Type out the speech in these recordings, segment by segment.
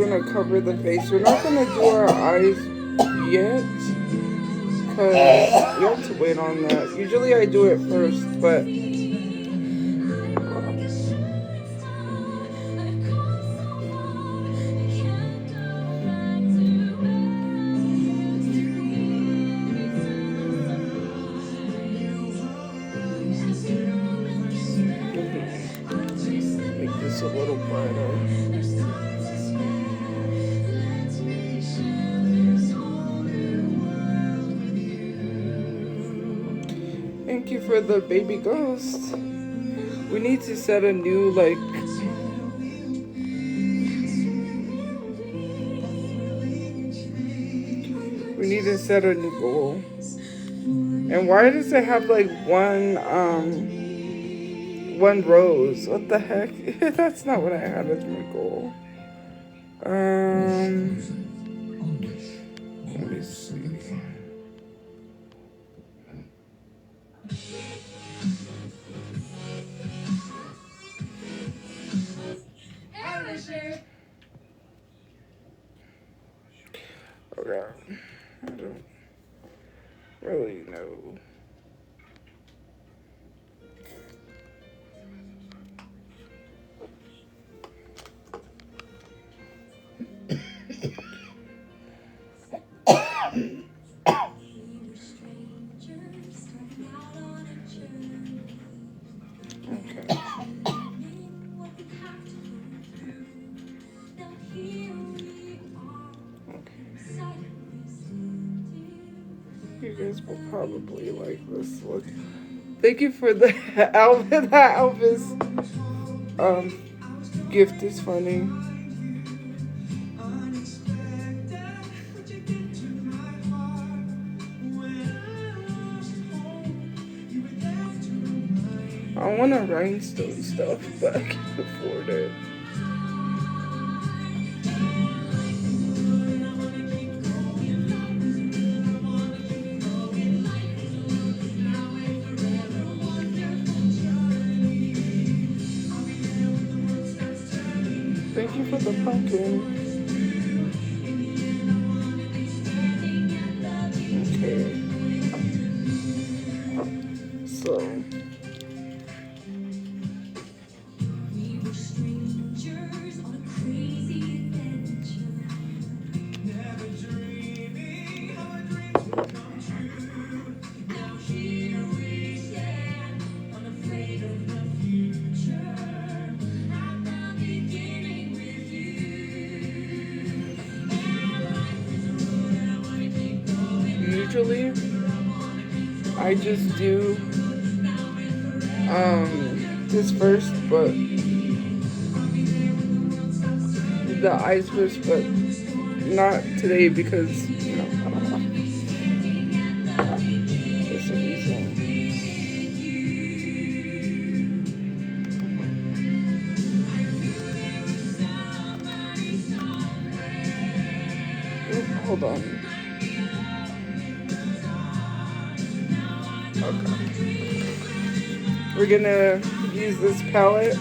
gonna cover the face. We're not gonna do our eyes yet, because you have to wait on that. Usually I do it first, but make this a little brighter. Thank you for the baby ghost. We need to set a new, like, we need to set a new goal. And why does it have like one rose? What the heck? That's not what I had as my goal. Let me see. Okay. I don't really know. You guys will probably like this look. Thank you for the Elvis. That Elvis gift is funny. I want a rhinestone stuff, but I can't afford it. Thank you for the pumpkin. Okay. So. Usually, I just do this first, but the eyes first, but not today because, you know, I don't know. There's a reason. Oop, hold on. Okay. We're gonna use this palette.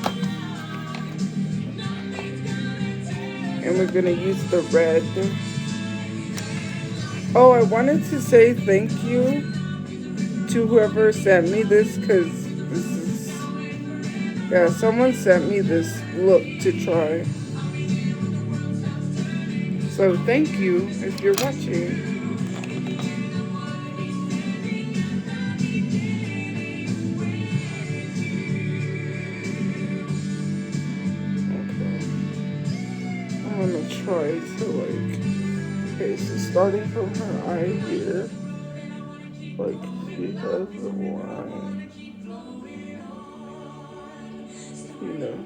And we're gonna use the red. Oh, I wanted to say thank you to whoever sent me this, because this is, yeah, someone sent me this look to try. So thank you if you're watching. I'm gonna try to, like, okay, so starting from her eye here, like, she has the line, you know.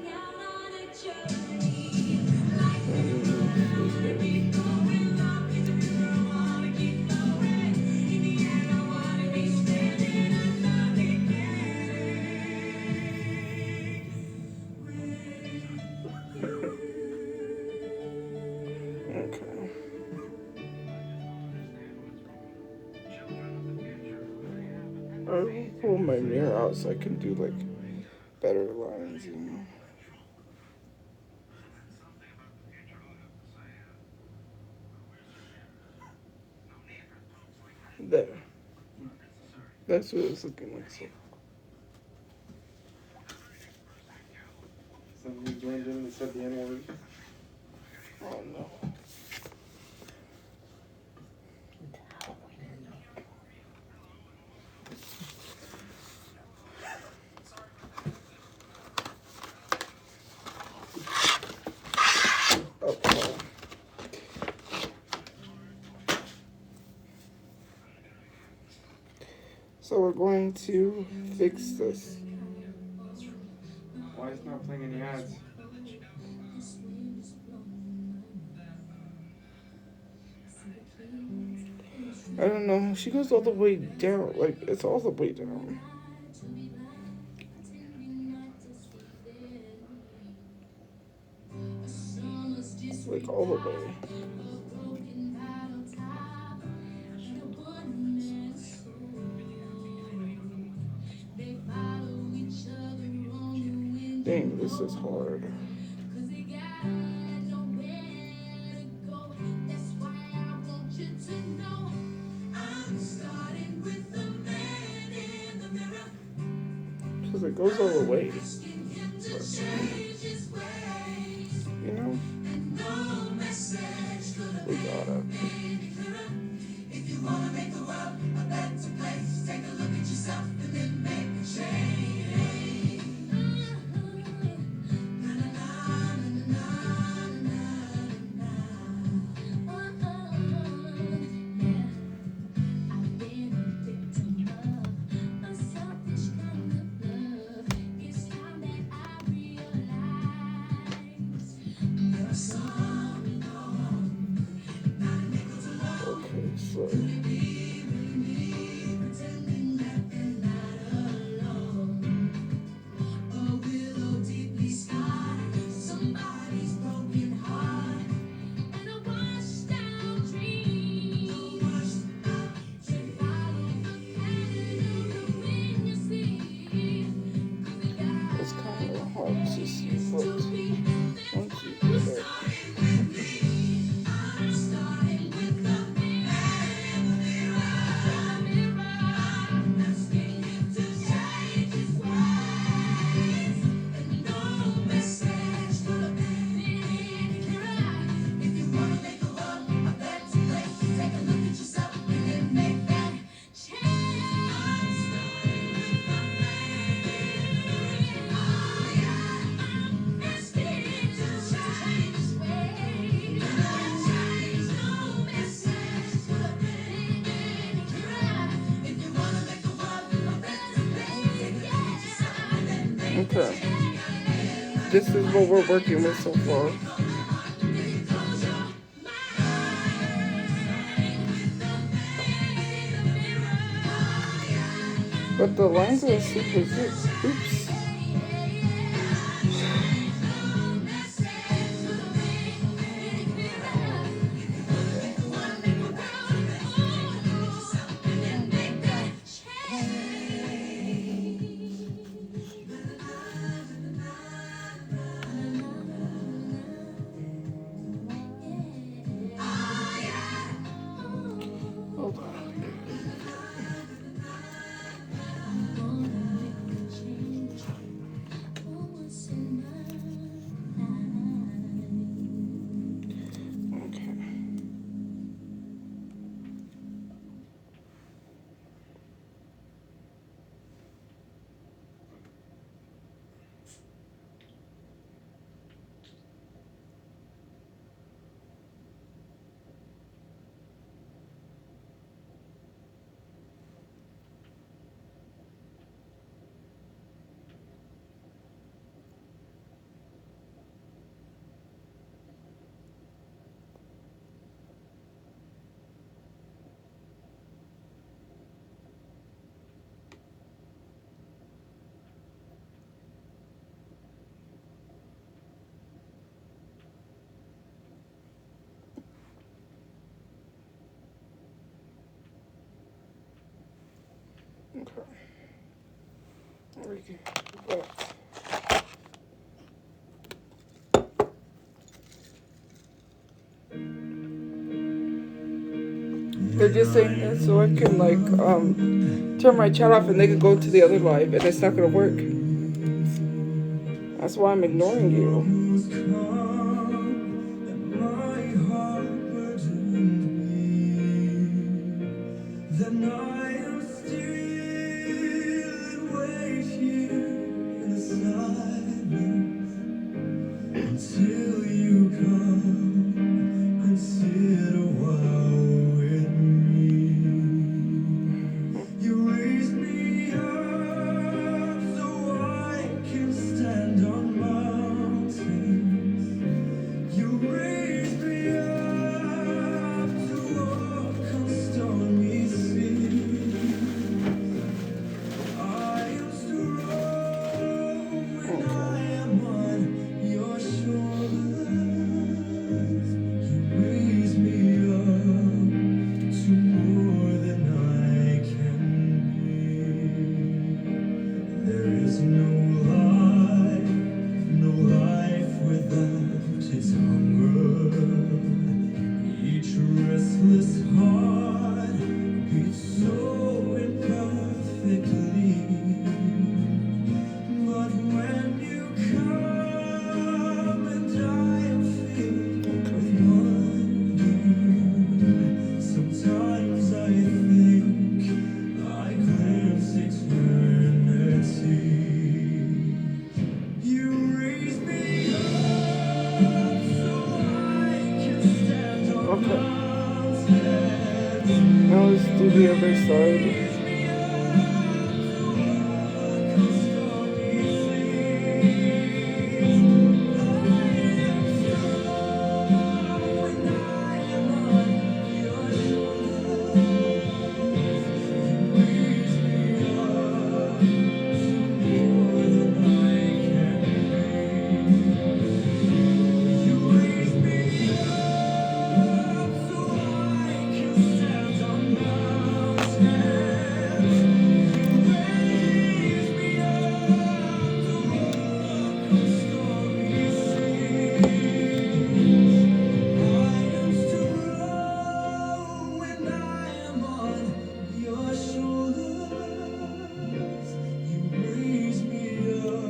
Okay. I'll pull my mirror out so I can do, like, better lines, you know. There. That's what it's looking like. So. Somebody joined in and said the N word. Oh no. Okay. So we're going to fix this. Why is it not playing any ads? I don't know. She goes all the way down. Like, it's all the way down. Like, all the way. Dang, this is hard. Because it goes all the way. But, you know? We got it. If you wanna make the world a better place, take a look at yourself and then make a change. Na na na na na na yeah. I've been a victim of a selfish kind of love. It's time that I realize there are some not a nickel to love. Okay, so. Pretending that they're not alone. A willow deeply scarred, somebody's broken heart, and a washed out dream. A washed out dream. Follow the pattern of the wind you see. It's kind of hard to see, but once you get it. I'm starting with the man in the mirror. I'm asking him to change his ways. And no message for the man in the mirror. If you want to make the world a better place, take a look at yourself and then make that change. I'm starting with the man in the mirror. Oh yeah, I'm asking him to change his ways. Change, no message for the man in the mirror. If you want to make the world a better place, take a look at yourself and then make that change. This is what we're working with so far. But the lines are super thick. Oops. Hold on. Okay. We can do that. They're just saying that so I can like turn my chat off and they can go to the other live and it's not gonna work. That's why I'm ignoring you. Then I am still and wait here in the silence until you come and sit a while with me. You raise me up so I can stand on mountains. You raise me up to walk on stormy seas. I am strong when I am on your shoulders. You raise me up to more than I can be. There is no life without its hunger. Each restless heart beats so imperfectly. But when you come and I am filled with wonder, sometimes I think I glimpse eternity. You raise me up so I can stand on mountains. Now let's do the other side.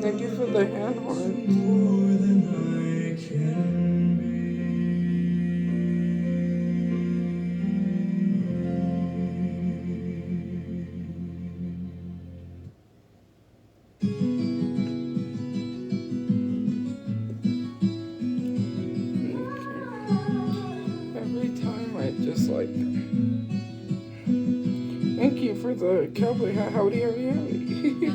Thank you for the hand horns. More than I can be. Every time I just like. Thank you for the cowboy hat. Howdy, howdy, howdy.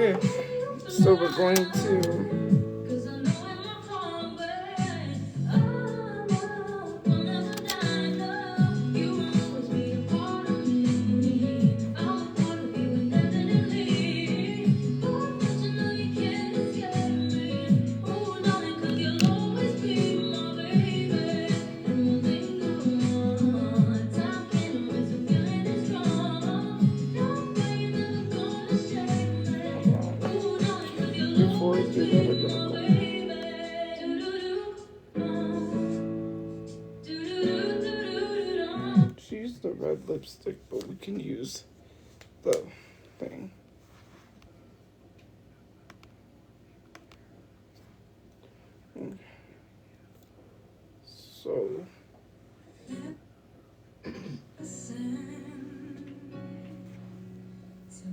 Okay, so we're going to before I do that, I'm gonna go. She used the red lipstick, but we can use the thing. So.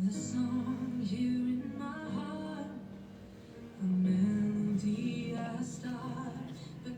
The song here in my heart, a melody I start, but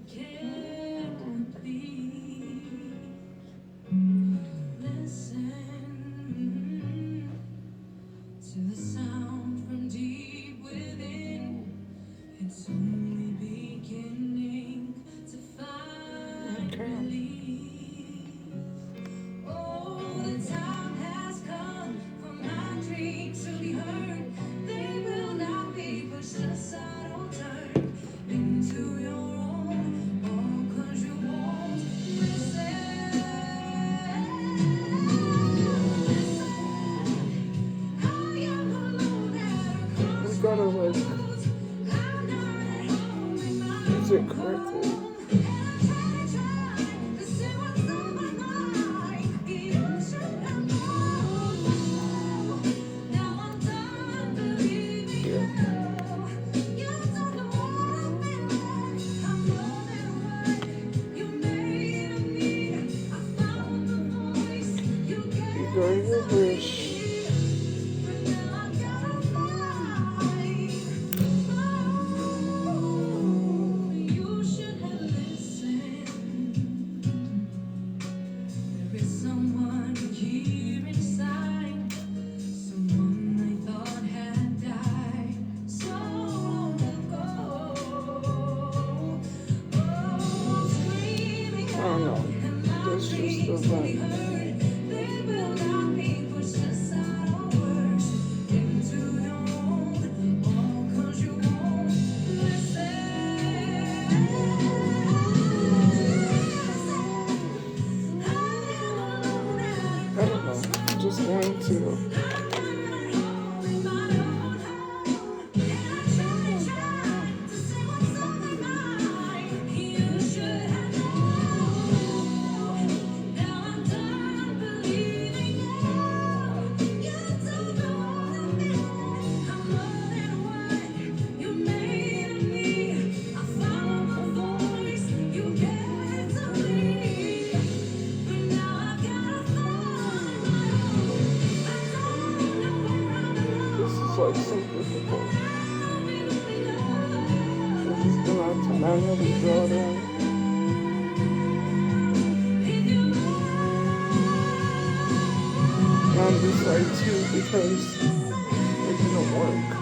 gotta like use it correctly. Enjoy your wish. Someone here inside, someone I thought had died so long ago. Oh, screaming I don't know. and my That's just dreams the to be vibe. heard. They will not be pushed aside or worse into your own. All 'cause you won't I don't know. I'm just going to. This is like so difficult. So I'm just gonna have to manually draw it in. On this side too because it didn't work.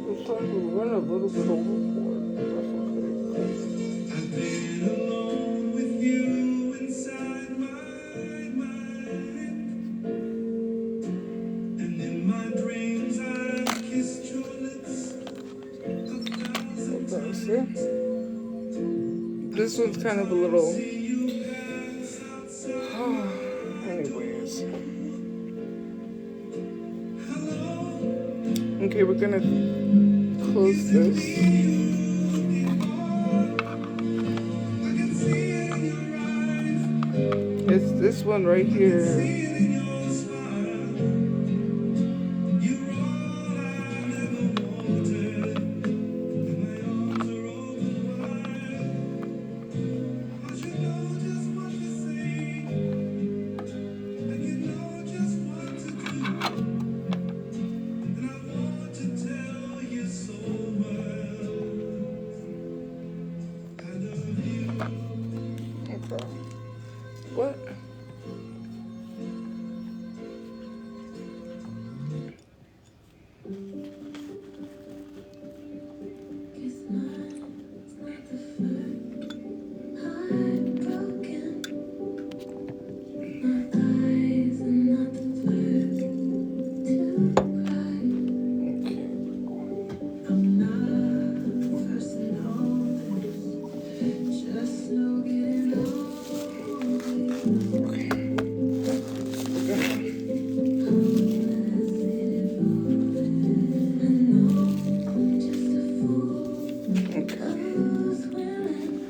Looks like we went a little bit overboard. That's okay. I've been alone with you inside my mind, and in my dreams I've kissed your lips a thousand times. This one's kind of a little. Anyways. Okay, we're gonna close this. It's this one right here. Okay. What?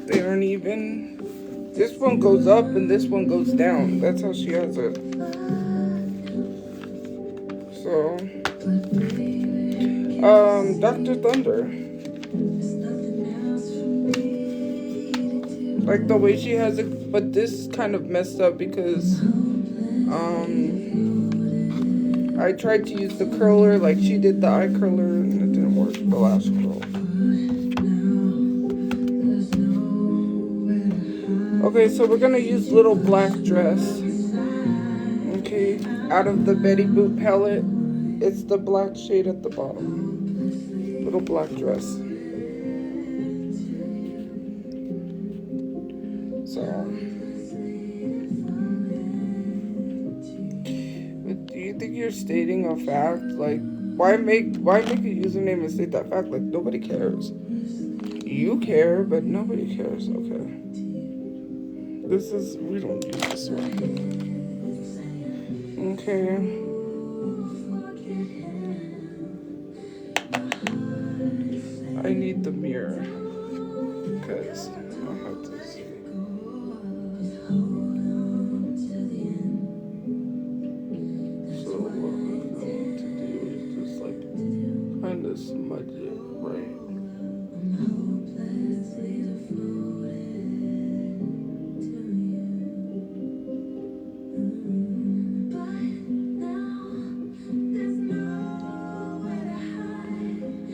They aren't even. This one goes up and this one goes down. That's how she has it. So, Dr. Thunder. Like the way she has it, but this kind of messed up because I tried to use the curler like she did the eye curler and it didn't work the last curl. Okay, so we're gonna use Little Black Dress. Okay, out of the Betty Boop palette, it's the black shade at the bottom. Little Black Dress. So, but do you think you're stating a fact? Like, why make a username and state that fact? Like, nobody cares. You care, but nobody cares. Okay. We don't use this one. Okay. I need the mirror. Because I have to see. So what I'm going to do is just like kind of smudge it, right?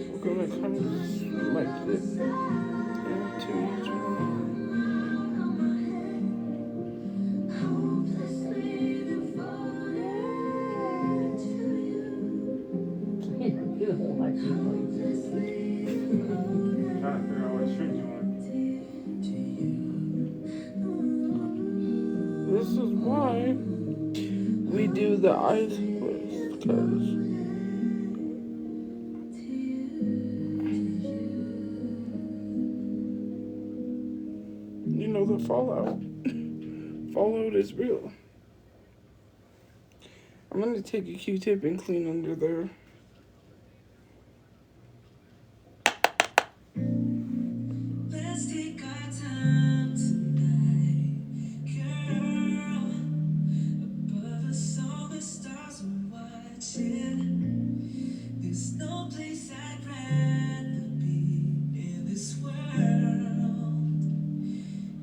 We're gonna kind of smudge it into each one. Trying to figure out what street you want. This is why we do the eyes first, because you know the fallout. Fallout is real. I'm gonna take a Q-tip and clean under there. Let's take our time tonight, girl. Above us, all the stars are watching. There's no place I'd rather be in this world.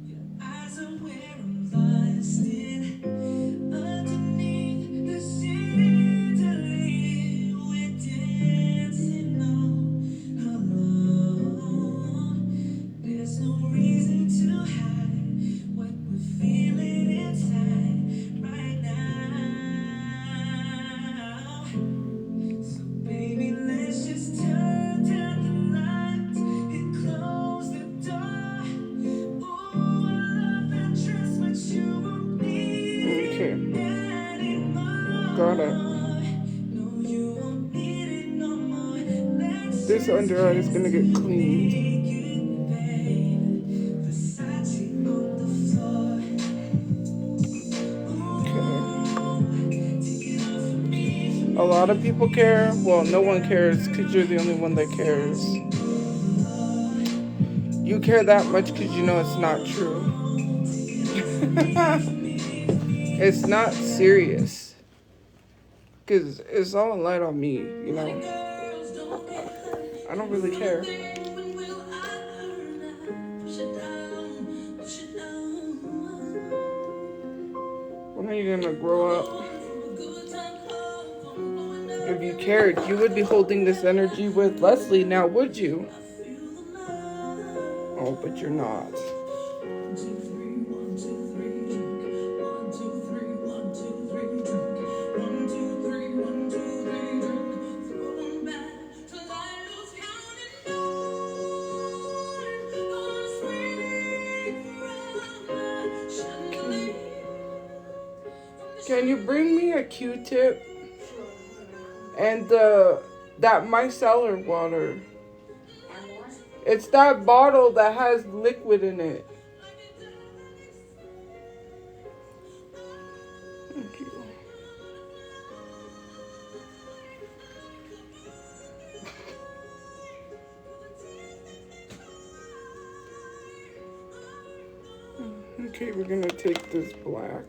Your eyes are where I'm lost in. Underneath the chandelier, we're dancing all alone. There's no reason to hide what we're feeling inside right now. So baby, let's just turn down the lights and close the door. Ooh, I love and trust, but you won't need Okay, it anymore. got it. No, you won't need it no more. Let's This under eye is gonna get cleaned. take you, babe. Versace on the floor. Okay. Take it off me. A lot of people care. Well, no one cares because you're the only one that cares. You care that much because you know it's not true. It's not serious. Because it's all light on me, you know. I don't really care. When will I learn that? Push it down, push it down. When are you gonna grow up? From a good time home, blowing up. If you cared, you would be holding this energy with Leslie now, would you? I feel the love. Oh, but you're not. 1, 2, 3, 1, 2, 3, drink. 1, 2, 3, 1, 2, 3, drink. 1, 2, 3, 1, 2, 3, drink. Throw 'em back till I lose count and gonna swing from the chandelier. Can you bring me a Q-tip? And that micellar water. It's that bottle that has liquid in it. Thank you. Okay, we're gonna take this black.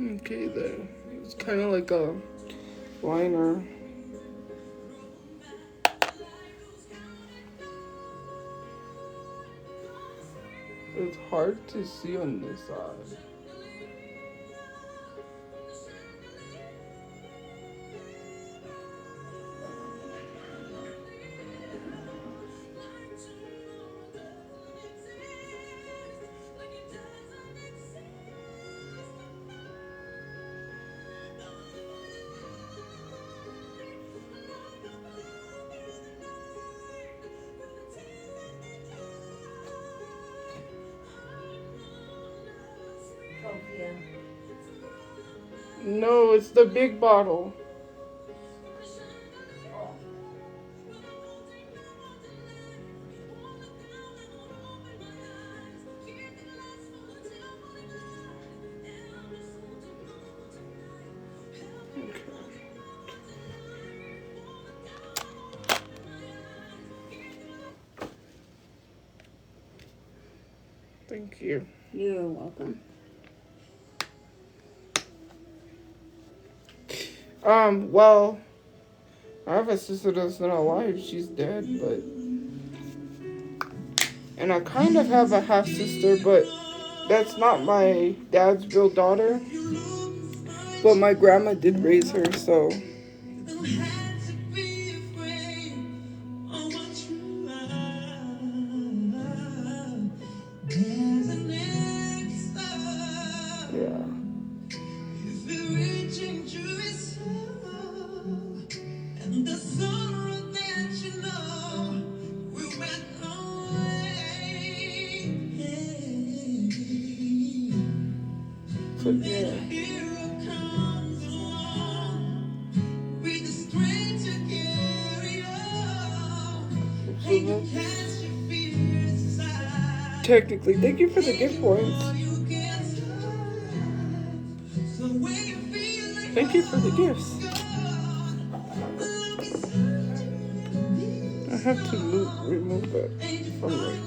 Okay, there. It's kind of like a liner. It's hard to see on this side. Tophia. No, it's the big bottle. Thank you. You're welcome. Well, I have a sister that's not alive. She's dead, but... And I kind of have a half-sister, but that's not my dad's real daughter. But my grandma did raise her, so... Yeah. So, yeah. Technically, thank you for the gift points. Thank you for the gifts. I have to remove that from like...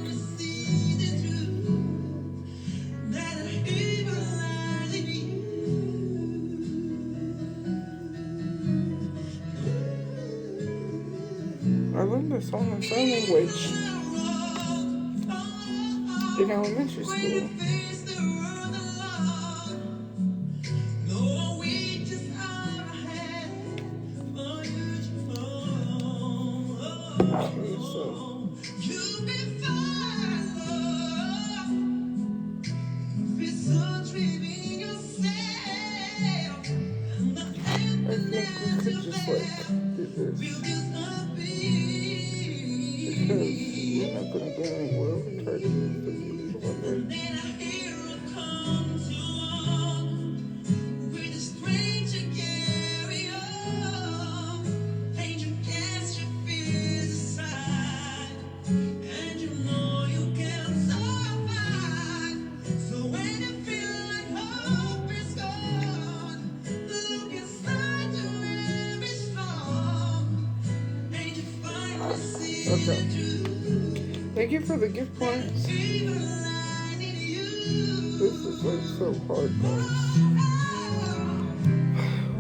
I learned this song in sign language in elementary school. Okay, so... I think we could just like do this because we're not gonna get anywhere if we try to use the beauty blender. Okay. Thank you for the gift points. This is like so hard, guys.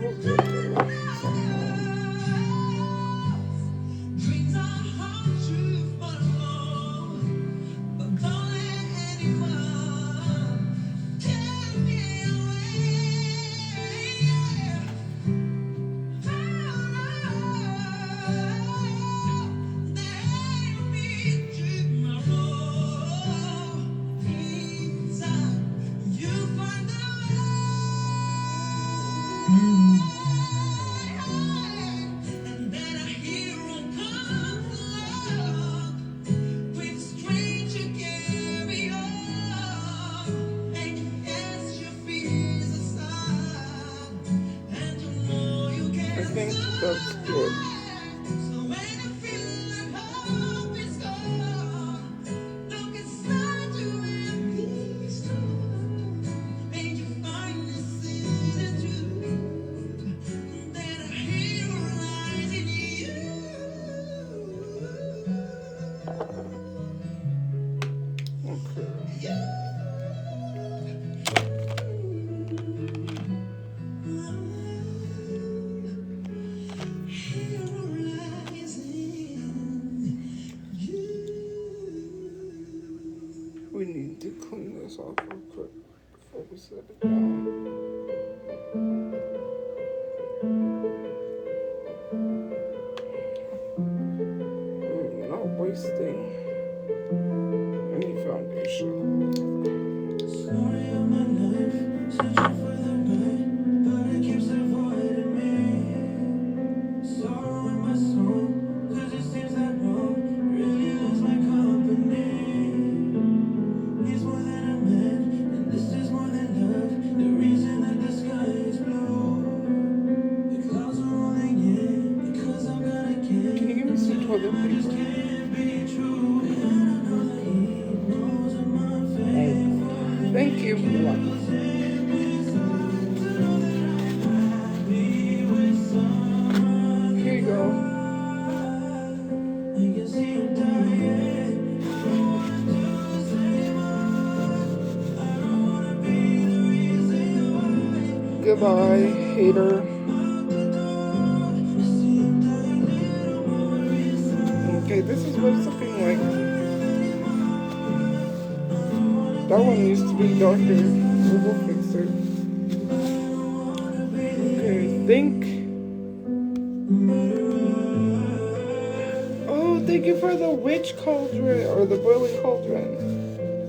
We'll get there somehow. I think that's good. Okay. real quick before we set it down. Not wasting any foundation. Story of my life, searching for the right, but it keeps avoiding me. Sorrow in my soul, 'cause it seems that wrong really loves my company. He's more than a man, and this is more than love. The reason that the sky is blue, the clouds are rolling in because I'm gonna get. Can you give me some toilet Just paper? can't be true, and I know that he knows I'm unfaithful. Thank you. Here you go. I can see him dying. I don't wanna do this anymore. I don't wanna be the reason why. Goodbye, hater. Out the door, I see him dying little more inside. Okay, this is what it's looking like. That one used to be darker. We'll fix it. Okay, think. Oh, thank you for the witch cauldron or the boiling cauldron.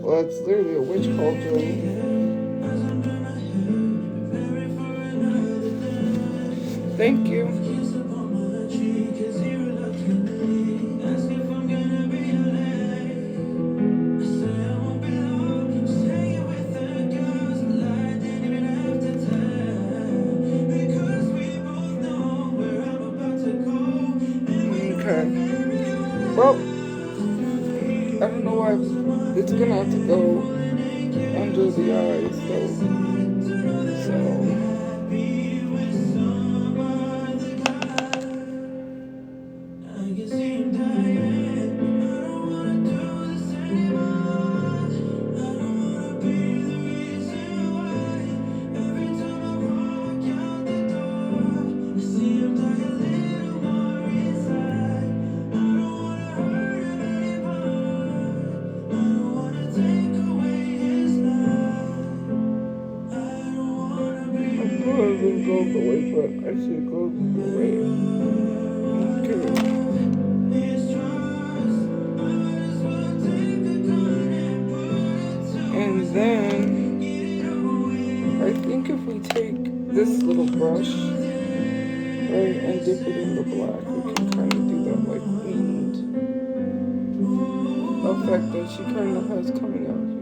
Well, it's literally a witch cauldron. Thank you. Kiss upon my cheek as he reluctantly asks if I'm gonna be late. I say I won't be long, staying with the girls, but I didn't even have to tell, because we both know where I'm about to go, and we know Okay. very well. Well, I don't know why it's gonna have to go under the eyes though. So Happy with some other guy. I can see him dying. I don't wanna do this anymore. I don't wanna be the reason why. Every time I walk out the door, I see him die a little more inside. I don't wanna hurt him anymore. I don't wanna take away his life. I don't wanna be I thought it would go the way, but I see it go the way. Okay. his trust. I might as well take a gun and put it to And his then get it over with. I think if we take this little brush, right, and dip it in the black, we can kind of do that like winged effect that she kind of has coming out here.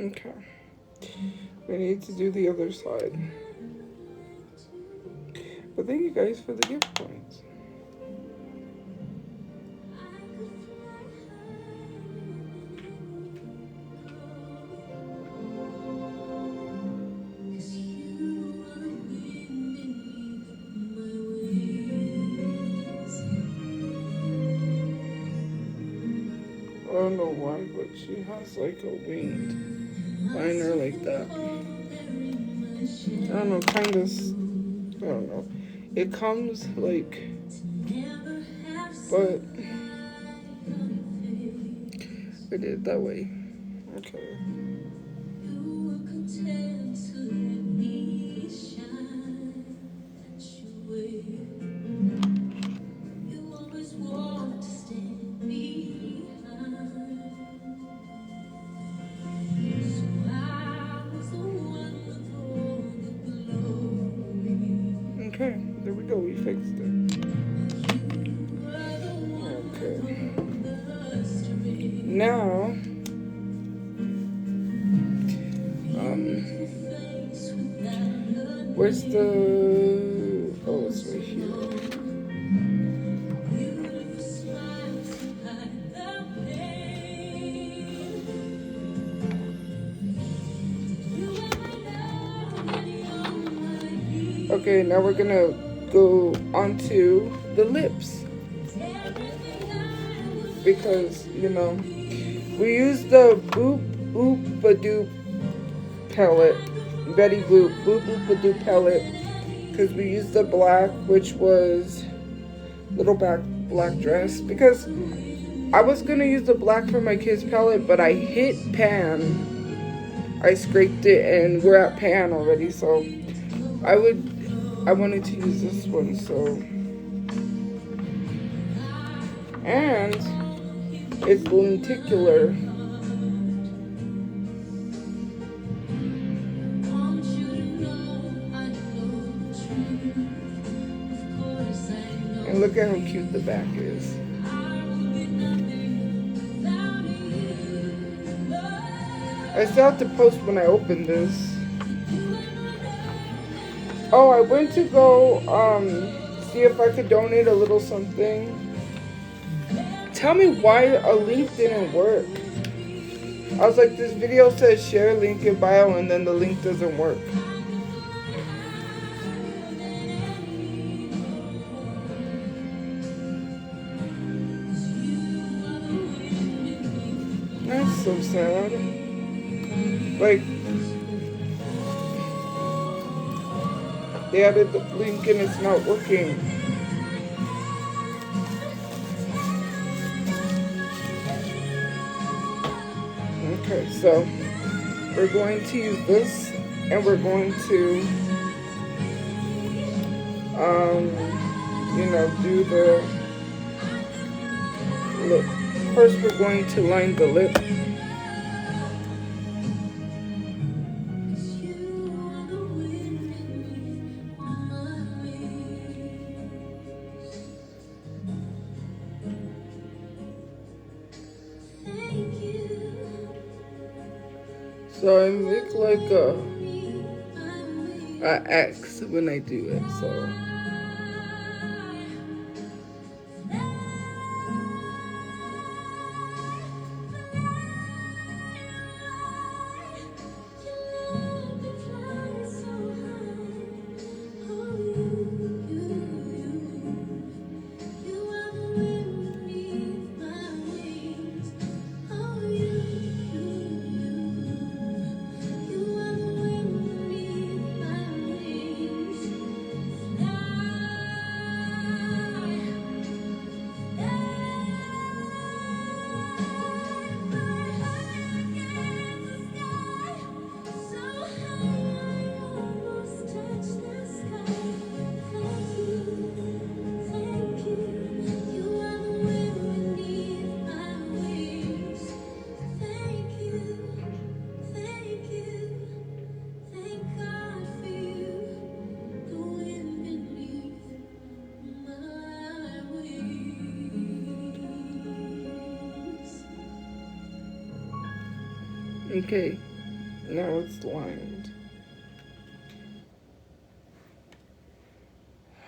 Okay. We need to do the other side. But thank you guys for the gift points. I don't know why, but she has like a winged liner like that. I don't know, kind of, I don't know. It comes like, but I did it that way. Okay. now, where's the, oh, it's right here. Okay, now we're gonna go onto the lips. Because, you know, we use the Boop Boop Badoop palette, Betty Boop Boop Badoop palette, because we used the black, which was little black dress. Because I was gonna use the black for my kids palette, but I hit pan. I scraped it, and we're at pan already. So I wanted to use this one. So, and it's lenticular. And look at how cute the back is. I still have to post when I open this. Oh, I went to go see if I could donate a little something. Tell me why a link didn't work. I was like, this video says share link in bio, and then the link doesn't work. That's so sad. Like, they added the link and it's not working. Okay, so we're going to use this, and we're going to, you know, do the lip. First, we're going to line the lip. So I make like a X when I do it, so. Okay, now it's lined.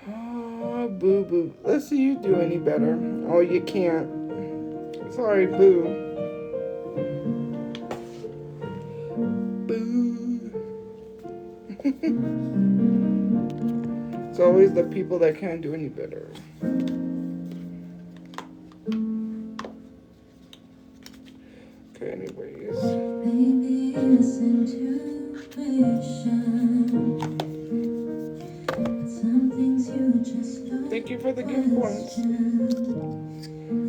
Oh, boo boo. Let's see you do any better. Oh, you can't. Sorry, boo. Boo. It's always the people that can't do any better. Okay, anyways. Maybe it's intuition. Some things you just don't Thank you for the gift points. question.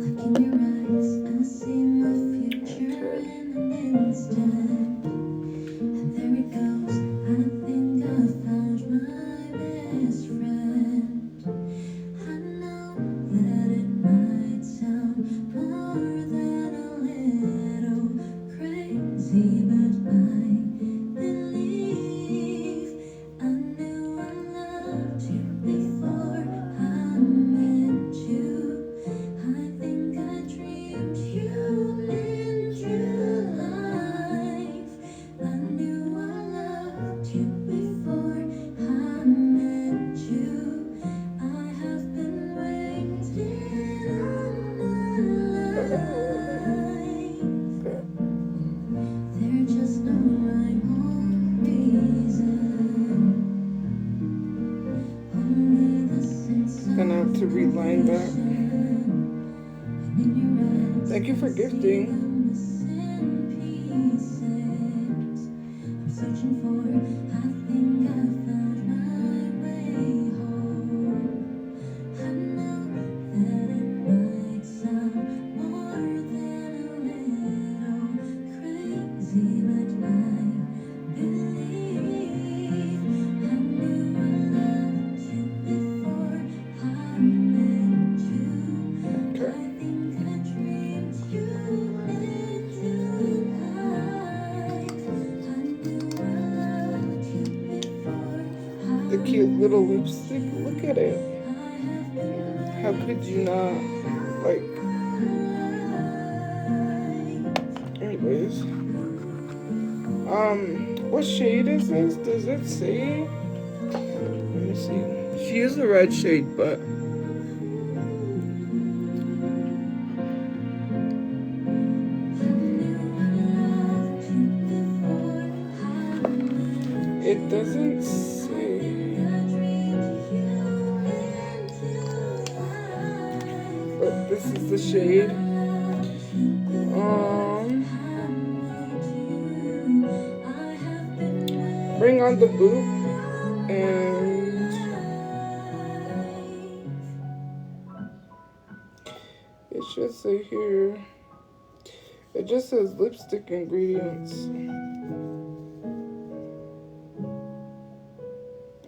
Like in your eyes, I see my future in an instant. And there it goes. I think I found my best friend. I know that it might sound more than a little crazy, but I believe I knew I loved you before I met you. I Thank you for gifting. Searching for, I think I found my way home. I know that it might sound more than a little crazy, but I believe I knew I loved you before I met you. I think I dreamed you into life. The cute little lipstick. Look at it. How could you not? Like, anyways. What shade is this? Does it say? Let me see. She is a red shade, but it doesn't say. But this is the shade. Bring on the boot, and it should say here. It just says lipstick ingredients.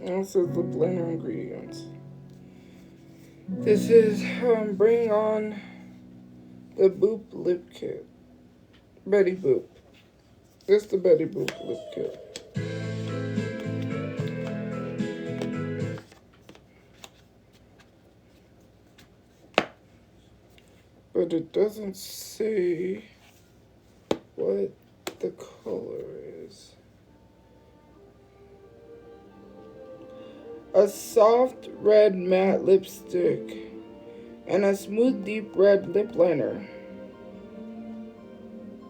And it says lip liner ingredients. This is Bring On the Boop Lip Kit. Betty Boop. This is the Betty Boop Lip Kit. But it doesn't say what the color is. A soft red matte lipstick and a smooth deep red lip liner.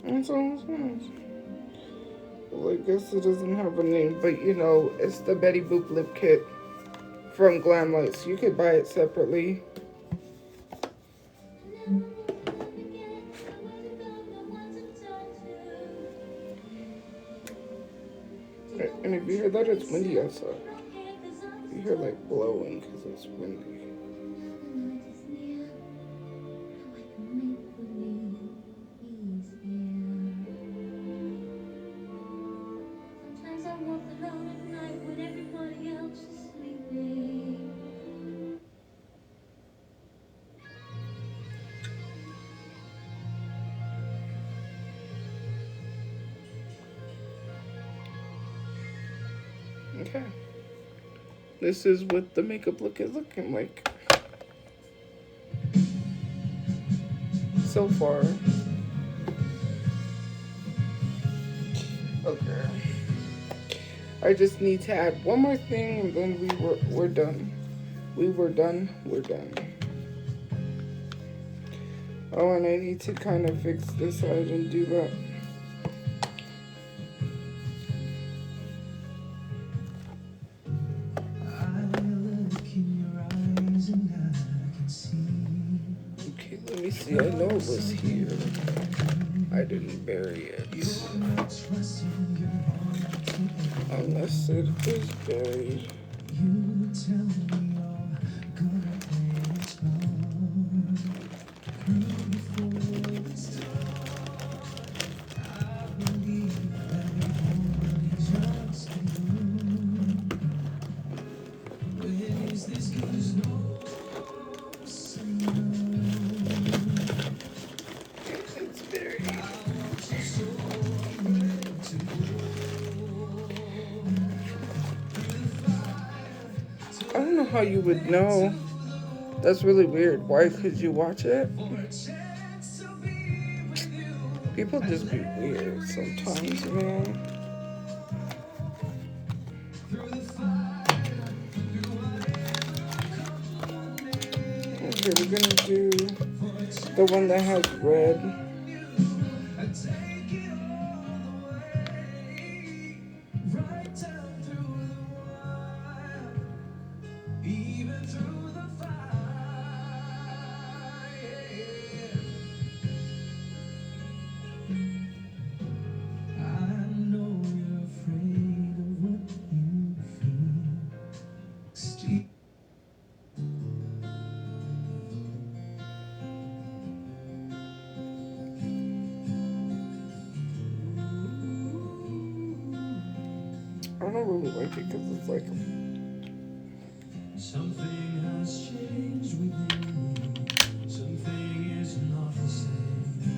That's all it says. Well, I guess it doesn't have a name, but you know, it's the Betty Boop Lip Kit from Glamlight, so you could buy it separately. And if you hear that, it's windy outside. You hear like blowing because it's windy. Sometimes I walk alone at night when everybody else is sleeping. Okay. This is what the makeup look is looking like so far. Okay. I just need to add one more thing and then we're done. We're done. Oh, and I need to kind of fix this so I didn't do that. Okay, let me see. I know it was here. I didn't bury it. Unless it is buried. It's buried. I don't know how you would know. That's really weird. Why could you watch it? People just be weird sometimes, man. Okay, we're gonna do the one that has red. I don't really like it because it's like Something has changed within me. Something is not the same.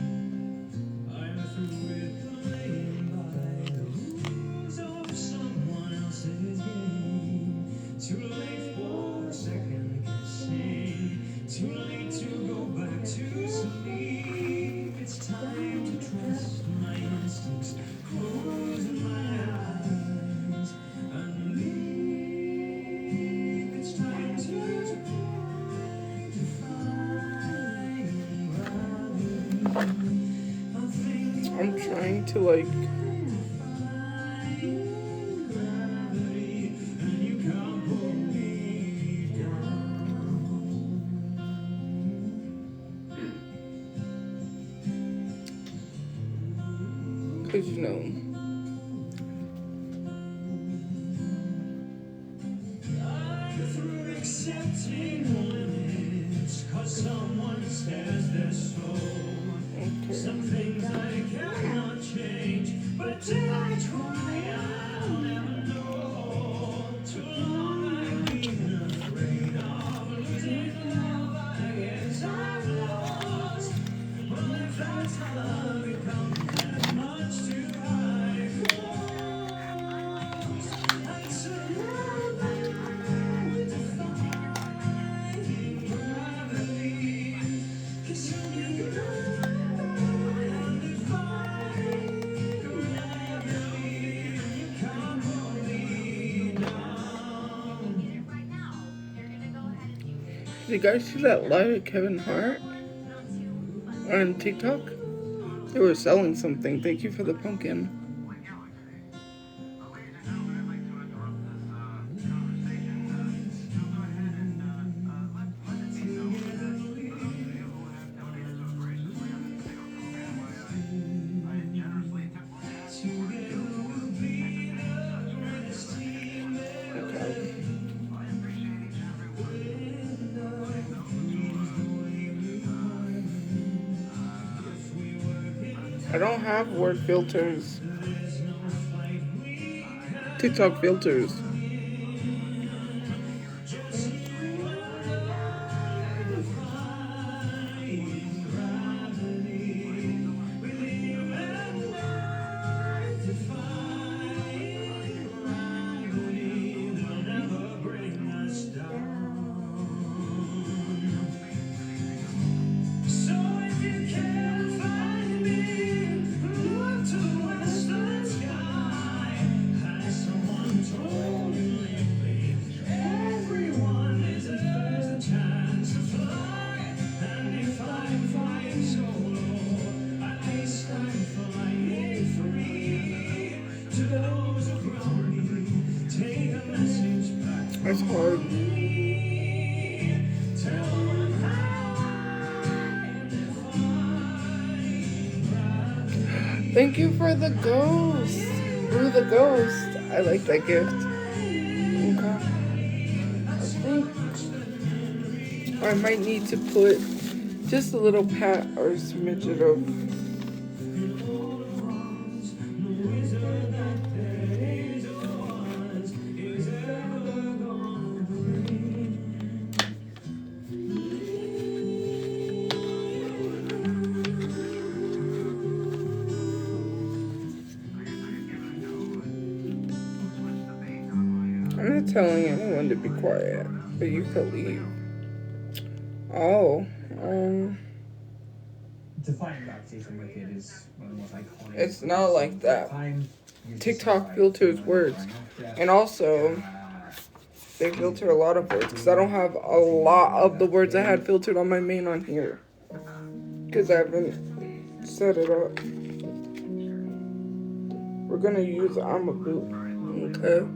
I'm through with playing by the rules of someone else's game. Too late for second guessing. Too late to go back to sleep. It's time to trust my instincts. Close my eyes and leave. It's time to try to find gravity. I think I'm trying to like gravity, and you can't pull me down. because you know Through accepting limits, 'cause someone says they're so. okay. Some things I cannot change, but till I try, I'll never know. Too long I've been afraid of losing love. I guess I've lost. Well, if that's how love becomes that much too high for us, I'd surrender to finding gravity. 'Cause you know and defy gravity. You can't hold me down. Did you guys see that live at Kevin Hart on TikTok? They were selling something. Thank you for the pumpkin. Okay. I don't have word filters. TikTok filters. So if you can't find me, look to the western sky. Has someone told you lately? Everyone deserves a chance to fly. And if I'm flying solo, at least I'm flying free. To those around me, take a message back from That's hard. me. Tell them how I define gravity. Thank you for the ghost. Ooh, the ghost. I like that gift. Okay. I might need to put just a little pat or smidget of I'm not telling anyone to be quiet, but you could leave. Oh, Defying gravity from Wicked is one of the most iconic. it's not like that. Time used to TikTok survive filters when words. growing up, yeah. And also, they filter a lot of words because I don't have a lot of the words I had filtered on my main on here because I haven't set it up. We're gonna use I'm a boot. Okay.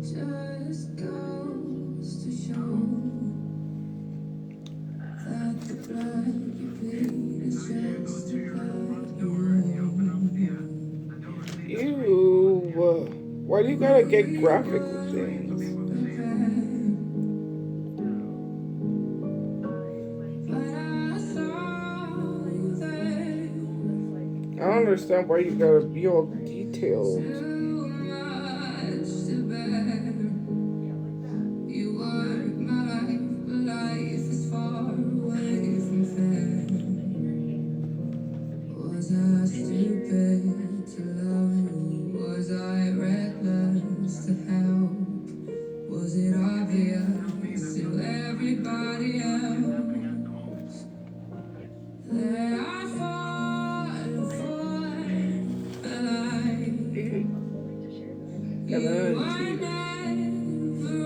Just goes to show that the blood you bleed is just about you. Why do you gotta get graphic with things? I don't understand why you gotta be all detailed. Was I stupid to love you? Was I reckless to help? Was it obvious to everybody else that I fought for a life? And then You were never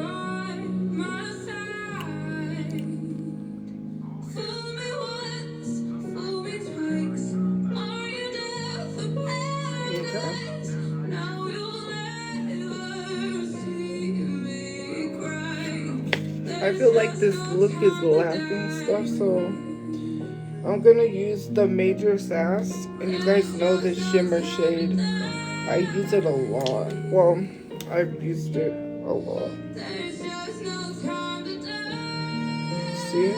on my side. Fool me once, fool me twice. Are you there for paradise? Now you'll never see me cry. I feel like this look is lacking stuff, so I'm gonna use the Major Sass, and you guys know this shimmer shade. I use it a lot. Well, I've used it a lot. There's just no time to die. See it?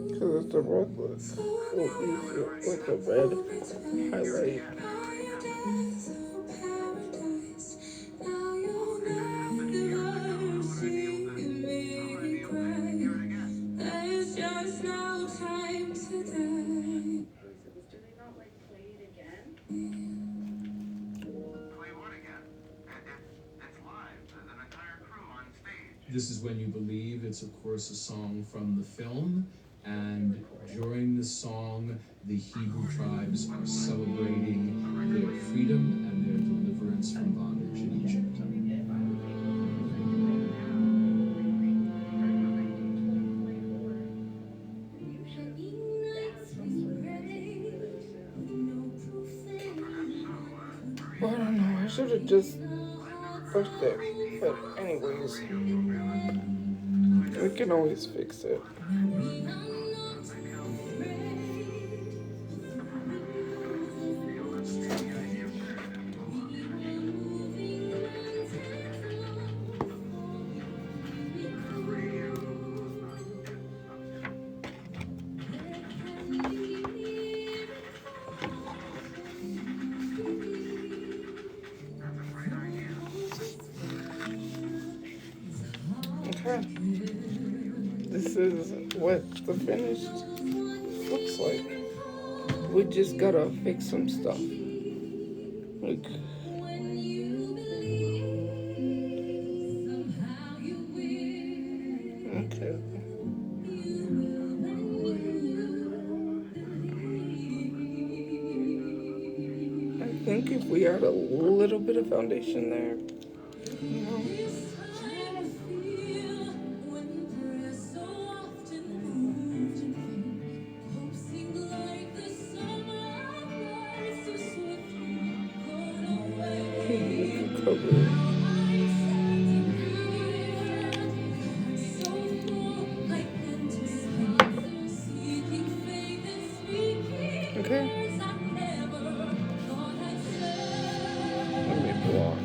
Because it's a red look. We'll use it with a red highlight. There's just no time to die. This is When You Believe. It's, of course, a song from the film. And during the song, the Hebrew tribes are celebrating their freedom and their deliverance from bondage in Egypt. Well, I don't know. I should have just pushed it. But anyways, we can always fix it. Okay. This is what the finished looks like. We just gotta fix some stuff. Like, okay. I think if we add a little bit of foundation there, you know. Okay. Let me block.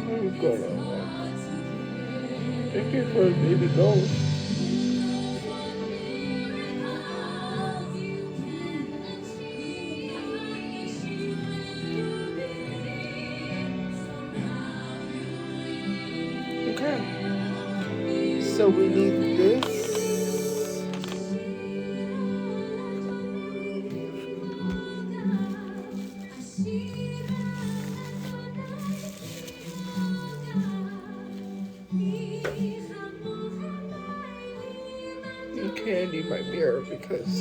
I'm gonna thank you for a baby ghost. Okay. So we need this. Okay, I need my mirror because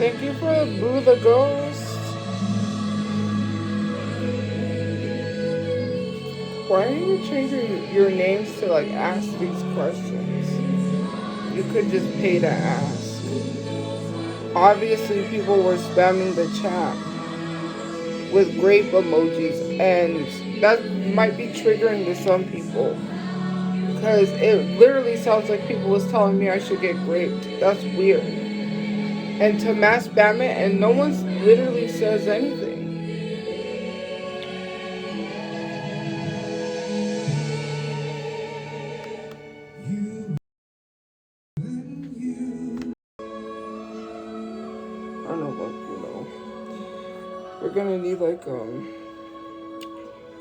Thank you for Boo the Ghost. Why are you changing your names to like ask these questions? You could just pay to ask. Obviously, people were spamming the chat with grape emojis, and that might be triggering to some people. Because it literally sounds like people was telling me I should get raped. That's weird. And to mass spam it, and no one literally says anything. I don't know what, we're gonna need like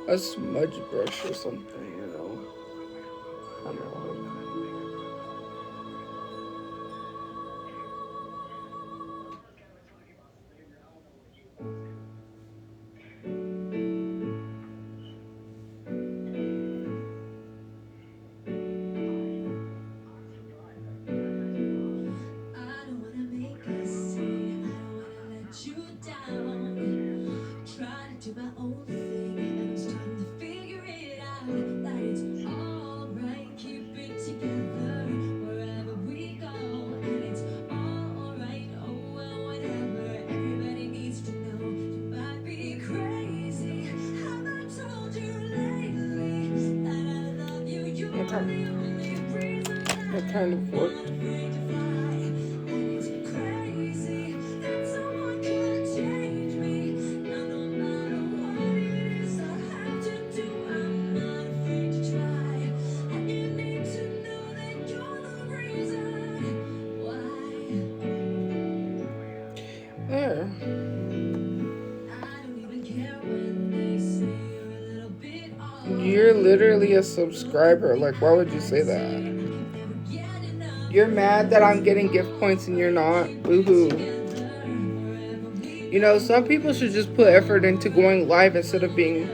a smudge brush or something, I don't know. That kind of worked. There. You're literally a subscriber. Like, why would you say that? You're mad that I'm getting gift points and you're not? Boo-hoo. Some people should just put effort into going live instead of being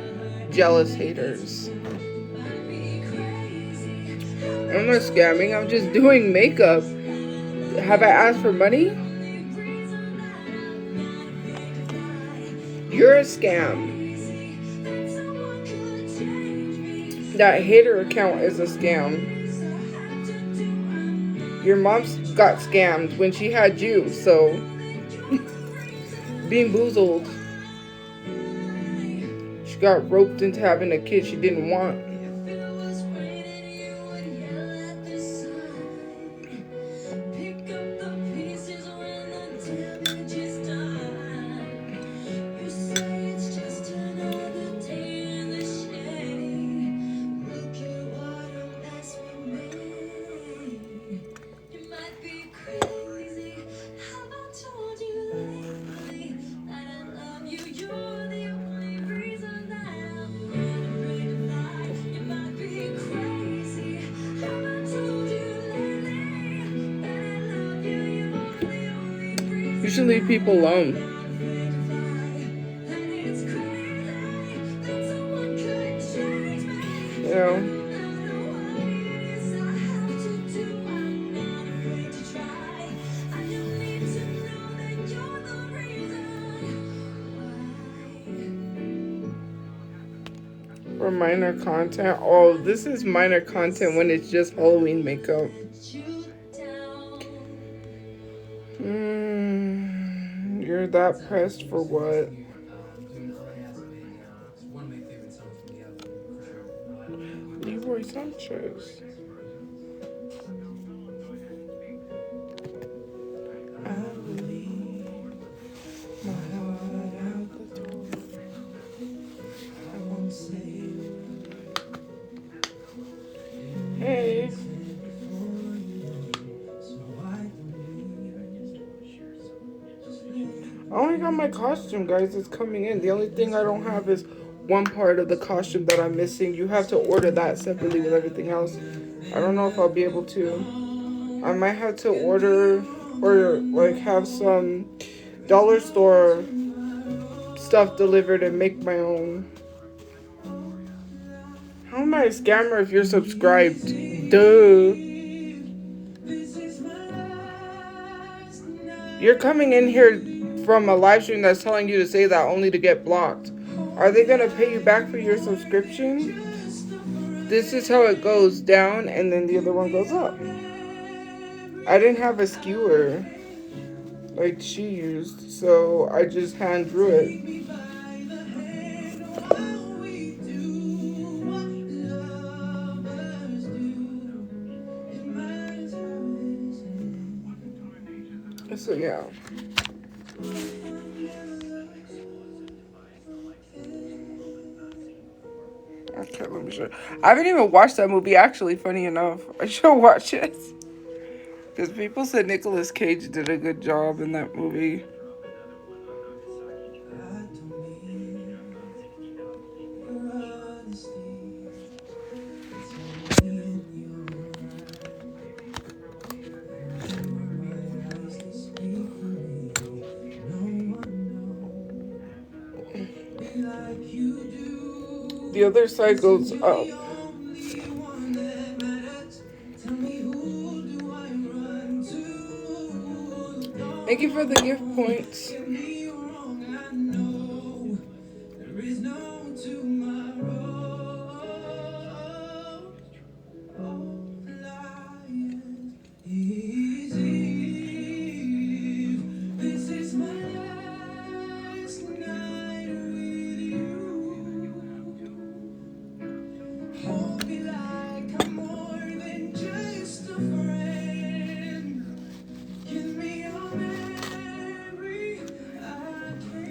jealous haters. I'm not scamming. I'm just doing makeup. Have I asked for money? You're a scam. That hater account is a scam. Your mom got scammed when she had you, so being boozled. She got roped into having a kid she didn't want. You should leave people alone. For minor content. Oh, this is minor content when it's just Halloween makeup. You're that pressed for what? Leroy Sanchez. I believe my heart out the door. I won't say. Hey. I only got my costume, guys. It's coming in. The only thing I don't have is one part of the costume that I'm missing. You have to order that separately with everything else. I don't know if I'll be able to. I might have to order or like have some dollar store stuff delivered and make my own. How am I a scammer if you're subscribed? Duh. You're coming in here from a live stream that's telling you to say that only to get blocked. Are they gonna pay you back for your subscription? This is how it goes down, and then the other one goes up. I didn't have a skewer like she used, so I just hand drew it. So yeah. Okay, let me show you. I haven't even watched that movie, actually, funny enough. I should watch it. Because people said Nicolas Cage did a good job in that movie. The other side goes up. Thank you for the gift points.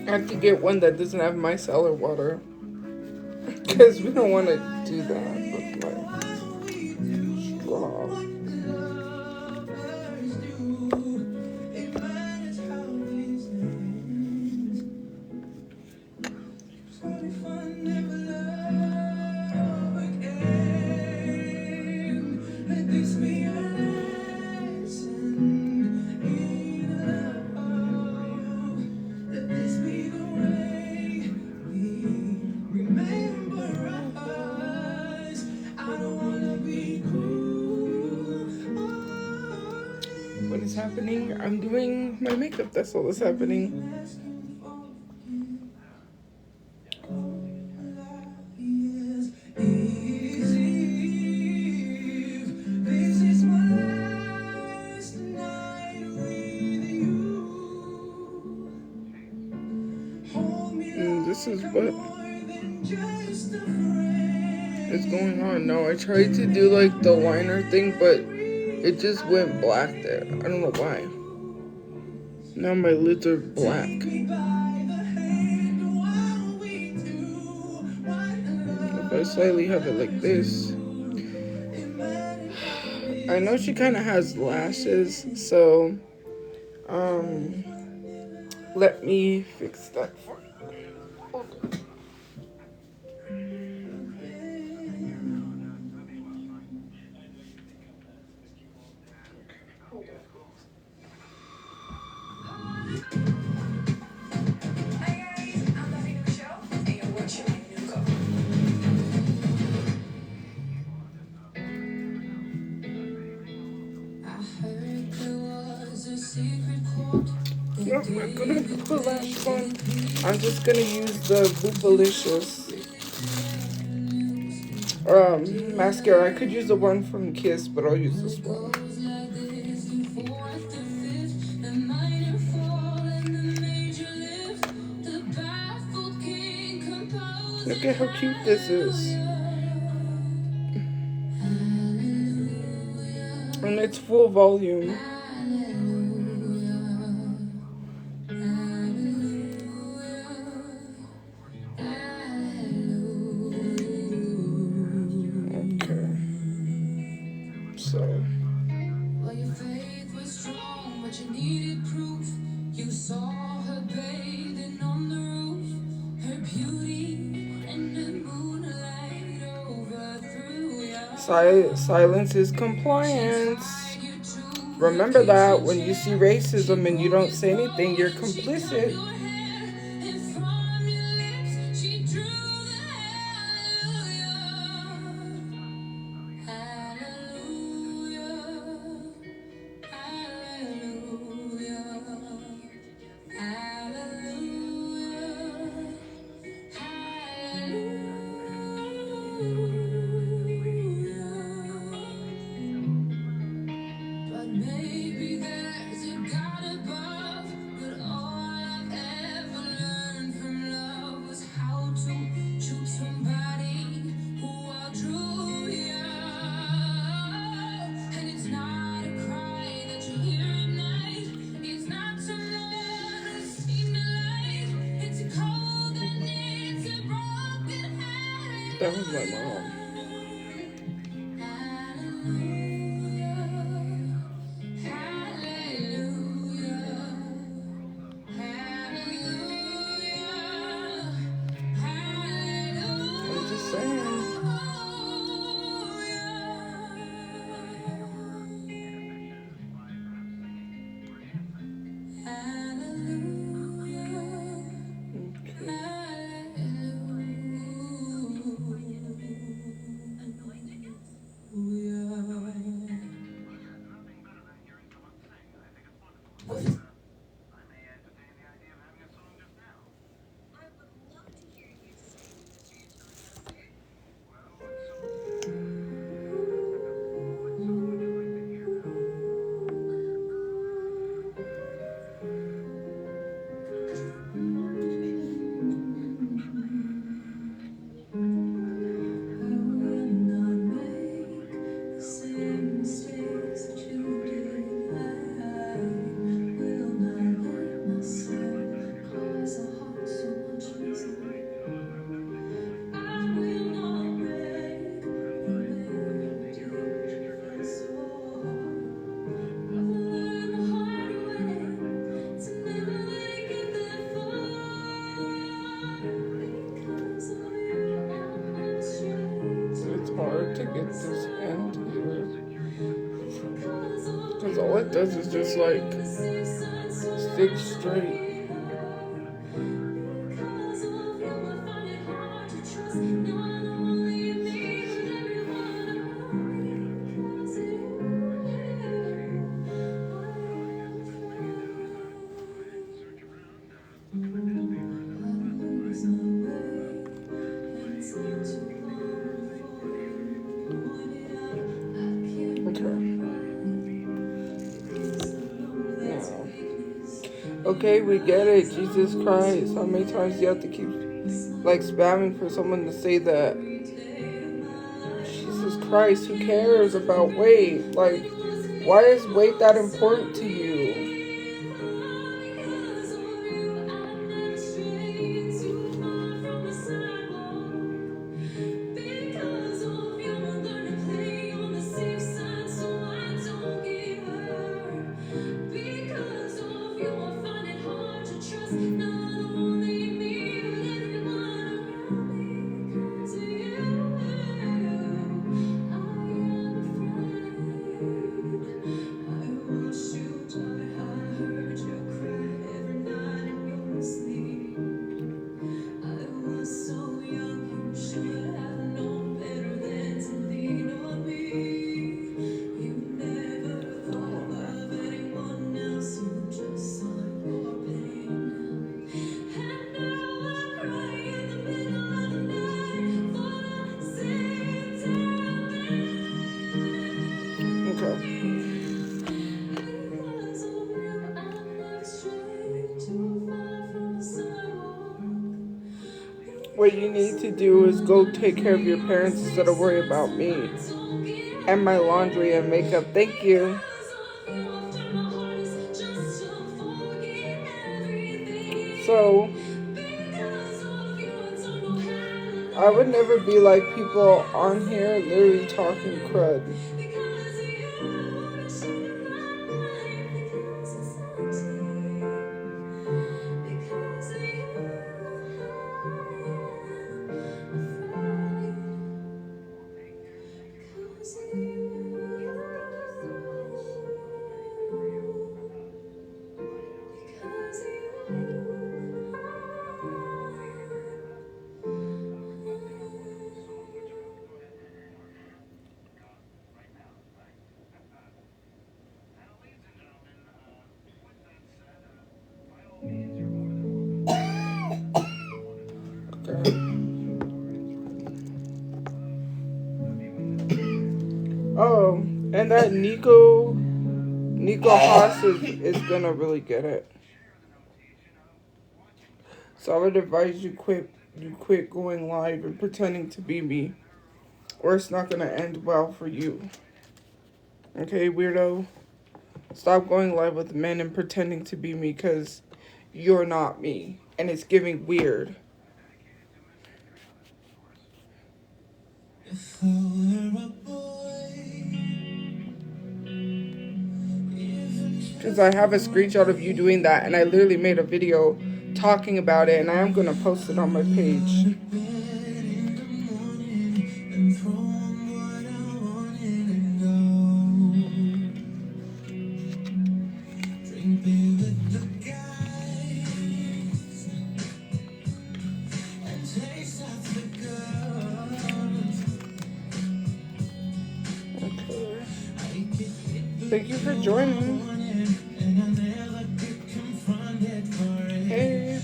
I have to get one that doesn't have micellar water. Because we don't want to do that with my straw. What is happening? I'm doing my makeup. That's all that's happening. And this is what is going on now. I tried to do like the liner thing, but it just went black there. I don't know why. Now my lids are black. If I slightly have it like this. I know she kind of has lashes, so let me fix that for you. No, I'm not gonna put lash on. I'm just gonna use the Boopalicious mascara. I could use the one from Kiss, but I'll use this one. Look at how cute this is. And it's full volume. Okay. So. Well, your faith was strong, but you needed proof. You saw her bathing on the roof, her beauty and the moonlight overthrew you. Silence is compliance. Remember that when you see racism and you don't say anything, you're complicit. That was my mom. I'm just saying. It's hard to get this end here. Because all it does is just like stick straight. Okay, we get it. Jesus Christ. How many times do you have to keep like spamming for someone to say that? Jesus Christ, who cares about weight? Like, why is weight that important to you? What you need to do is go take care of your parents instead of worry about me and my laundry and makeup. Thank you. So, I would never be like people on here literally talking crud. Oh, and that Nico Haas is gonna really get it. So I would advise you quit going live and pretending to be me, or it's not gonna end well for you. Okay, weirdo? Stop going live with men and pretending to be me, because you're not me, and it's giving weird. Because I have a screenshot of you doing that, and I literally made a video talking about it, and I am going to post it on my page. Okay. Thank you for joining. Hey.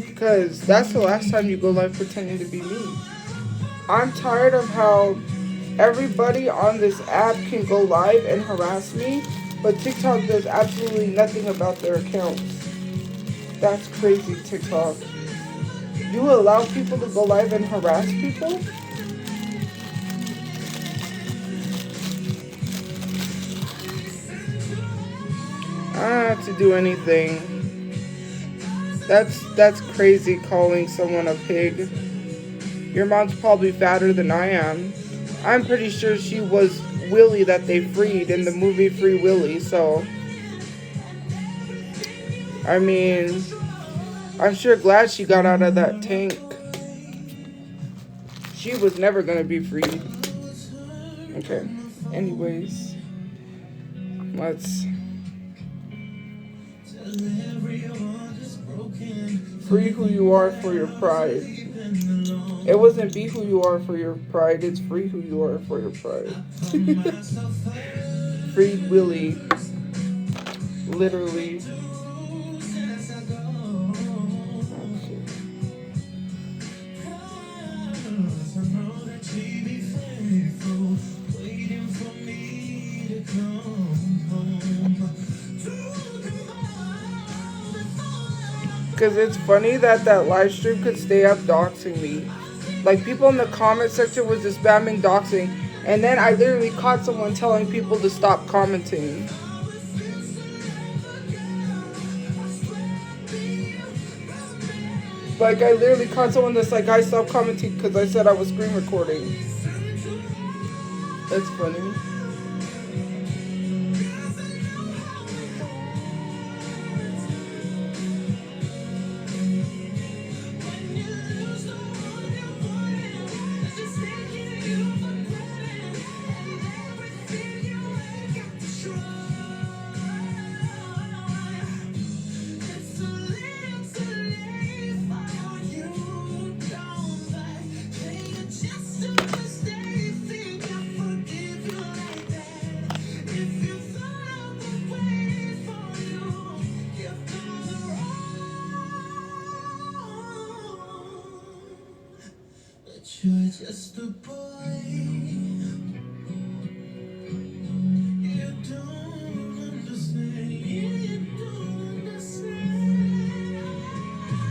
Because that's the last time you go live pretending to be me. I'm tired of how everybody on this app can go live and harass me, but TikTok does absolutely nothing about their accounts. That's crazy, TikTok. You allow people to go live and harass people? I don't have to do anything. That's crazy, calling someone a pig. Your mom's probably fatter than I am. I'm pretty sure she was Willie that they freed in the movie Free Willy, so I mean, I'm sure glad she got out of that tank. She was never gonna be freed. Okay, anyways, let's free who you are for your pride. It wasn't be who you are for your pride, it's free who you are for your pride. Free Willy. Literally. Okay. Because it's funny that live stream could stay up doxing me. Like, people in the comment section was just spamming doxing, and then I literally caught someone telling people to stop commenting. Like, I literally caught someone that's like, I stopped commenting because I said I was screen recording. That's funny. You're just a boy. You don't understand. You don't understand.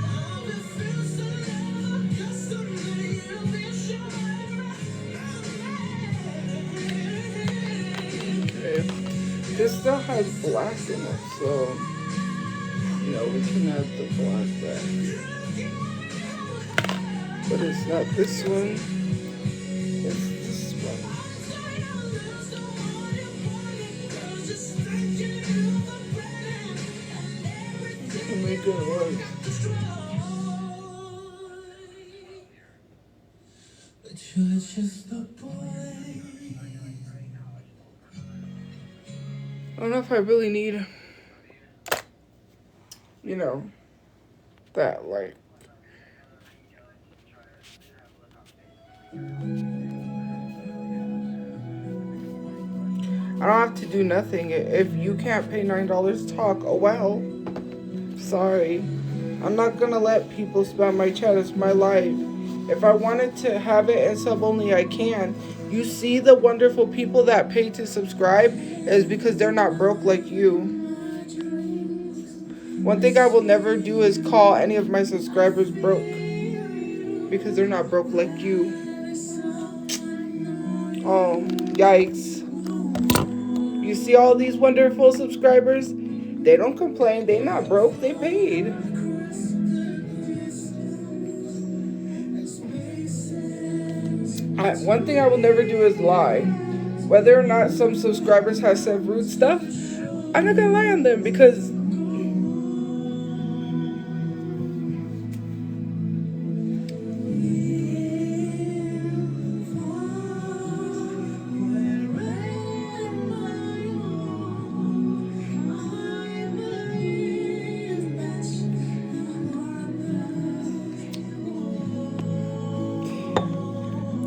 How it feels to never custom you'll be sure. Okay. This still has black in it, so you know we can add the black back. But it's not this one. It's this one. To make it work. But you're just a boy. I don't know if I really need, you know, that like. I don't have to do nothing. If you can't pay $9 to talk, oh well. Sorry. I'm not gonna let people spam my chat. It's my life. If I wanted to have it and sub only, I can. You see the wonderful people that pay to subscribe is because they're not broke like you. One thing I will never do is call any of my subscribers broke. Because they're not broke like you. Oh, yikes. You see all these wonderful subscribers? They don't complain. They not broke. They paid. I one thing I will never do is lie. Whether or not some subscribers have said rude stuff, I'm not gonna lie on them because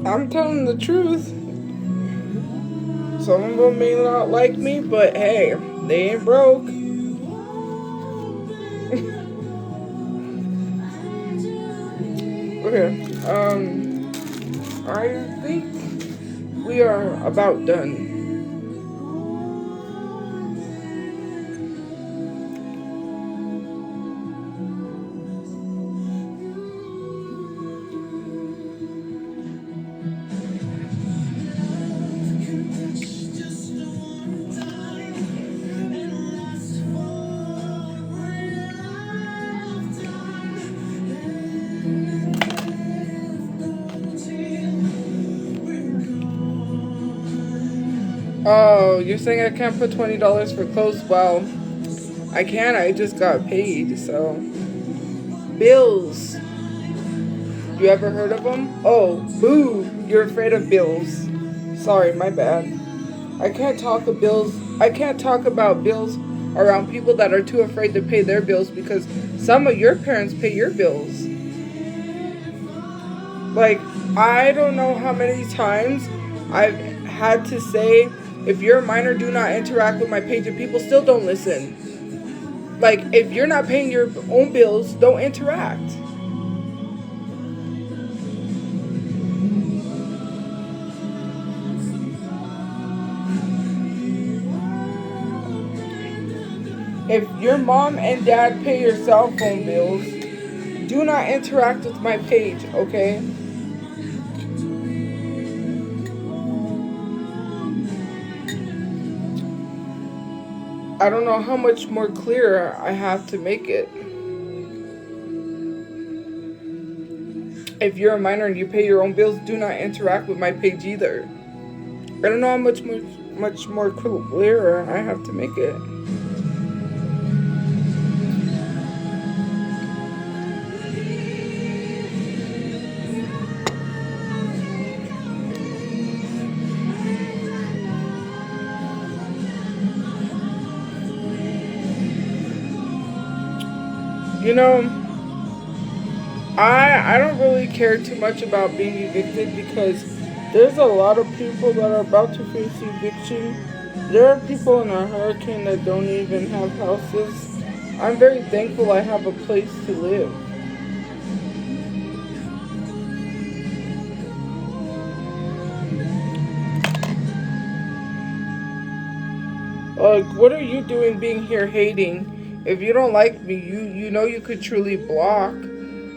I'm telling the truth. Some of them may not like me, but hey, they ain't broke. Okay, I think we are about done. Oh, you're saying I can't put $20 for clothes? Well, I can. I just got paid, so. Bills. You ever heard of them? Oh, boo. You're afraid of bills. Sorry, my bad. I can't talk about bills around people that are too afraid to pay their bills because some of your parents pay your bills. Like, I don't know how many times I've had to say, if you're a minor, do not interact with my page, and people still don't listen. Like, if you're not paying your own bills, don't interact. If your mom and dad pay your cell phone bills, do not interact with my page, okay? I don't know how much more clear I have to make it. If you're a minor and you pay your own bills, do not interact with my page either. I don't know how much more clearer I have to make it. You know, I don't really care too much about being evicted because there's a lot of people that are about to face eviction. There are people in a hurricane that don't even have houses. I'm very thankful I have a place to live. What are you doing being here hating? If you don't like me, you know you could truly block.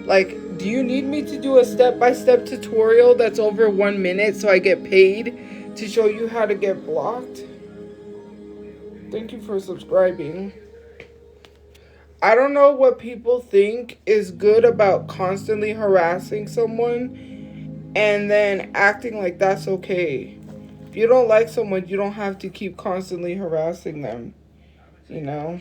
Like, do you need me to do a step-by-step tutorial that's over 1 minute so I get paid to show you how to get blocked? Thank you for subscribing. I don't know what people think is good about constantly harassing someone and then acting like that's okay. If you don't like someone, you don't have to keep constantly harassing them, you know?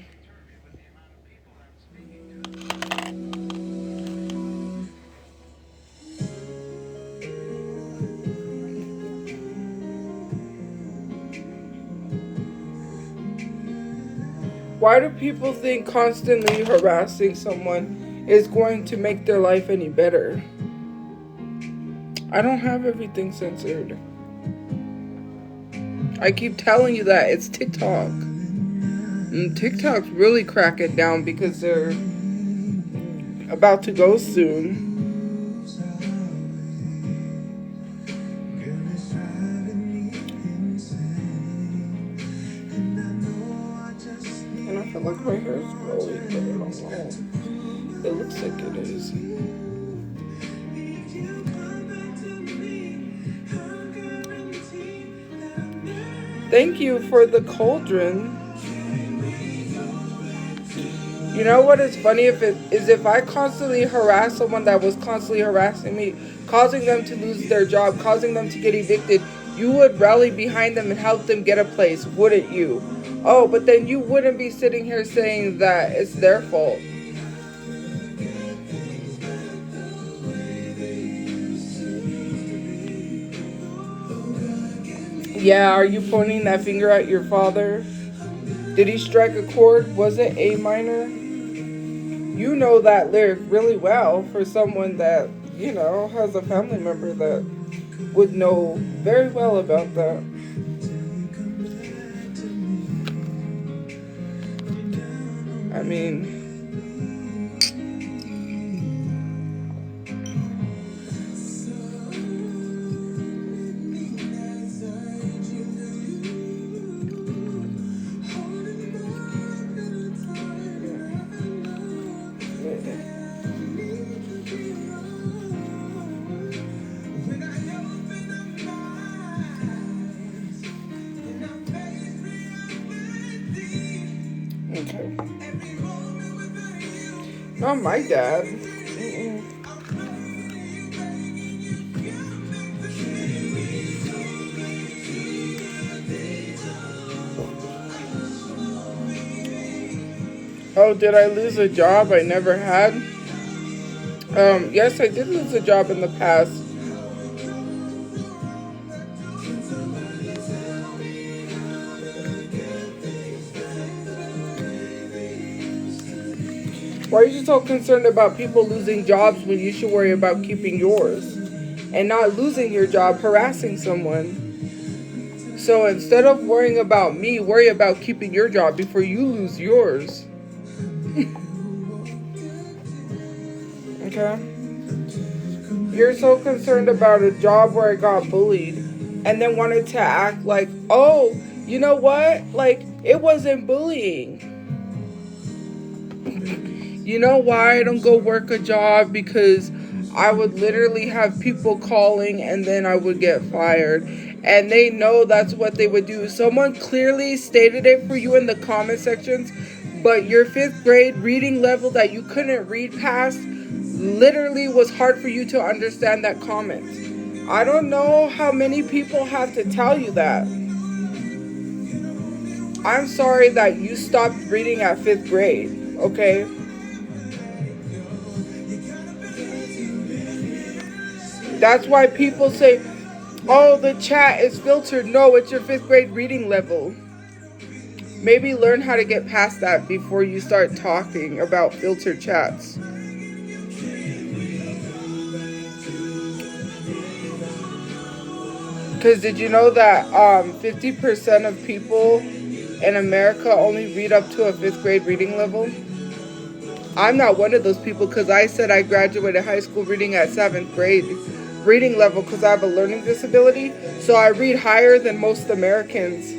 Why do people think constantly harassing someone is going to make their life any better? I don't have everything censored. I keep telling you that it's TikTok. And TikTok's really cracking down because they're about to go soon. And I feel like my hair is growing, but I don't know. It looks like it is. Thank you for the cauldron. You know what is funny if I constantly harass someone that was constantly harassing me, causing them to lose their job, causing them to get evicted, you would rally behind them and help them get a place, wouldn't you? Oh, but then you wouldn't be sitting here saying that it's their fault. Yeah, are you pointing that finger at your father? Did he strike a chord? Was it A minor? You know that lyric really well for someone that, has a family member that would know very well about that. I mean, okay. Not my dad. Mm-mm. Oh, did I lose a job I never had? Yes, I did lose a job in the past. Why are you so concerned about people losing jobs when you should worry about keeping yours? And not losing your job, harassing someone. So instead of worrying about me, worry about keeping your job before you lose yours. Okay? You're so concerned about a job where I got bullied and then wanted to act like, oh, you know what? Like, it wasn't bullying. You know why I don't go work a job? Because I would literally have people calling and then I would get fired. And they know that's what they would do. Someone clearly stated it for you in the comment sections, but your 5th grade reading level that you couldn't read past literally was hard for you to understand that comment. I don't know how many people have to tell you that. I'm sorry that you stopped reading at 5th grade, okay? That's why people say, oh, the chat is filtered. No, it's your 5th grade reading level. Maybe learn how to get past that before you start talking about filtered chats. Because did you know that 50% of people in America only read up to a 5th grade reading level? I'm not one of those people because I said I graduated high school reading at 7th grade reading level because I have a learning disability. So I read higher than most Americans.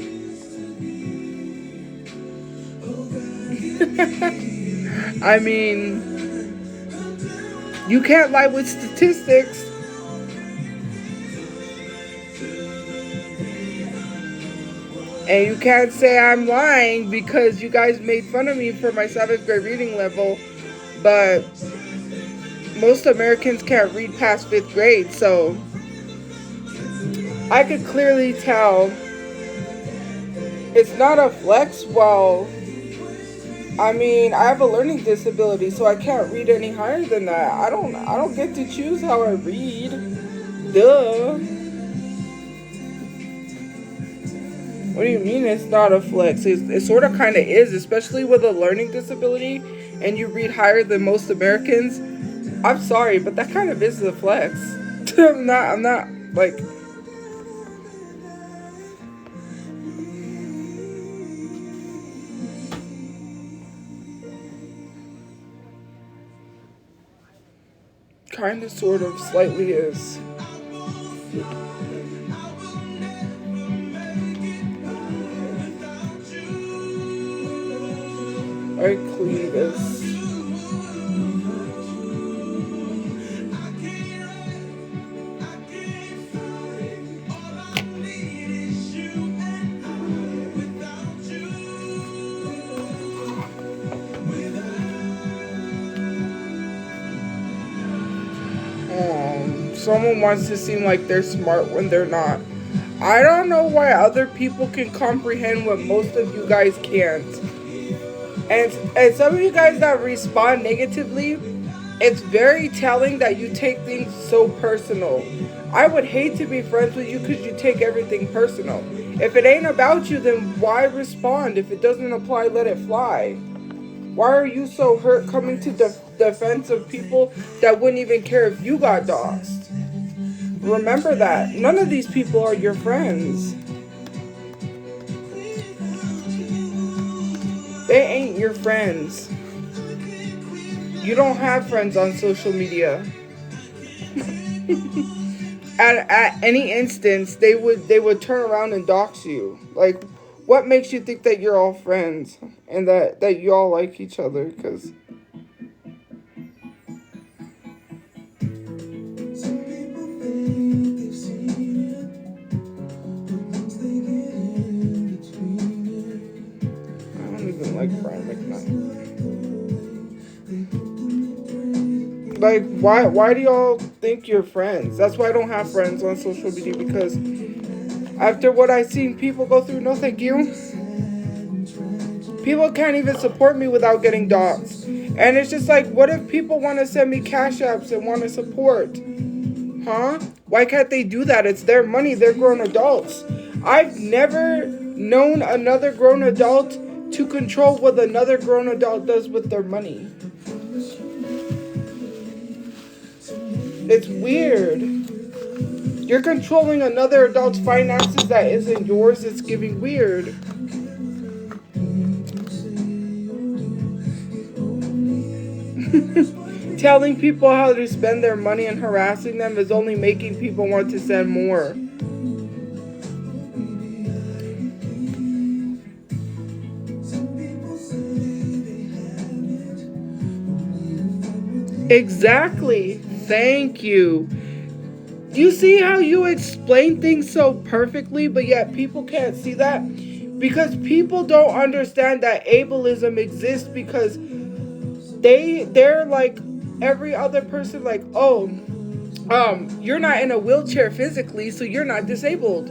I mean, you can't lie with statistics. And you can't say I'm lying because you guys made fun of me for my 7th grade reading level. But most Americans can't read past 5th grade. So I could clearly tell it's not a flex. Well, I mean, I have a learning disability, so I can't read any higher than that. I don't get to choose how I read. Duh. What do you mean it's not a flex? It sort of kind of is, especially with a learning disability and you read higher than most Americans. I'm sorry, but that kind of is a flex. I'm not like... Kind of, sort of, slightly is. I clean this. someone wants to seem like they're smart when they're not. I don't know why other people can comprehend what most of you guys can't. And some of you guys that respond negatively, it's very telling that you take things so personal. I would hate to be friends with you because you take everything personal. If it ain't about you, then why respond? If it doesn't apply, let it fly. Why are you so hurt coming to the defense of people that wouldn't even care if you got doxxed? Remember that. None of these people are your friends. They ain't your friends. You don't have friends on social media. At any instance, they would turn around and dox you. Like, what makes you think that you're all friends and that you all like each other? Because I don't even like Brian McKnight. Like, why do y'all think you're friends? That's why I don't have friends on social media, because after what I've seen people go through, no thank you. People can't even support me without getting doxxed. And it's just like, what if people want to send me cash apps and want to support? Huh? Why can't they do that? It's their money. They're grown adults. I've never known another grown adult to control what another grown adult does with their money. It's weird. You're controlling another adult's finances that isn't yours. It's giving weird. Telling people how to spend their money and harassing them is only making people want to send more. Exactly. Thank you. You see how you explain things so perfectly, but yet people can't see that? Because people don't understand that ableism exists, because they're like every other person, like, oh, you're not in a wheelchair physically, so you're not disabled.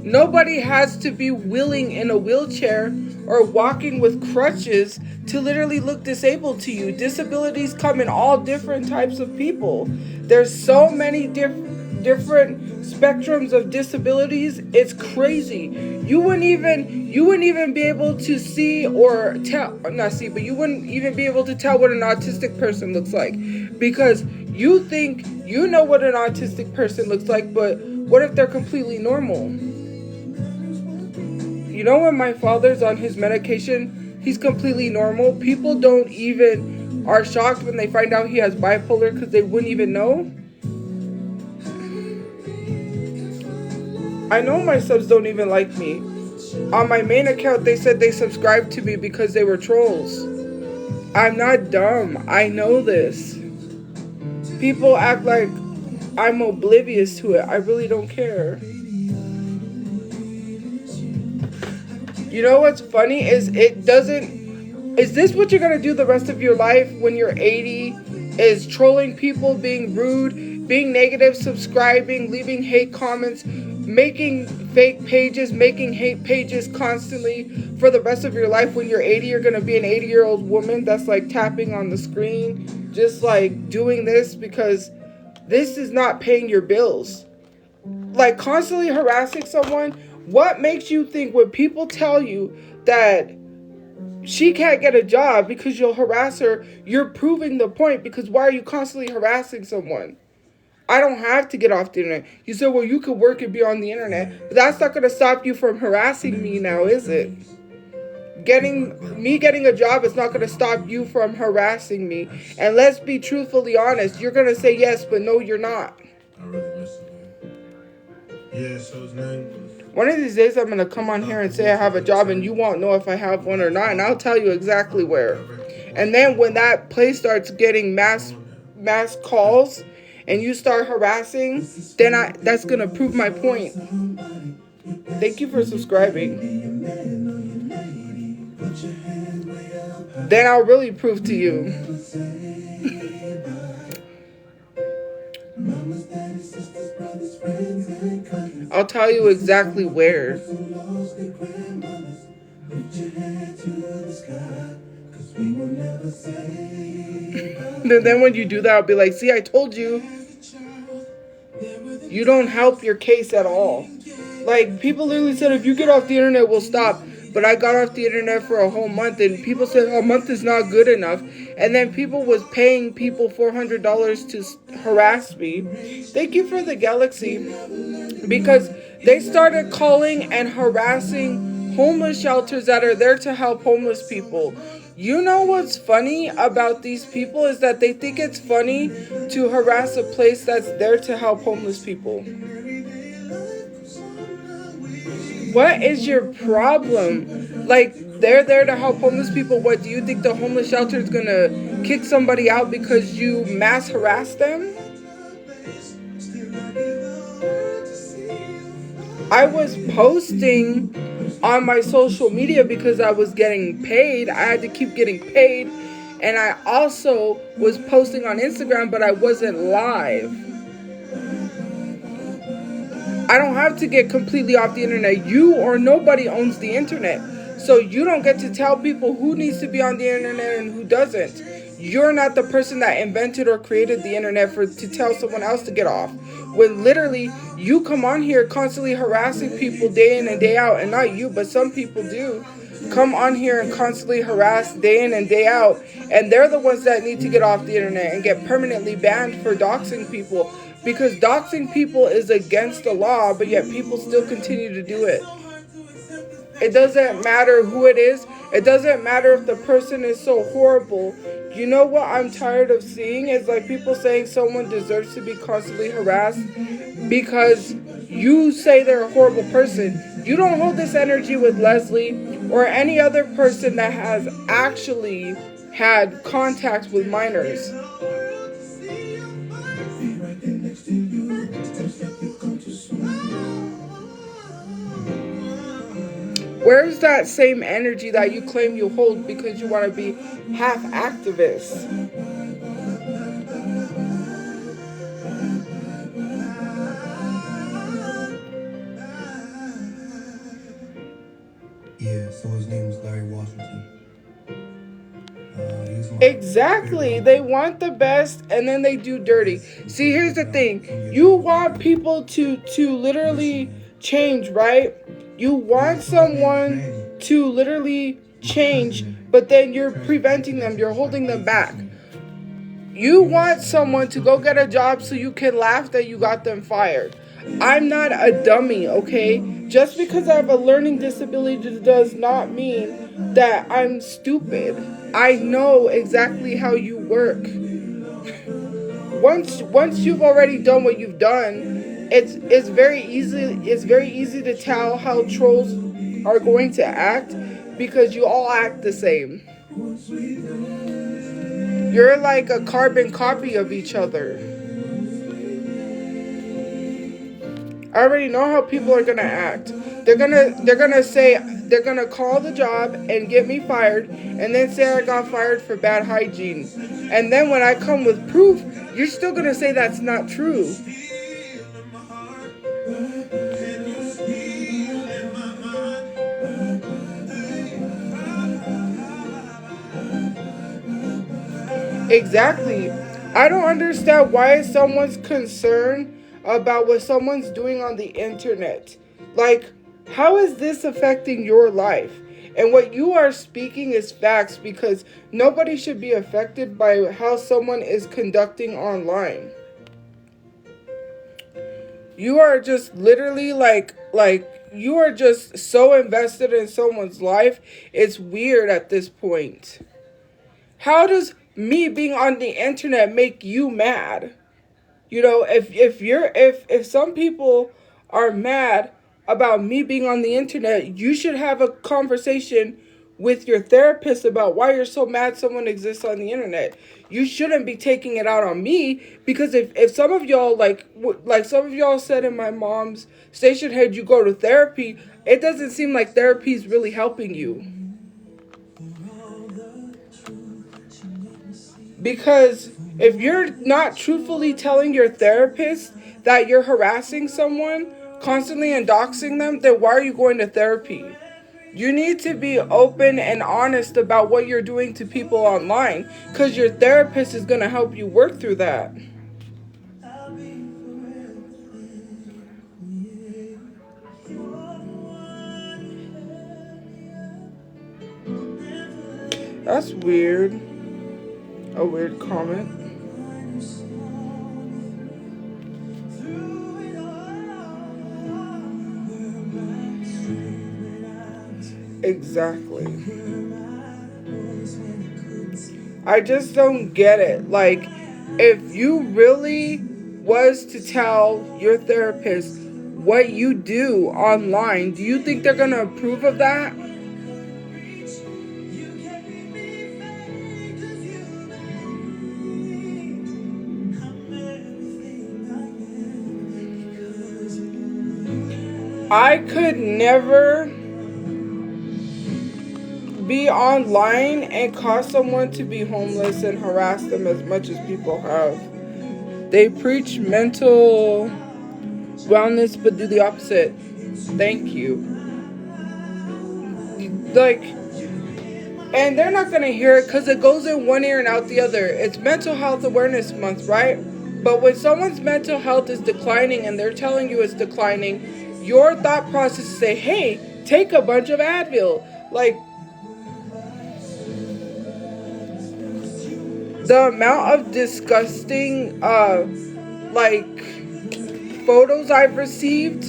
Nobody has to be willing in a wheelchair or walking with crutches to literally look disabled to you. Disabilities come in all different types of people. There's so many different spectrums of disabilities. It's crazy. You wouldn't even be able to see or tell, not see, but you wouldn't even be able to tell what an autistic person looks like, because you think you know what an autistic person looks like, but what if they're completely normal? You know, when my father's on his medication, he's completely normal. People don't even are shocked when they find out he has bipolar, because they wouldn't even know. I know my subs don't even like me. On my main account, they said they subscribed to me because they were trolls. I'm not dumb. I know this. People act like I'm oblivious to it. I really don't care. You know what's funny is is this what you're gonna do the rest of your life when you're 80? Is trolling people, being rude, being negative, subscribing, leaving hate comments, making fake pages, making hate pages constantly for the rest of your life? When you're 80, you're gonna be an 80-year-old woman that's like tapping on the screen, just like doing this because this is not paying your bills. Like, constantly harassing someone. What makes you think when people tell you that she can't get a job because you'll harass her, you're proving the point? Because why are you constantly harassing someone? I don't have to get off the internet. You said, well, you could work and be on the internet, but that's not going to stop you from harassing me now, is it? Getting a job is not going to stop you from harassing me. And let's be truthfully honest. You're going to say yes, but no, you're not. I really miss it. Yeah, so his name was... One of these days, I'm going to come on here and say I have a job, and you won't know if I have one or not, and I'll tell you exactly where. And then when that place starts getting mass calls and you start harassing, then that's going to prove my point. Thank you for subscribing. Then I'll really prove to you. I'll tell you exactly where. And then when you do that, I'll be like, see, I told you. You don't help your case at all. Like, people literally said, if you get off the internet, we'll stop. But I got off the internet for a whole month, and people said a month is not good enough. And then people was paying people $400 to harass me. Thank you for the galaxy. Because they started calling and harassing homeless shelters that are there to help homeless people. You know what's funny about these people is that they think it's funny to harass a place that's there to help homeless people. What is your problem? Like, they're there to help homeless people. What, do you think the homeless shelter is gonna kick somebody out because you mass harass them? I was posting on my social media because I was getting paid. I had to keep getting paid. And I also was posting on Instagram, but I wasn't live. I don't have to get completely off the internet. You or nobody owns the internet. So you don't get to tell people who needs to be on the internet and who doesn't. You're not the person that invented or created the internet to tell someone else to get off. When literally you come on here constantly harassing people day in and day out, and not you, but some people do come on here and constantly harass day in and day out, and they're the ones that need to get off the internet and get permanently banned for doxing people, because doxing people is against the law, but yet people still continue to do it. It doesn't matter who it is. It doesn't matter if the person is so horrible. You know what I'm tired of seeing is like people saying someone deserves to be constantly harassed because you say they're a horrible person. You don't hold this energy with Leslie or any other person that has actually had contact with minors. Where's that same energy that you claim you hold because you want to be half activist? Yeah, so his name was Larry Washington. Exactly. They want the best and then they do dirty. See, here's the thing. You want people to literally change, right? You want someone to literally change, but then you're preventing them. You're holding them back. You want someone to go get a job so you can laugh that you got them fired. I'm not a dummy, okay? Just because I have a learning disability does not mean that I'm stupid. I know exactly how you work. Once you've already done what you've done, it's very easy to tell how trolls are going to act because you all act the same. You're like a carbon copy of each other. I already know how people are gonna act. They're gonna call the job and get me fired, and then say I got fired for bad hygiene. And then when I come with proof, you're still gonna say that's not true. Exactly. I don't understand why someone's concerned about what someone's doing on the internet. Like, how is this affecting your life? And what you are speaking is facts, because nobody should be affected by how someone is conducting online. You are just literally like you are just so invested in someone's life. It's weird at this point. How does me being on the internet make you mad? You know, if some people are mad about me being on the internet, you should have a conversation with your therapist about why you're so mad someone exists on the internet. You shouldn't be taking it out on me, because if some of y'all, like some of y'all said in my mom's station head, you go to therapy, it doesn't seem like therapy is really helping you. Because if you're not truthfully telling your therapist that you're harassing someone constantly and doxing them, then why are you going to therapy? You need to be open and honest about what you're doing to people online, because your therapist is going to help you work through that. That's weird. A weird comment. Exactly. I just don't get it. Like, if you really was to tell your therapist what you do online, do you think they're going to approve of that? I could never be online and cause someone to be homeless and harass them as much as people have. They preach mental wellness but do the opposite. Thank you. Like, and they're not going to hear it because it goes in one ear and out the other. It's Mental Health Awareness Month, right? But when someone's mental health is declining and they're telling you it's declining, your thought process is say, hey, take a bunch of Advil. Like, the amount of disgusting, photos I've received,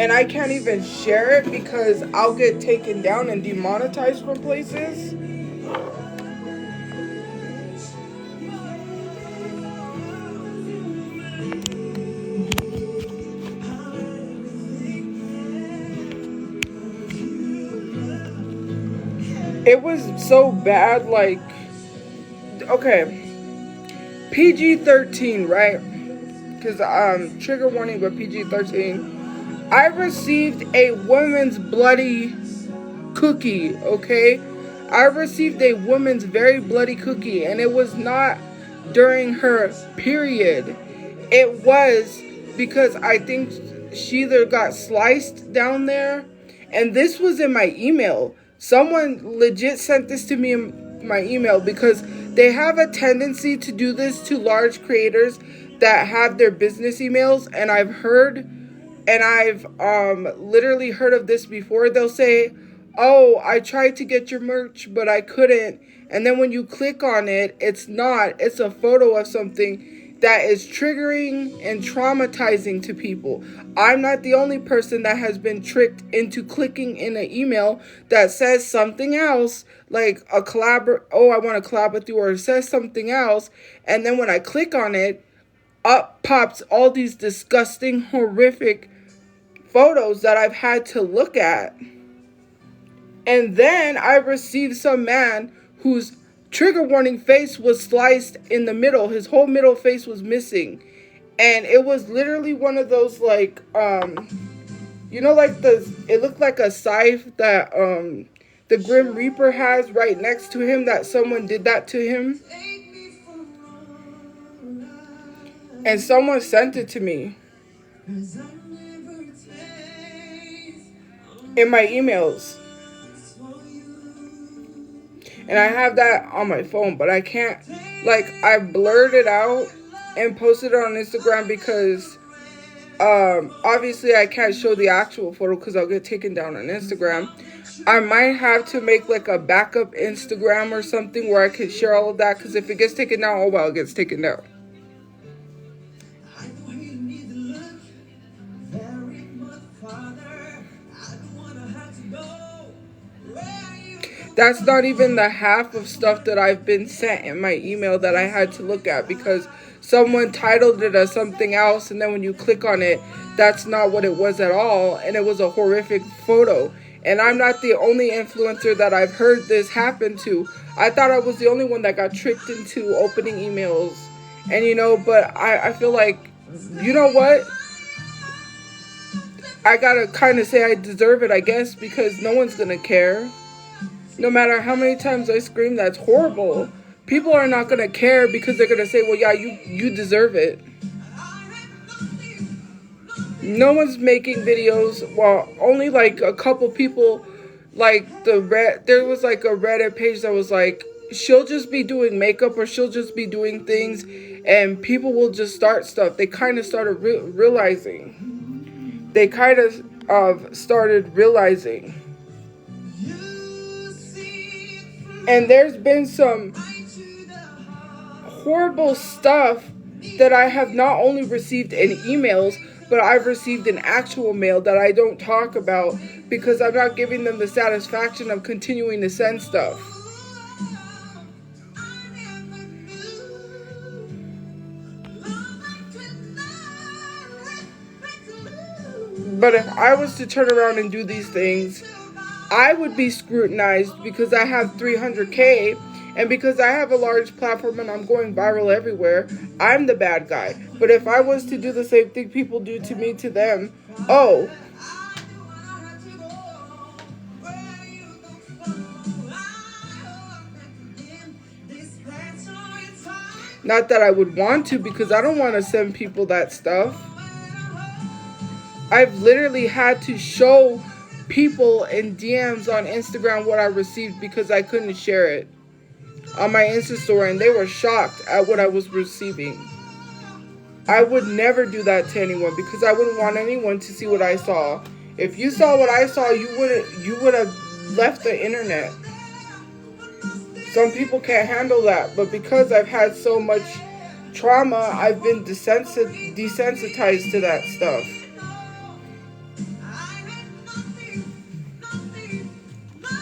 and I can't even share it because I'll get taken down and demonetized from places. It was so bad, like, okay, PG-13, right? Because, trigger warning, but PG-13. I received a woman's bloody cookie, okay? I received a woman's very bloody cookie, and it was not during her period. It was because I think she either got sliced down there, and this was in my email. Someone legit sent this to me in my email because they have a tendency to do this to large creators that have their business emails, and I've heard and I've literally heard of this before. They'll say, oh, I tried to get your merch, but I couldn't. And then when you click on it, it's a photo of something that is triggering and traumatizing to people. I'm not the only person that has been tricked into clicking in an email that says something else, like I want to collab with you, or it says something else. And then when I click on it, up pops all these disgusting, horrific photos that I've had to look at. And then I received some man whose trigger warning face was sliced in the middle. His whole middle face was missing. And it was literally one of those, like, it looked like a scythe that the Grim Reaper has right next to him, that someone did that to him. And someone sent it to me in my emails. And I have that on my phone, but I can't, I blurred it out and posted it on Instagram because obviously I can't show the actual photo because I'll get taken down on Instagram. I might have to make a backup Instagram or something where I can share all of that, because if it gets taken down, oh well, it gets taken down. That's not even the half of stuff that I've been sent in my email that I had to look at because someone titled it as something else, and then when you click on it, that's not what it was at all, and it was a horrific photo. And I'm not the only influencer that I've heard this happen to. I thought I was the only one that got tricked into opening emails. And, but I feel like, you know what? I gotta kind of say I deserve it, I guess, because no one's gonna care. No matter how many times I scream, that's horrible. People are not going to care because they're going to say, well, yeah, you deserve it. No one's making videos. Well, only like a couple people. Like there was like a Reddit page that was like, she'll just be doing makeup or she'll just be doing things, and people will just start stuff. They kind of started realizing. They kind of started realizing. And there's been some horrible stuff that I have not only received in emails, but I've received in actual mail that I don't talk about because I'm not giving them the satisfaction of continuing to send stuff. But if I was to turn around and do these things, I would be scrutinized because I have 300K, and because I have a large platform and I'm going viral everywhere, I'm the bad guy. But if I was to do the same thing people do to me to them, oh, not that I would want to, because I don't want to send people that stuff. I've literally had to show people in DMs on Instagram what I received because I couldn't share it on my Insta story, and they were shocked at what I was receiving. I would never do that to anyone because I wouldn't want anyone to see what I saw. If you saw what I saw, you would have left the internet. Some people can't handle that, but because I've had so much trauma, I've been desensitized to that stuff.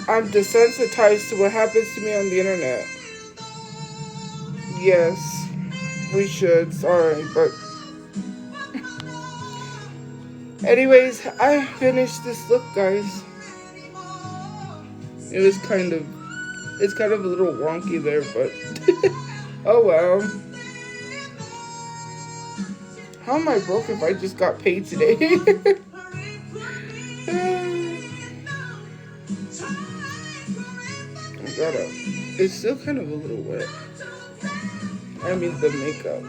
I'm desensitized to what happens to me on the internet. Yes, we should. Sorry, but anyways, I finished this look, guys. It's kind of a little wonky there, but oh well. How am I broke if I just got paid today? It's still kind of a little wet. I mean the makeup.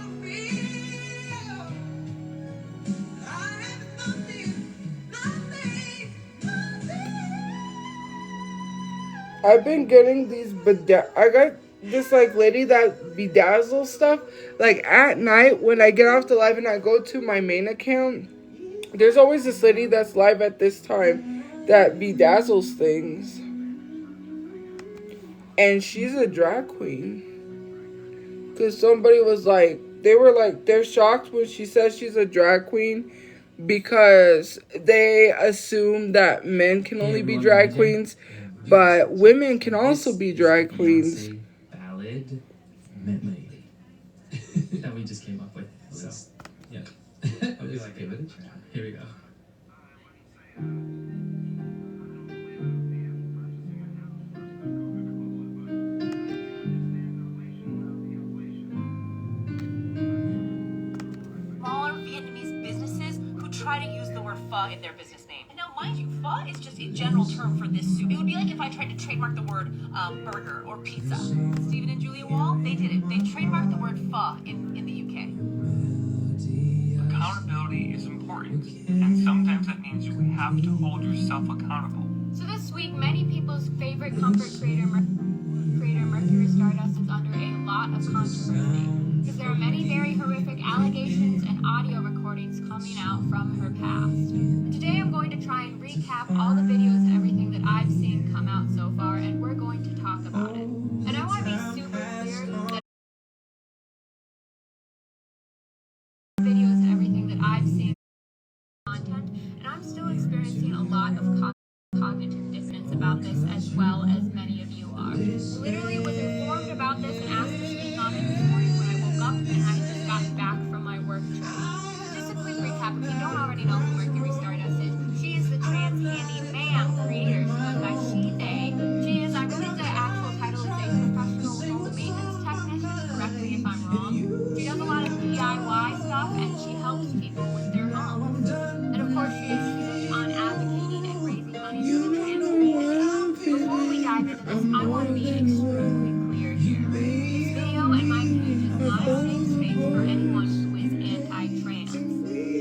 I've been getting these I got this like lady that bedazzles stuff. Like at night when I get off the live and I go to my main account, there's always this lady that's live at this time that bedazzles things. And she's a drag queen. Because somebody was like, they're shocked when she says she's a drag queen because they assume that men can only be drag queens, but women can also be drag queens. Ballad medley that we just came up with. So, yeah. I'll be like, give it a try. Here we go. Try to use the word pho in their business name. And now, mind you, pho is just a general term for this soup. It would be like if I tried to trademark the word burger or pizza. Stephen and Julia Wall, they did it. They trademarked the word pho in the UK. Accountability is important, and sometimes that means you have to hold yourself accountable. So this week, many people's favorite comfort creator, Mercury Stardust, is under a lot of controversy because there are many very horrific allegations and audio recordings coming out from her past. Today I'm going to try and recap all the videos and everything that I've seen come out so far, and we're going to talk about it. And I want to be super clear that videos and everything that I've seen content, and I'm still experiencing a lot of cognitive dissonance about this, as well as many of you are. Literally was informed about this and asked to speak on it this morning when I woke up and I just got back from my work trip. Just a quick recap, if you don't already know who Mercury Stardust is, she is the trans handy man creator. She goes by she, they. She is, I believe the actual title is a professional home maintenance technician, correct me if I'm wrong. She does a lot of DIY stuff and she helps people with their homes. And of course she is huge on advocating and raising money for the trans community. Before we dive into this, I want to be extremely clear here. This video and my page is not a safe space for anyone who is anti-trans.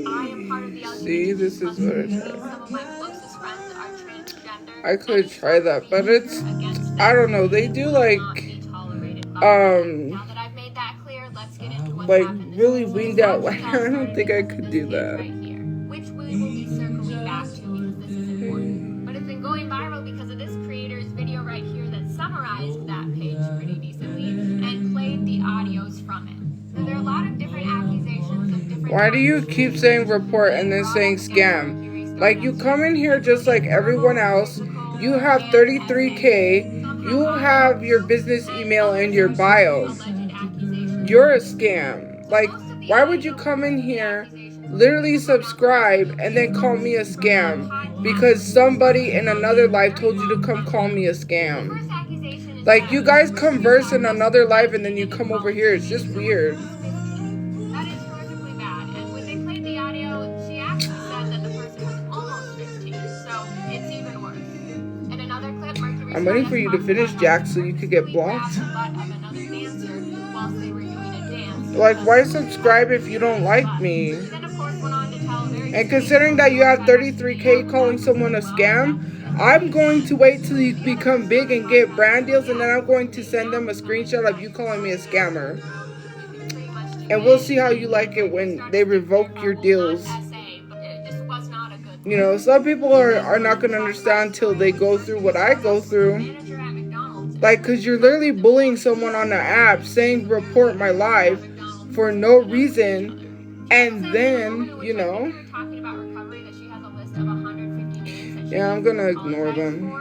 I am part of the LGBT See, is what it is. Some of my closest friends are transgender. I could try that, but it's, I don't know, they do like, Now that I've made that clear, let's get into what's like happened this really week. weaned out. Like, I don't think I could do that. Right here, which we will be circling back to because this is important. But it's been going viral because of this creator's video right here that summarized that page pretty decently and played the audios from it. So there are a lot of different accusations of different. Why do you keep saying report and then saying scam? Like, you come in here just like everyone else. You have 33K. You have your business email in your bio. You're a scam. Like, why would you come in here, literally subscribe, and then call me a scam? Because somebody in another life told you to come call me a scam. Like, you guys converse in another life and then you come over here. It's just weird. That is horrifically bad. And when they played the audio, she actually said that the person was almost 15. So it's even worse. In another clip, Mercury I'm waiting for you to finish, Jack, so you could get blocked. Like, why subscribe if you don't like me? And considering that you have 33K calling someone a scam, I'm going to wait till you become big and get brand deals, and then I'm going to send them a screenshot of you calling me a scammer. And we'll see how you like it when they revoke your deals. You know, some people are not going to understand until they go through what I go through. Like, because you're literally bullying someone on the app saying report my life for no reason. And then, you know. Yeah, I'm going to ignore them.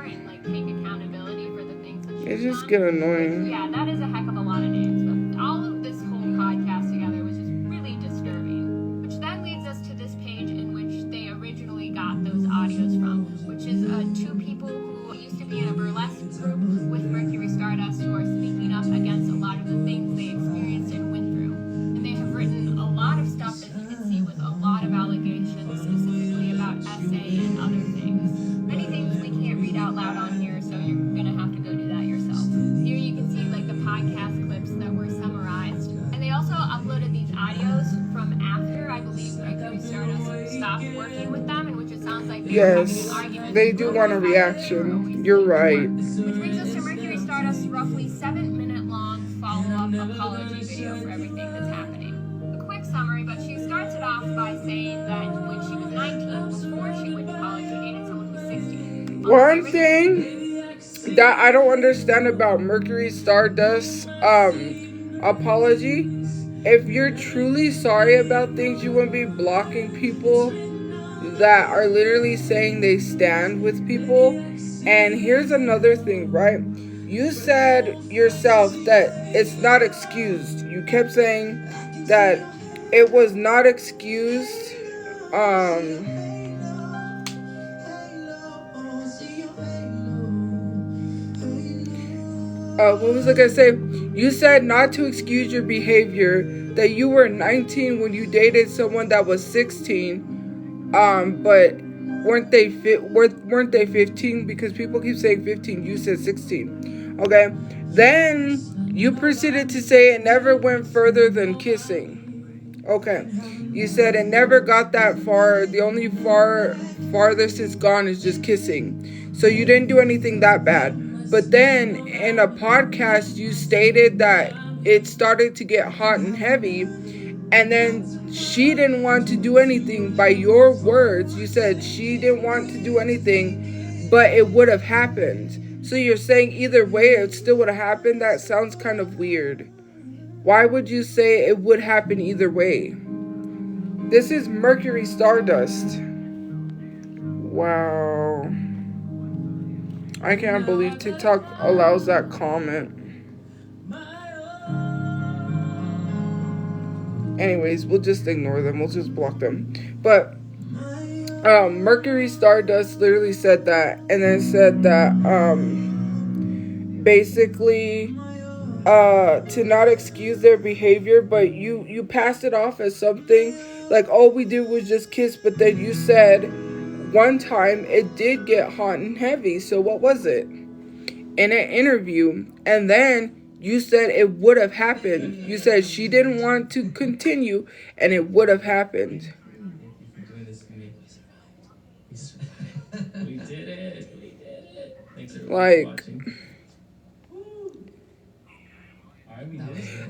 It just get annoying. Yeah, that is a heck of a lot of names. But all of this whole podcast together was just really disturbing. Which then leads us to this page in which they originally got those audios from, which is two people who used to be in a burlesque group with Mercury Stardust who are speaking up against a lot of the things they experienced and went through. And they have written a lot of stuff that you can see with a lot of allegations, specifically about SA and other things. Many things we can't read out loud on here, so you're going to have to go do that yourself. Here you can see like the podcast clips that were summarized. And they also uploaded these audios from after, I believe, Mercury Stardust stopped working with them, in which it sounds like they were having an argument. They do want a reaction. You're right. Which brings us to Mercury Stardust's roughly 7-minute long follow-up apology video for everything that's happening. A quick summary, but she starts it off by saying that when she was 19, before she went to college, she dated someone who was 16. One thing that I don't understand about Mercury Stardust's apology, if you're truly sorry about things, you wouldn't be blocking people that are literally saying they stand with people. And here's another thing, right? You said yourself that it's not excused. You kept saying that it was not excused. What was I gonna say? You said not to excuse your behavior, that you were 19 when you dated someone that was 16. But weren't they 15? Because people keep saying 15. You said 16. Okay. Then you proceeded to say it never went further than kissing. Okay. You said it never got that far. The only farthest it's gone is just kissing. So you didn't do anything that bad. But then in a podcast, you stated that it started to get hot and heavy. And then she didn't want to do anything. By your words, you said she didn't want to do anything, but it would have happened. So you're saying either way, it still would have happened? That sounds kind of weird. Why would you say it would happen either way? This is Mercury Stardust. Wow. I can't believe TikTok allows that comment. Anyways, we'll just ignore them. We'll just block them. But Mercury Stardust literally said that, and then said that basically to not excuse their behavior, but you passed it off as something like all we did was just kiss. But then you said one time it did get hot and heavy. So what was it? In an interview. And then you said it would have happened. You said she didn't want to continue and it would have happened. Like, Watching.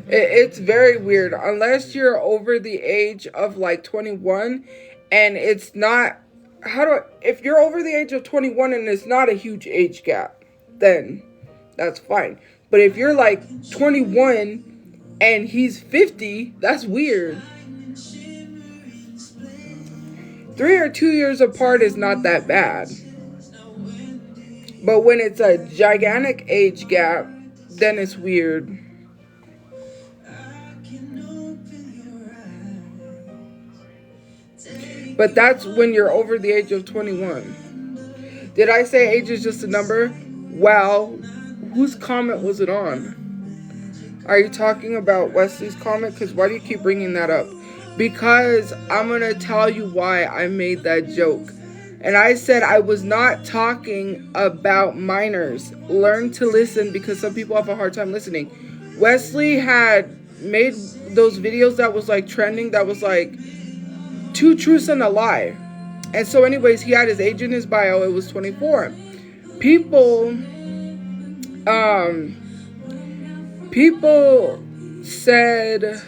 it's very weird. Unless you're over the age of like 21 and it's not, if you're over the age of 21 and it's not a huge age gap, then that's fine. But if you're like 21 and he's 50, that's weird. 3 or 2 years apart is not that bad. But when it's a gigantic age gap, then it's weird. But that's when you're over the age of 21. Did I say age is just a number? Well, whose comment was it on? Are you talking about Wesley's comment? Because why do you keep bringing that up? Because I'm going to tell you why I made that joke. And I said I was not talking about minors. Learn to listen, because some people have a hard time listening. Wesley had made those videos that was like trending, that was like 2 truths and a lie. And so anyways, he had his age in his bio. It was 24. People said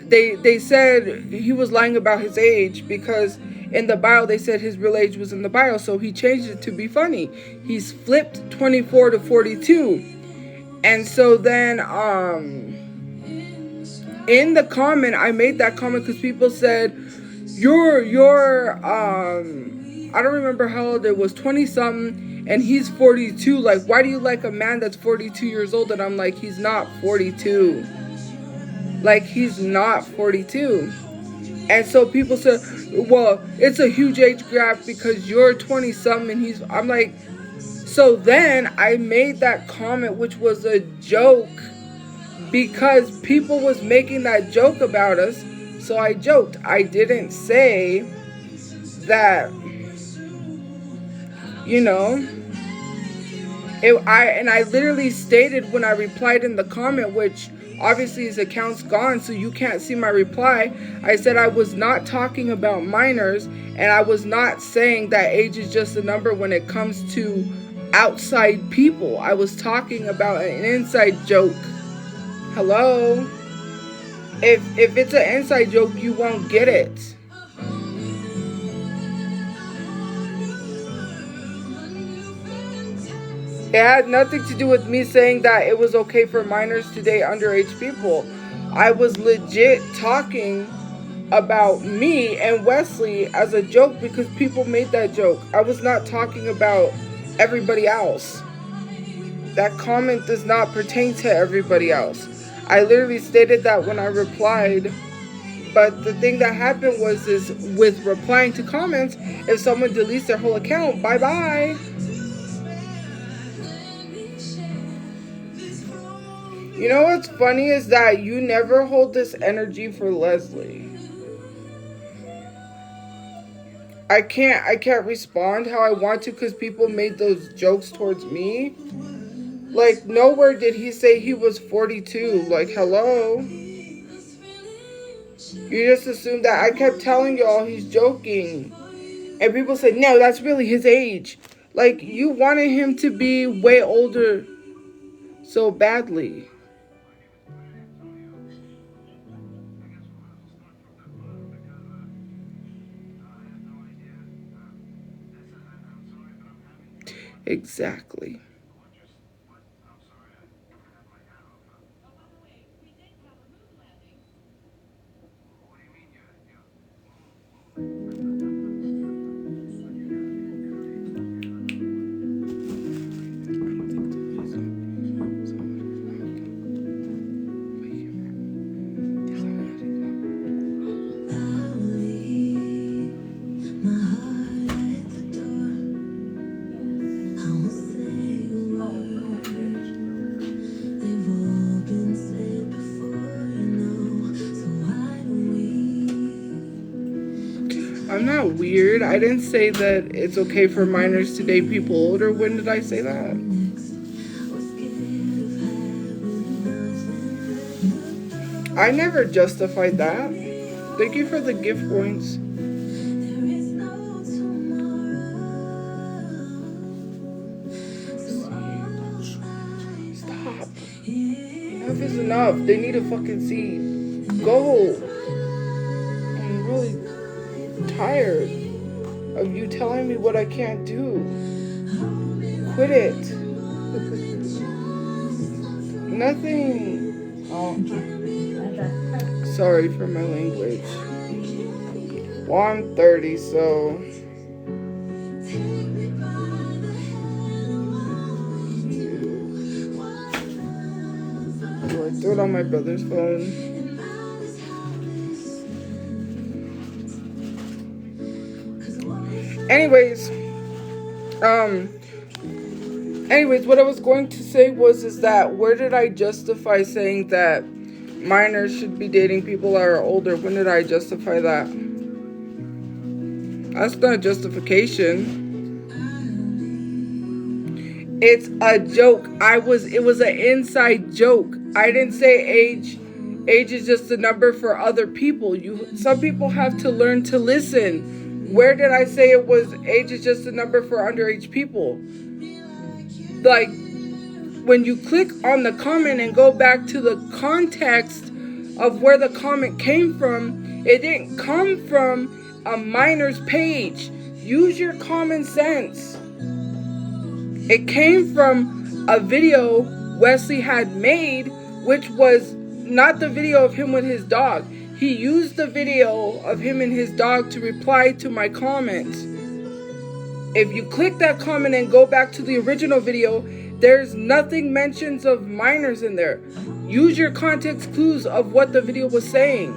they said he was lying about his age, because in the bio they said his real age was in the bio, so he changed it to be funny. He's flipped 24 to 42. And so then in the comment, I made that comment because people said you're I don't remember how old it was, 20 something, and he's 42. Like, why do you like a man that's 42 years old? And I'm like, he's not 42. Like, he's not 42. And so people said, well, it's a huge age gap because you're 20 something and he's, I'm like, so then I made that comment, which was a joke, because people was making that joke about us. So I joked. I didn't say that, you know, I literally stated when I replied in the comment, which obviously his account's gone, so you can't see my reply. I said I was not talking about minors, and I was not saying that age is just a number when it comes to outside people. I was talking about an inside joke. Hello? If it's an inside joke, you won't get it. It had nothing to do with me saying that it was okay for minors to date underage people. I was legit talking about me and Wesley as a joke because people made that joke. I was not talking about everybody else. That comment does not pertain to everybody else. I literally stated that when I replied. But the thing that happened was, is with replying to comments, if someone deletes their whole account, bye-bye. You know what's funny is that you never hold this energy for Leslie. I can't respond how I want to because people made those jokes towards me. Like, nowhere did he say he was 42. Like, hello? You just assumed that. I kept telling y'all he's joking. And people said, no, that's really his age. Like, you wanted him to be way older so badly. Exactly. I'm not weird. I didn't say that it's okay for minors to date people older. When did I say that? I never justified that. Thank you for the gift points. is enough. They need to fucking see. Go. I'm really tired of you telling me what I can't do. Quit it. Nothing. Oh. Sorry for my language. Well, I'm 30, so. Do I throw it on my brother's phone? Anyways, what I was going to say is that where did I justify saying that minors should be dating people that are older? When did I justify that? That's not a justification. It's a joke. It was an inside joke. I didn't say age. Age is just a number for other people. Some people have to learn to listen. Where did I say it was age is just a number for underage people? Like, when you click on the comment and go back to the context of where the comment came from, it didn't come from a minor's page. Use your common sense. It came from a video Wesley had made, which was not the video of him with his dog. He used the video of him and his dog to reply to my comment. If you click that comment and go back to the original video, there's nothing mentions of minors in there. Use your context clues of what the video was saying.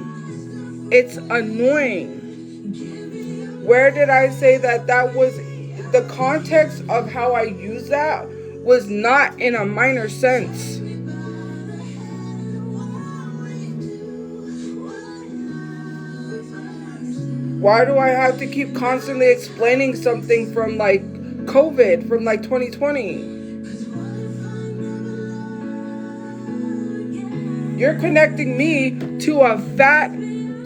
It's annoying. Where did I say that was the context of how I use that was not in a minor sense? Why do I have to keep constantly explaining something from like COVID, from like 2020? You're connecting me to a fat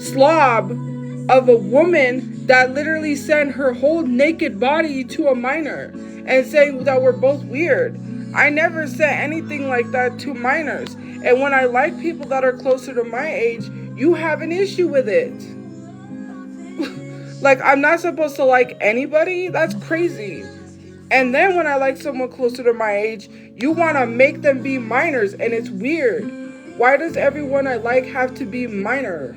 slob of a woman that literally sent her whole naked body to a minor and saying that we're both weird. I never said anything like that to minors. And when I like people that are closer to my age, you have an issue with it. Like, I'm not supposed to like anybody? That's crazy. And then when I like someone closer to my age, you want to make them be minors, and it's weird. Why does everyone I like have to be minor?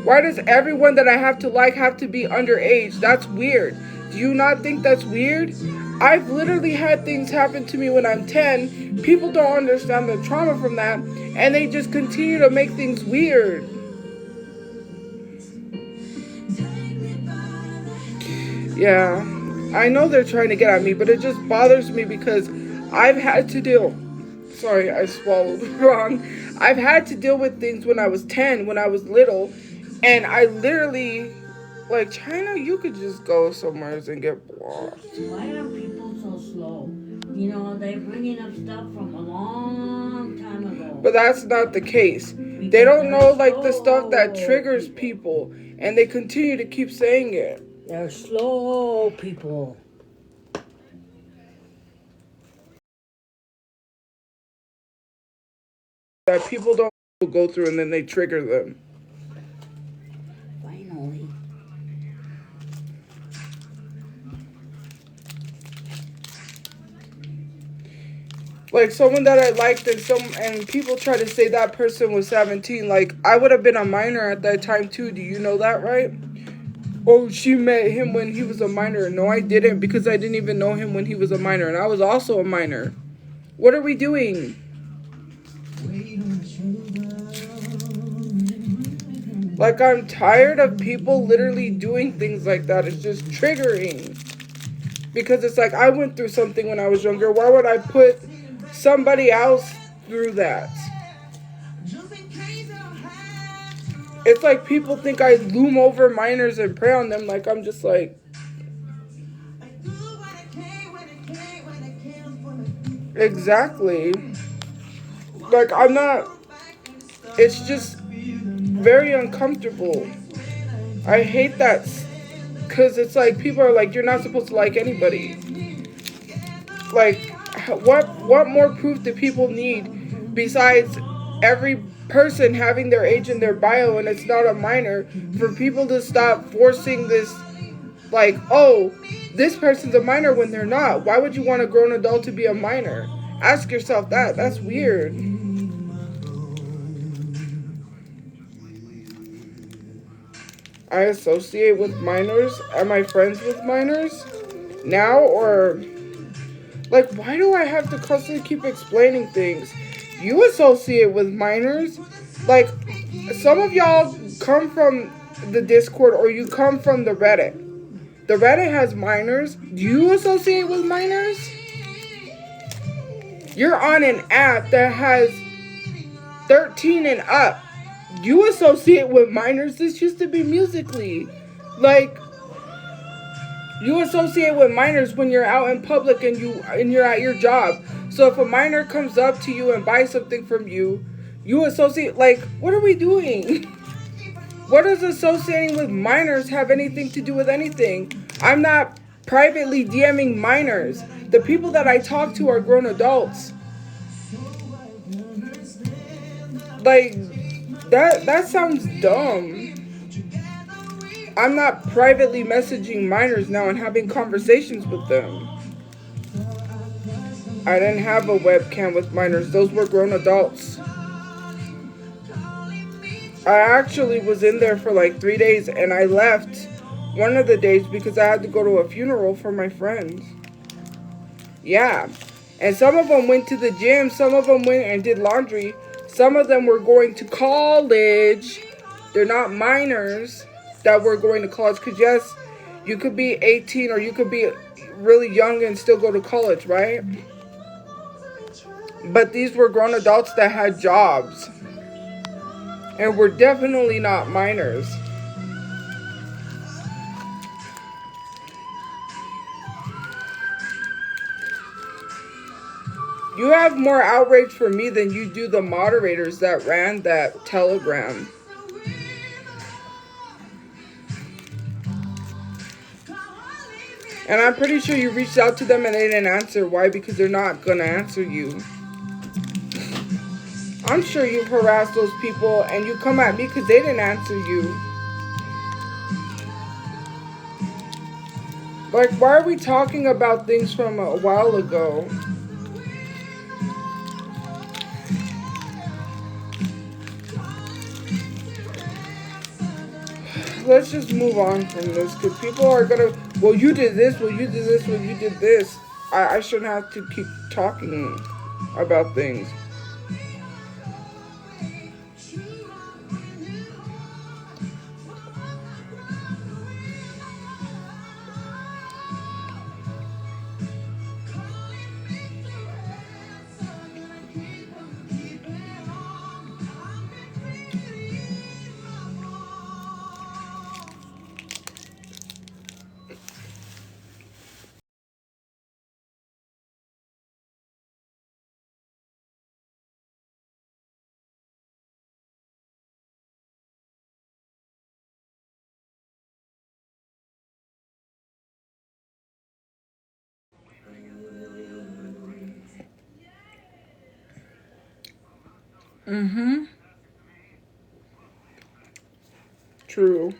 Why does everyone that I have to like have to be underage? That's weird. Do you not think that's weird? I've literally had things happen to me when I'm 10. People don't understand the trauma from that, and they just continue to make things weird. Yeah, I know they're trying to get at me, but it just bothers me because I've had to deal. Sorry, I swallowed wrong. I've had to deal with things when I was 10, when I was little, and I literally, like, China, you could just go somewhere and get blocked. Why are people so slow? You know, they're bringing up stuff from a long time ago. But that's not the case. They don't know, like, the stuff that triggers people, and they continue to keep saying it. They're slow people. That people don't go through, and then they trigger them. Finally. Like, someone that I liked, and people try to say that person was 17. Like, I would have been a minor at that time too. Do you know that, right? Oh, she met him when he was a minor. No, I didn't, because I didn't even know him when he was a minor, and I was also a minor. What are we doing? Like, I'm tired of people literally doing things like that. It's just triggering. Because it's like, I went through something when I was younger. Why would I put somebody else through that? It's like people think I loom over minors and prey on them. Like, I'm just like... Exactly. Like, I'm not... It's just very uncomfortable. I hate that. Because it's like, people are like, you're not supposed to like anybody. Like, what more proof do people need besides every person having their age in their bio and it's not a minor, for people to stop forcing this, like, oh, this person's a minor when they're not. Why would you want a grown adult to be a minor? Ask yourself that. That's weird. I associate with minors. Am I friends with minors now? Or, like, why do I have to constantly keep explaining things? You associate with minors. Like, some of y'all come from the Discord or you come from the Reddit. The Reddit has minors. Do you associate with minors? You're on an app that has 13 and up. You associate with minors. This used to be Musically. Like, you associate with minors when you're out in public and you're at your job. So if a minor comes up to you and buys something from you, you associate. Like, what are we doing? What does associating with minors have anything to do with anything? I'm not privately DMing minors. The people that I talk to are grown adults. Like, that sounds dumb. I'm not privately messaging minors now and having conversations with them. I didn't have a webcam with minors. Those were grown adults. I actually was in there for like 3 days and I left one of the days because I had to go to a funeral for my friends. Yeah. And some of them went to the gym. Some of them went and did laundry. Some of them were going to college. They're not minors that were going to college. Because yes, you could be 18 or you could be really young and still go to college, right? But these were grown adults that had jobs. And were definitely not minors. You have more outrage for me than you do the moderators that ran that Telegram. And I'm pretty sure you reached out to them and they didn't answer. Why? Because they're not gonna answer you. I'm sure you've harassed those people and you come at me because they didn't answer you. Like, why are we talking about things from a while ago? Let's just move on from this because people are gonna, well, you did this, well, you did this, well, you did this. I shouldn't have to keep talking about things. True.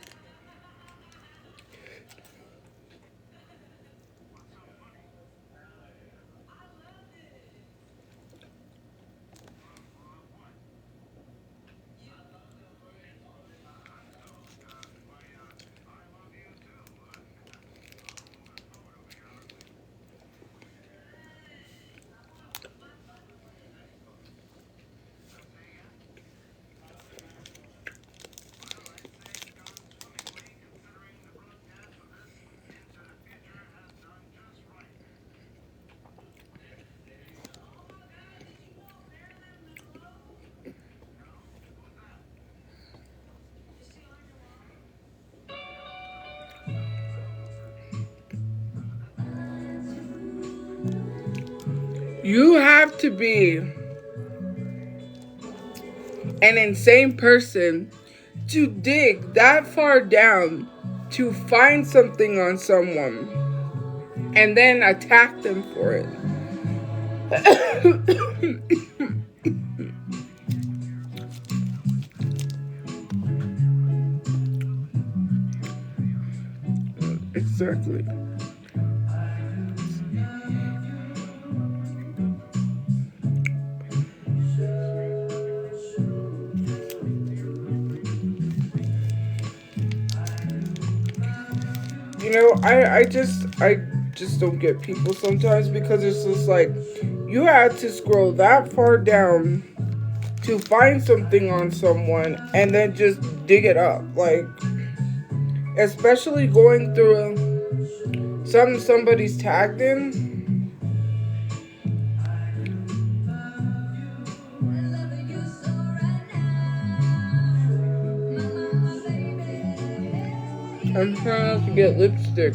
You have to be an insane person to dig that far down to find something on someone and then attack them for it. Exactly. You know, I just don't get people sometimes because it's just like you had to scroll that far down to find something on someone and then just dig it up. Like, especially going through somebody's tagged in. I'm trying not to get lipstick.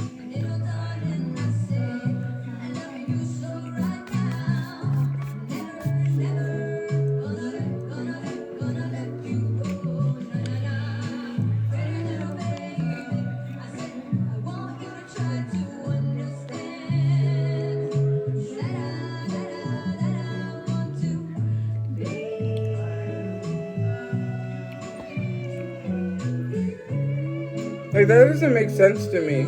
Like, that doesn't make sense to me.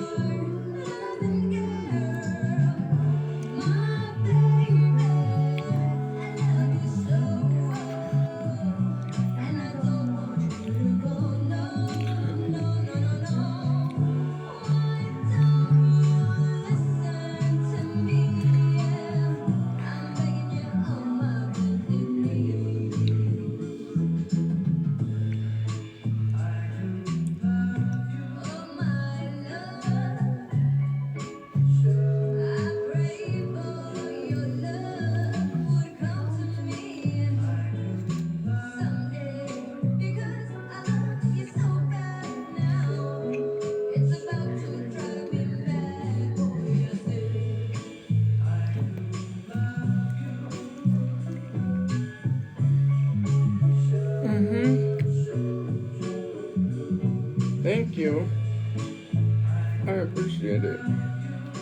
Thank you. I appreciate it.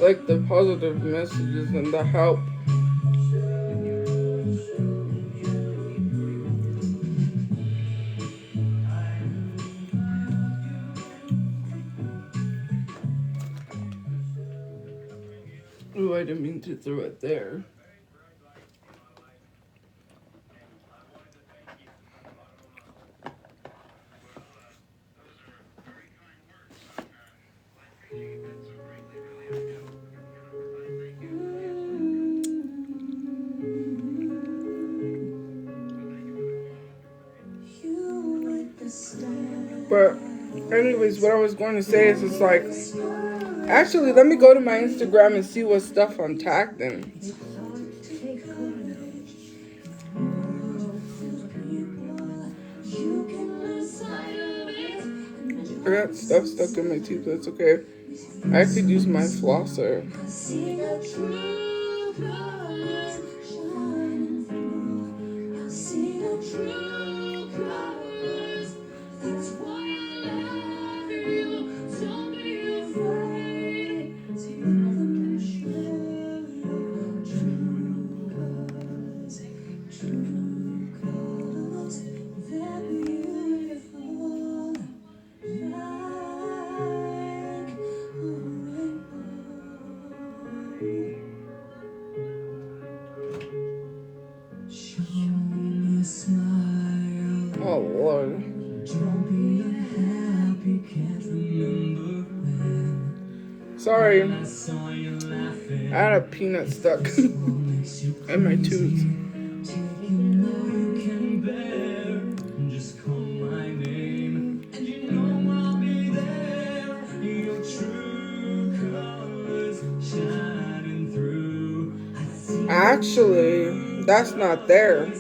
Like the positive messages and the help. Ooh, I didn't mean to throw it there. But anyways, what I was going to say is it's like, actually, let me go to my Instagram and see what stuff I'm tagged in. I got stuff stuck in my teeth, but it's okay. I could use my flosser. Oh, Lord. Sorry. I had a peanut stuck in my tooth. Actually, that's not there.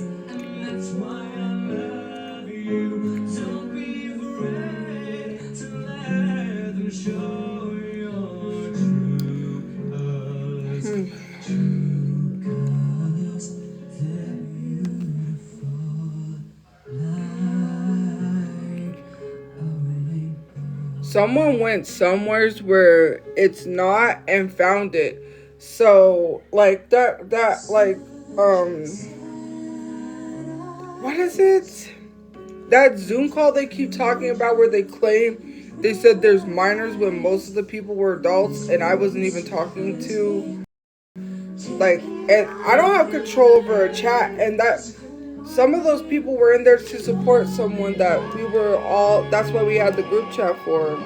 Someone went somewheres where it's not and found it. So, like, that, like, what is it? That Zoom call they keep talking about where they claim they said there's minors when most of the people were adults and I wasn't even talking to. Like, and I don't have control over a chat, and that some of those people were in there to support someone that we were all, that's why we had the group chat for.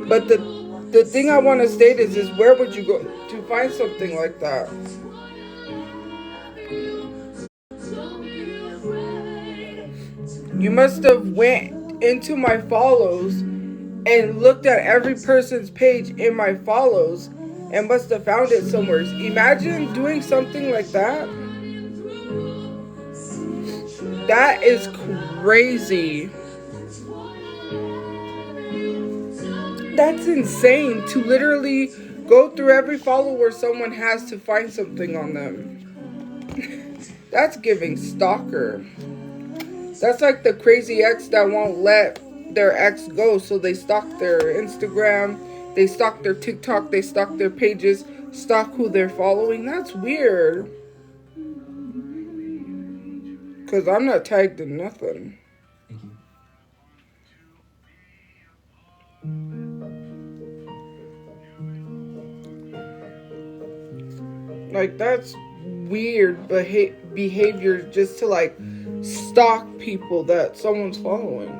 But the thing I want to state is where would you go to find something like that? You must have went into my follows and looked at every person's page in my follows and must have found it somewhere. Imagine doing something like that. That is crazy. That's insane to literally go through every follower someone has to find something on them. That's giving stalker. That's like the crazy ex that won't let their ex go, so they stalk their Instagram, they stalk their TikTok, they stalk their pages, stalk who they're following. That's weird. Because I'm not tagged in nothing. Thank you. Like, that's weird behavior just to, like, stalk people that someone's following.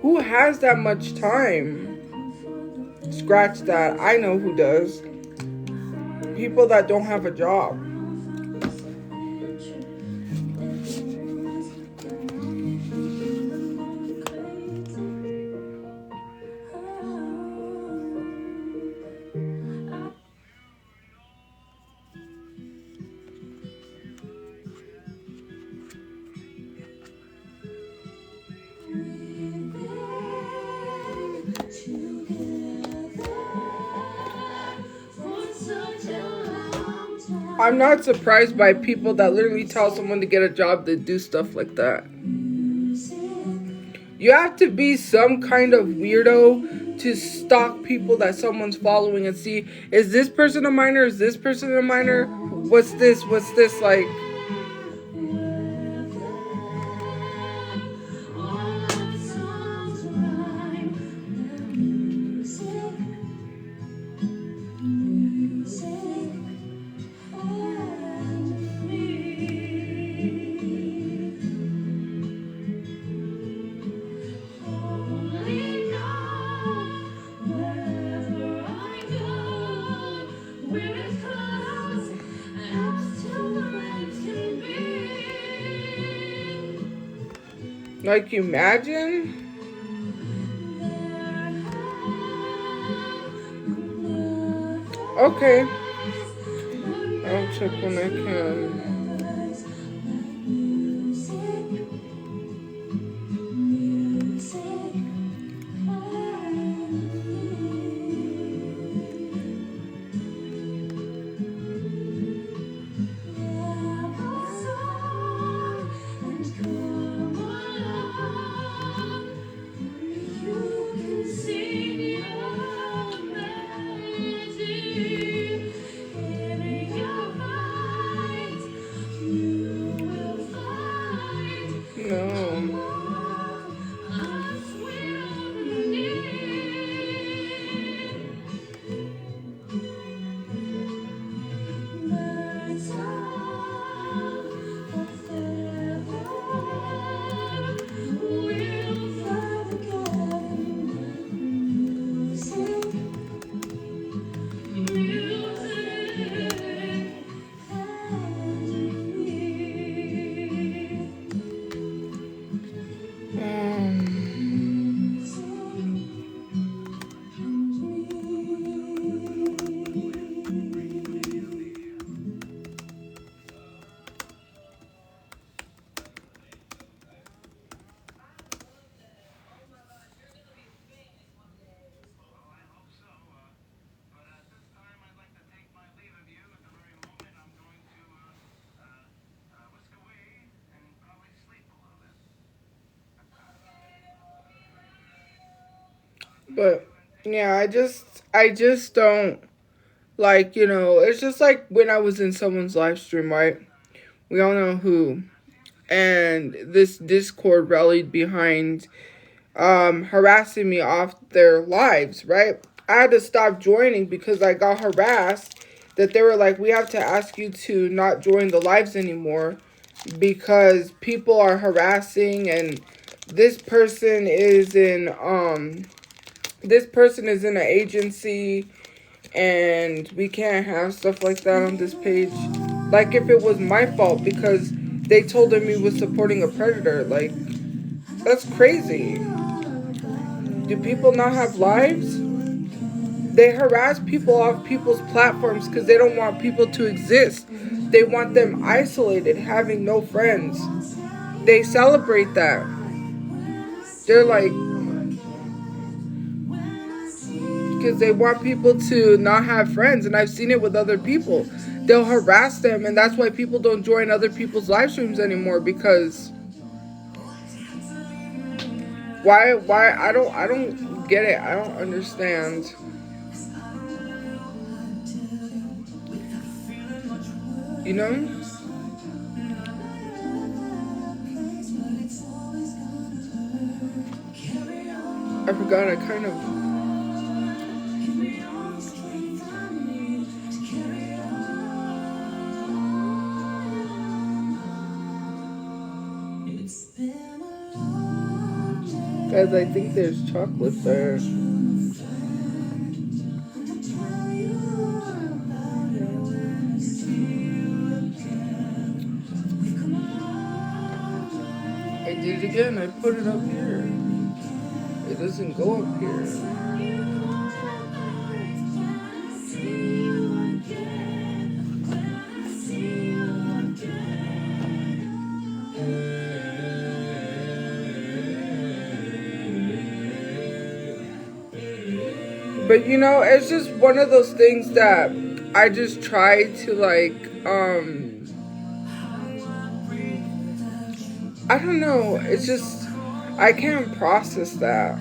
Who has that much time? Scratch that. I know who does. People that don't have a job. I'm not surprised by people that literally tell someone to get a job to do stuff like that. You have to be some kind of weirdo to stalk people that someone's following and see, is this person a minor? Is this person a minor? What's this? What's this like? Like, imagine. Okay. I'll check when I can. But yeah, I just don't like, it's just like when I was in someone's live stream, right? We all know who. And this Discord rallied behind harassing me off their lives, right? I had to stop joining because I got harassed that they were like, we have to ask you to not join the lives anymore because people are harassing, and this person is in an agency, and we can't have stuff like that on this page. Like if it was my fault because they told him he was supporting a predator. Like, that's crazy. Do people not have lives? They harass people off people's platforms because they don't want people to exist. They want them isolated, having no friends. They celebrate that. They're like, because they want people to not have friends. And I've seen it with other people. They'll harass them, and that's why people don't join other people's live streams anymore, because why I don't get it. I don't understand. You know? I forgot, I kind of... Guys, I think there's chocolate there. I did it again. I put it up here. It doesn't go up here. But it's just one of those things that I just try to I don't know. It's just, I can't process that.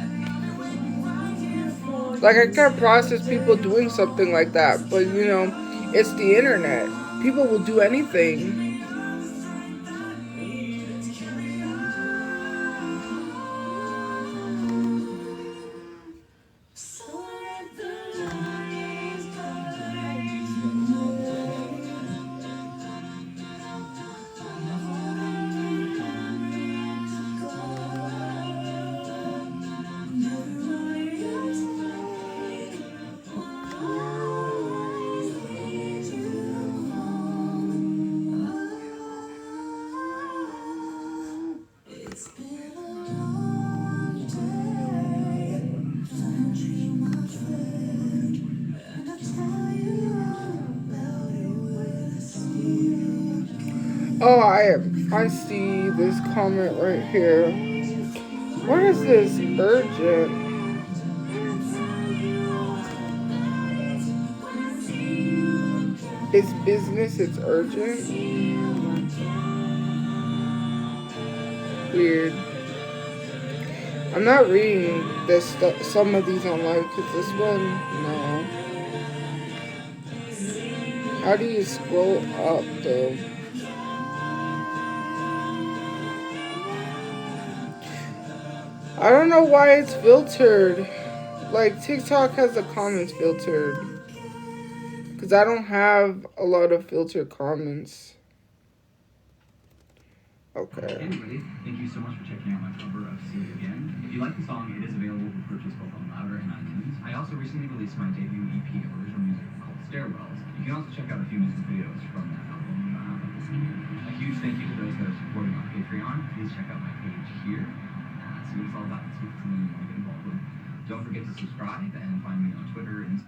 Like, I can't process people doing something like that. But, it's the internet. People will do anything. Oh, I see this comment right here. What is this? Urgent. It's business, it's urgent. Weird. I'm not reading some of these online because this one, no. How do you scroll up though? I don't know why it's filtered. Like, TikTok has the comments filtered. Because I don't have a lot of filtered comments. Okay. Anyway, thank you so much for checking out my cover of See It Again. If you like the song, it is available for purchase both on Louder and iTunes. I also recently released my debut EP of original music called Stairwells. You can also check out a few music videos from that album this year. A huge thank you to those that are supporting on Patreon. Please check out my page here. See what it's all about. See if it's something you want to get involved with. Don't forget to subscribe and find me on Twitter and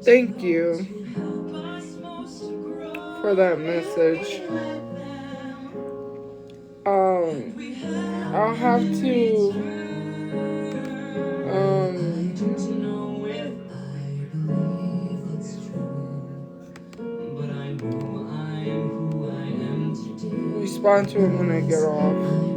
Thank you for that message. I'll have to respond to him when I get off.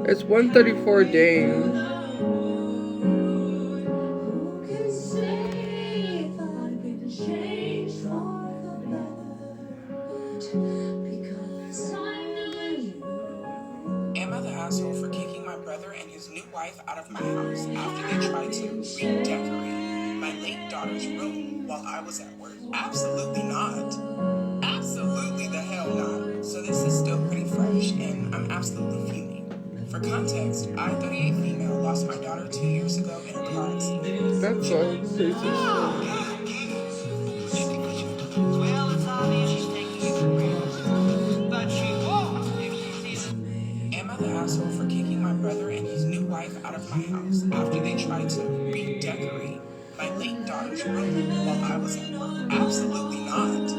It's 1:34 dang. Am I the asshole for kicking my brother and his new wife out of my house after they tried to redecorate my late daughter's room while I was at work? Absolutely not. Absolutely the hell not. So this is still pretty fresh, and I'm absolutely fuming. For context, I, 38 female, lost my daughter 2 years ago in a car accident. That's a crazy story. Well, it's obvious she's taking you for granted, but she won't if she sees it. Am I the asshole for kicking my brother and his new wife out of my house after they tried to redecorate my late daughter's room while I was at work? Absolutely not.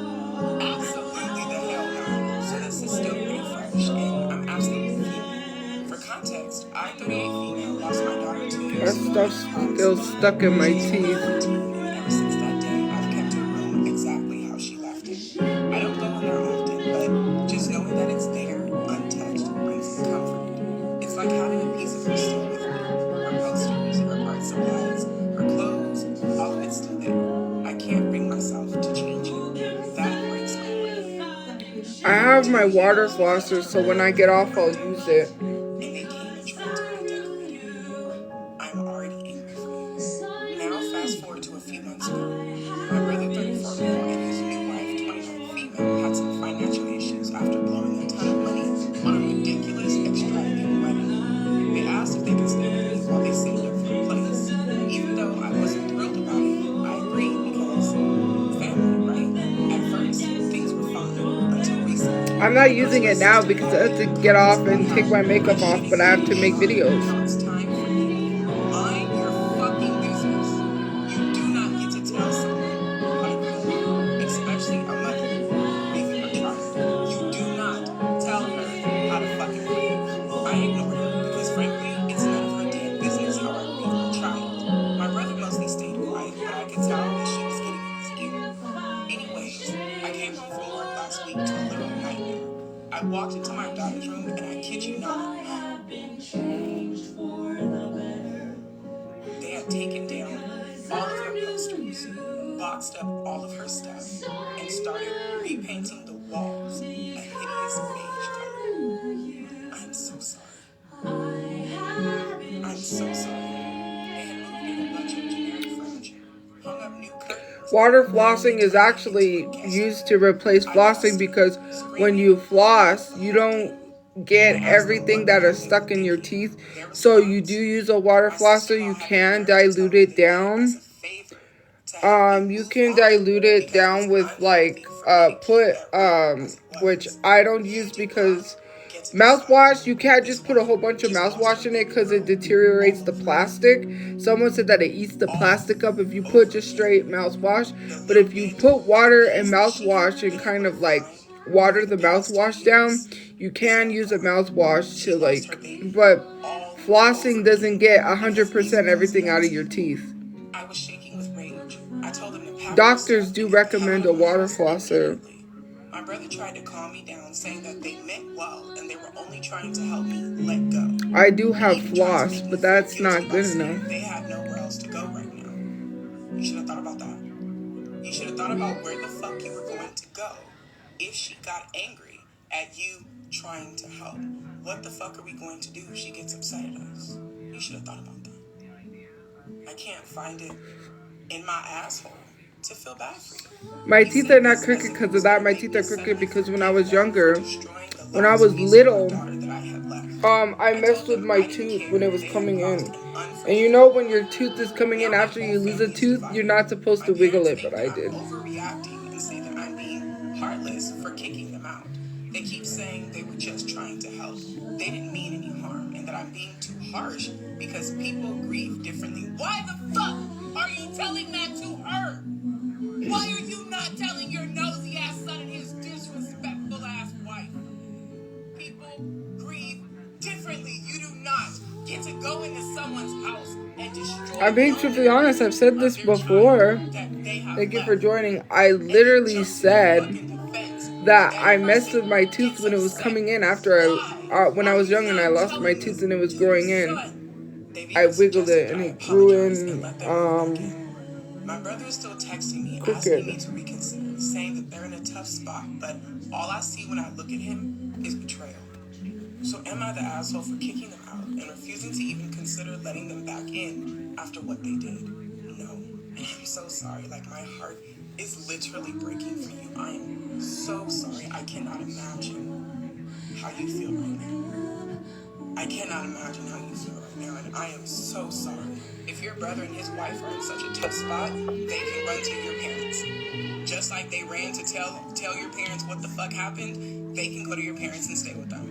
Absolutely the hell not. So this is still pretty fresh, and I'm absolutely fuming. For context, I, 38 female, lost my daughter 2 That years ago. stuff's still stuck in my teeth. Ever since that day, I've kept her room exactly how she left it. I don't go in there often, but just knowing that it's there, untouched, brings me comfort. It's like having a piece of her still with me. Her posters, her art supplies, her clothes, all of it's still there. I can't bring myself to change it. That breaks my heart. I have my water flosser, so when I get off, I'll use it. And they came and tried to redecorate it. I'm already angry for you. Now fast forward to a few months ago. My brother, 34 male, and his new wife, 29 female, had some financial issues after blowing a ton of money on a ridiculous, extravagant wedding. They asked if they could stay with me while they saved up for a place. Even though I wasn't thrilled about it, I agreed because family, right? At first, things were fine until recently. I'm not using it now because I have to get off and take my makeup off, but I have to make videos. Now it's time for me. Mind your fucking business. You do not get to tell someone how to behave, especially a mother leaving her child. You do not tell her how to fucking behave. I ignored her because frankly, it's none of her damn business how I grieve my child. My brother mostly stayed quiet, but I could tell that she was getting in his ear. Anyways, I came home from work last week to a literal nightmare. I walked into my daughter's room and I kid you not, they had taken down all of her posters, boxed up all of her stuff, and started repainting the walls a hideous beige color. I'm so sorry. I'm so sorry. They had moved in a bunch of generic furniture, hung up new curtains. Water flossing is actually used to replace flossing because when you floss, you don't get everything that is stuck in your teeth. So you do use a water flosser, you can dilute it down. You can dilute it down with like which I don't use because mouthwash, you can't just put a whole bunch of mouthwash in it because it deteriorates the plastic. Someone said that it eats the plastic up if you put just straight mouthwash. But if you put water and mouthwash and kind of like water the mouthwash down, you can use a mouthwash to like, but flossing doesn't get 100% everything out of your teeth. I was shaking with rage. I told him to pack Doctors do recommend a water flosser. My brother tried to calm me down, saying that they meant well and they were only trying to help me let go. I do have floss, but that's not good enough. They had nowhere else to go right now. You should have thought about that. You should have thought about where the fuck you were going to go if she got angry at you trying to help. What the fuck are we going to do if she gets upset at us? You should have thought about that. I can't find it in my asshole to feel bad for you. My teeth are not crooked because of that. My teeth are crooked because when I was younger, when I was little, I messed with my tooth when it was coming in. And you know when your tooth is coming in after you lose a tooth, you're not supposed to wiggle it, but I did. Overreacting and say that I'm being heartless. heartless for kicking them out. They keep saying they were just trying to help. They didn't mean any harm, and that I'm being too harsh because people grieve differently. Why the fuck are you telling that to her? Why are you not telling your nosy ass son and his disrespectful ass wife? People grieve differently. You do not get to go into someone's house and destroy. I'm being truthfully honest. I've said this before. Thank you for joining. I literally said that I messed with my tooth when it was coming in after when I was young and I lost my tooth and it was growing in. I wiggled it and it grew in. My brother is still texting me, crooked. asking me to reconsider, saying that they're in a tough spot, but all I see when I look at him is betrayal. So am I the asshole for kicking them out and refusing to even consider letting them back in after what they did? No. And I'm so sorry. Like, my heart is literally breaking for you. I am so sorry. I cannot imagine how you feel right now. I cannot imagine how you feel right now, and I am so sorry. If your brother and his wife are in such a tough spot, they can run to your parents. Just like they ran to tell your parents what the fuck happened, they can go to your parents and stay with them.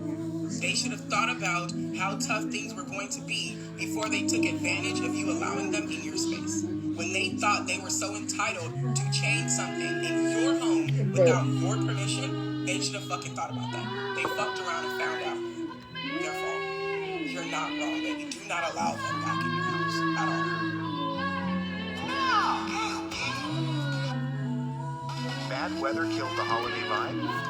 They should have thought about how tough things were going to be before they took advantage of you allowing them in your space. When they thought they were so entitled to change something in your home without your permission, they should have fucking thought about that. They fucked around and found out. Their fault. You're not wrong, baby. Do not allow them back in your house at all. Bad weather killed the holiday vibe?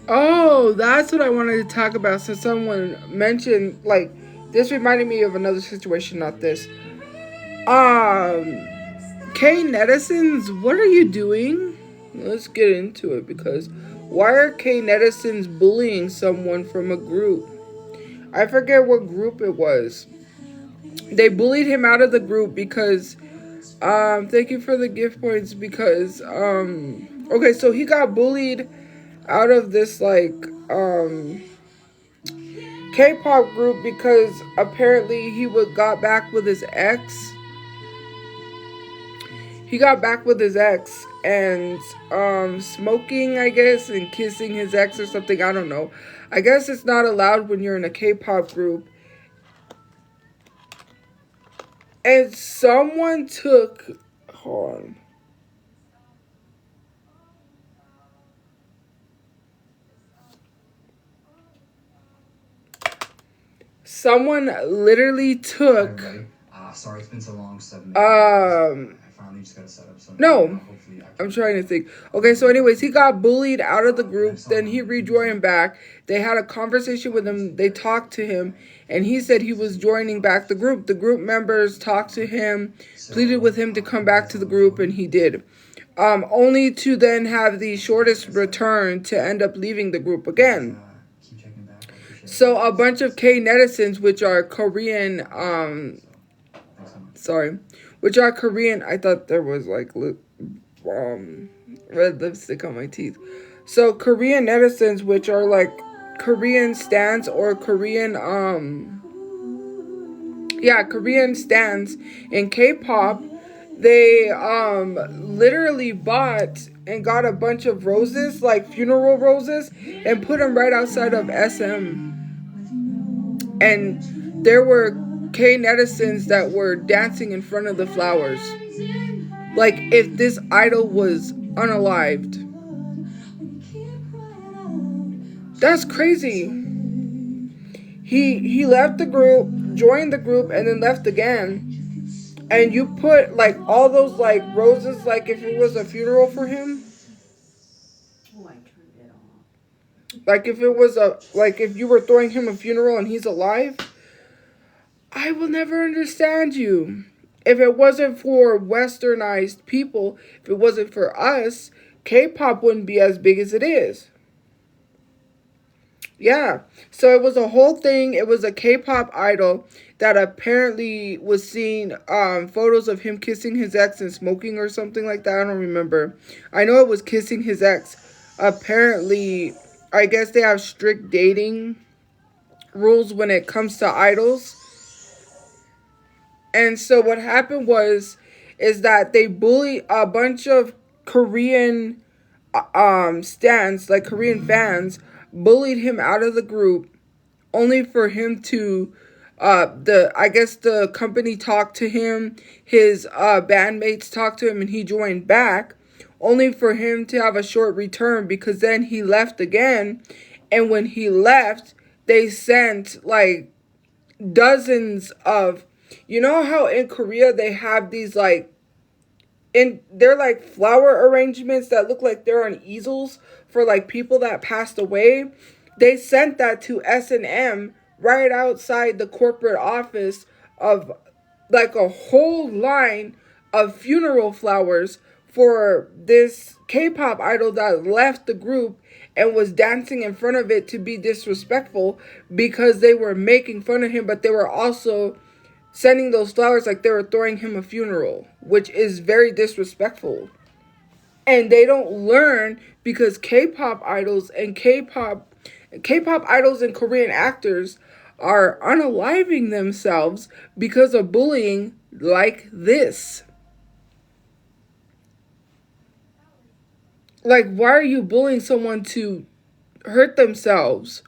Oh, that's what I wanted to talk about. So someone mentioned, like, this reminded me of another situation, not this. K netizens, what are you doing? Let's get into it, because why are K netizens bullying someone from a group? I forget what group it was. They bullied him out of the group because, thank you for the gift points, because, okay, so he got bullied out of this, like, K-pop group because apparently he got back with his ex. He got back with his ex and smoking, I guess, and kissing his ex or something. I don't know. I guess it's not allowed when you're in a K-pop group. And someone took... Hold on. Someone literally took... Sorry, it's been so long. 7 minutes. I finally just got to set up something. No, I'm trying to think. Okay, so anyways, he got bullied out of the group. Then he rejoined back. They had a conversation with him. They talked to him, and he said he was joining back the group. The group members talked to him, pleaded with him to come back to the group, and he did. Only to then have the shortest return to end up leaving the group again. So a bunch of K netizens, which are Korean, which are Korean. I thought there was like red lipstick on my teeth. So Korean netizens, which are like Korean stans or Korean Korean stans in K-pop, they literally bought and got a bunch of roses, like funeral roses, and put them right outside of SM. And there were K netizens that were dancing in front of the flowers, like if this idol was unalived. That's crazy. He left the group, joined the group, and then left again. And you put like all those like roses, like if it was a funeral for him. Like if it was if you were throwing him a funeral and he's alive. I will never understand you. If it wasn't for westernized people, if it wasn't for us, K-pop wouldn't be as big as it is. Yeah. So it was a whole thing. It was a K-pop idol that apparently was seeing photos of him kissing his ex and smoking or something like that. I don't remember. I know it was kissing his ex. Apparently, I guess they have strict dating rules when it comes to idols. And so what happened is that they bullied a bunch of Korean stands, like Korean fans, bullied him out of the group, only for him to I guess the company talked to him, his bandmates talked to him, and he joined back, only for him to have a short return, because then he left again. And when he left, they sent like dozens of, you know how in Korea they have these like, they're like flower arrangements that look like they're on easels for like people that passed away. They sent that to S&M right outside the corporate office, of like a whole line of funeral flowers for this K-pop idol that left the group and was dancing in front of it to be disrespectful, because they were making fun of him, but they were also sending those flowers like they were throwing him a funeral, which is very disrespectful. And they don't learn, because K-pop idols and K-pop idols and Korean actors are unaliving themselves because of bullying like this. Like, why are you bullying someone to hurt themselves?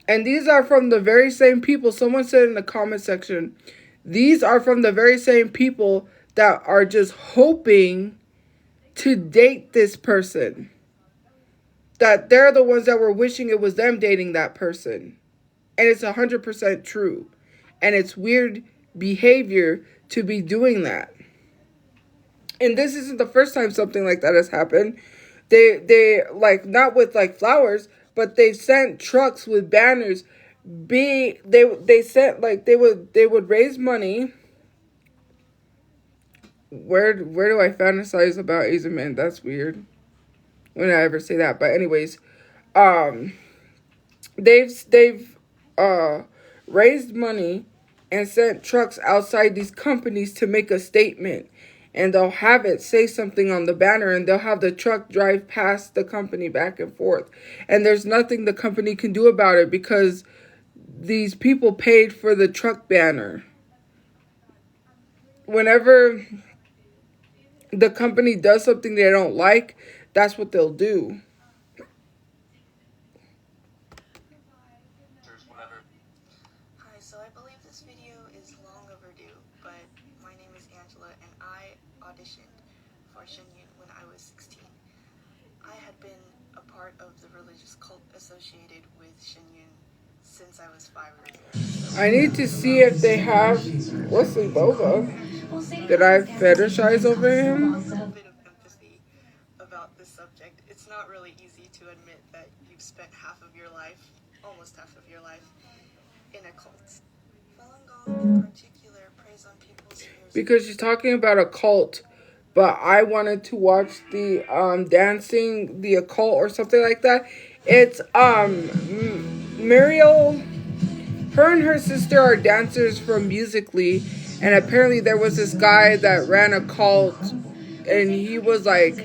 And these are from the very same people. Someone said in the comment section, these are from the very same people that are just hoping to date this person. That they're the ones that were wishing it was them dating that person. And it's 100% true. And it's weird behavior to be doing that. And this isn't the first time something like that has happened. They like, not with like flowers, but they've sent trucks with banners. They sent like, they would raise money. Where do I fantasize about Asian men? That's weird. When did I ever say that? But anyways, they've raised money and sent trucks outside these companies to make a statement. And they'll have it say something on the banner, and they'll have the truck drive past the company back and forth. And there's nothing the company can do about it, because these people paid for the truck banner. Whenever the company does something they don't like, that's what they'll do. Hi, so I believe this video is long overdue, but my name is Angela and I auditioned for Shenyun when I was 16. I had been a part of the religious cult associated with Shenyun since I was 5 years old. I need to see if they have Wesley Boba. Did I fetishize over him? A little bit of empathy about this subject. It's not really easy to admit that you've spent half of your life, almost half of your life, in a cult. Falun Gong in particular preys on people's fears. Because she's talking about a cult, but I wanted to watch the dancing, the occult or something like that. It's Muriel. Her and her sister are dancers from Musically, and apparently there was this guy that ran a cult, and he was like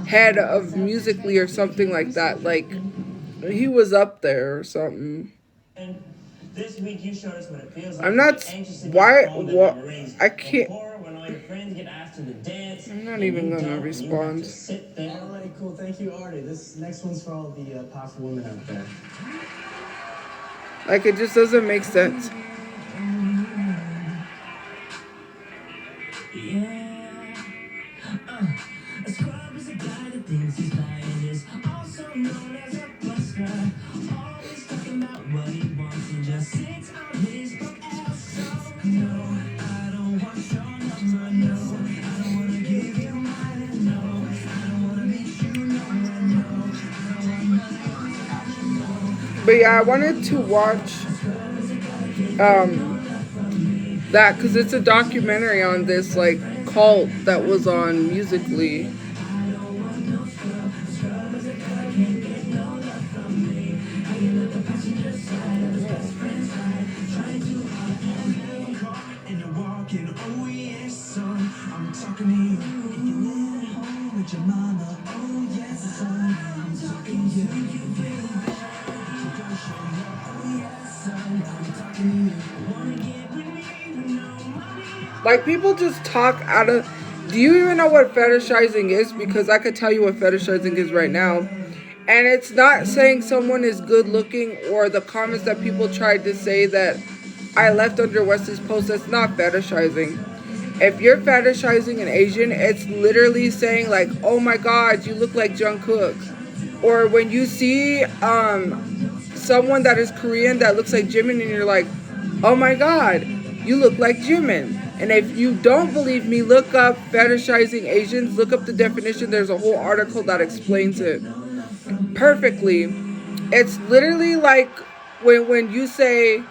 head of Musically or something like that. Like, he was up there or something. This week you showed us what it feels like. I'm not. Why? What? I can't. When all your friends get asked to the dance. I'm not even gonna respond. Alright, cool. Thank you, Artie. This next one's for all the powerful women out there. Like, it just doesn't make sense. Yeah. A scrub is a guy that thinks he's lying, is also known as a buster. Always talking about what he wants and just sits on his book ass. So no, I don't want your number, no. I don't wanna give you mine, no. I don't wanna meet you, no, no. I don't want nothing. But yeah, I wanted to watch that, because it's a documentary on this like cult that was on Musically. Like, people just talk out of... Do you even know what fetishizing is? Because I could tell you what fetishizing is right now. And it's not saying someone is good looking, or the comments that people tried to say that I left under Wesley's post. That's not fetishizing. If you're fetishizing an Asian, it's literally saying like, oh my god, you look like Jungkook. Or when you see someone that is Korean that looks like Jimin, and you're like, oh my god, you look like Jimin. And if you don't believe me, look up fetishizing Asians. Look up the definition. There's a whole article that explains it perfectly. It's literally like when you say...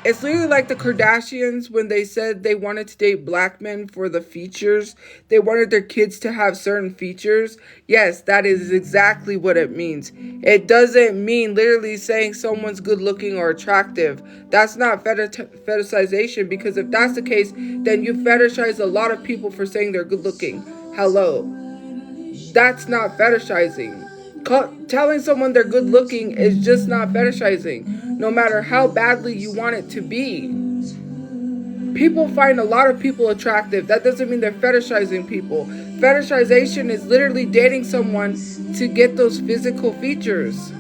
It's literally like the Kardashians when they said they wanted to date black men for the features. They wanted their kids to have certain features. Yes, that is exactly what it means. It doesn't mean literally saying someone's good looking or attractive. That's not fetishization, because if that's the case, then you fetishize a lot of people for saying they're good looking. Hello. That's not fetishizing. Telling someone they're good looking is just not fetishizing, no matter how badly you want it to be. People find a lot of people attractive. That doesn't mean they're fetishizing people. Fetishization is literally dating someone to get those physical features.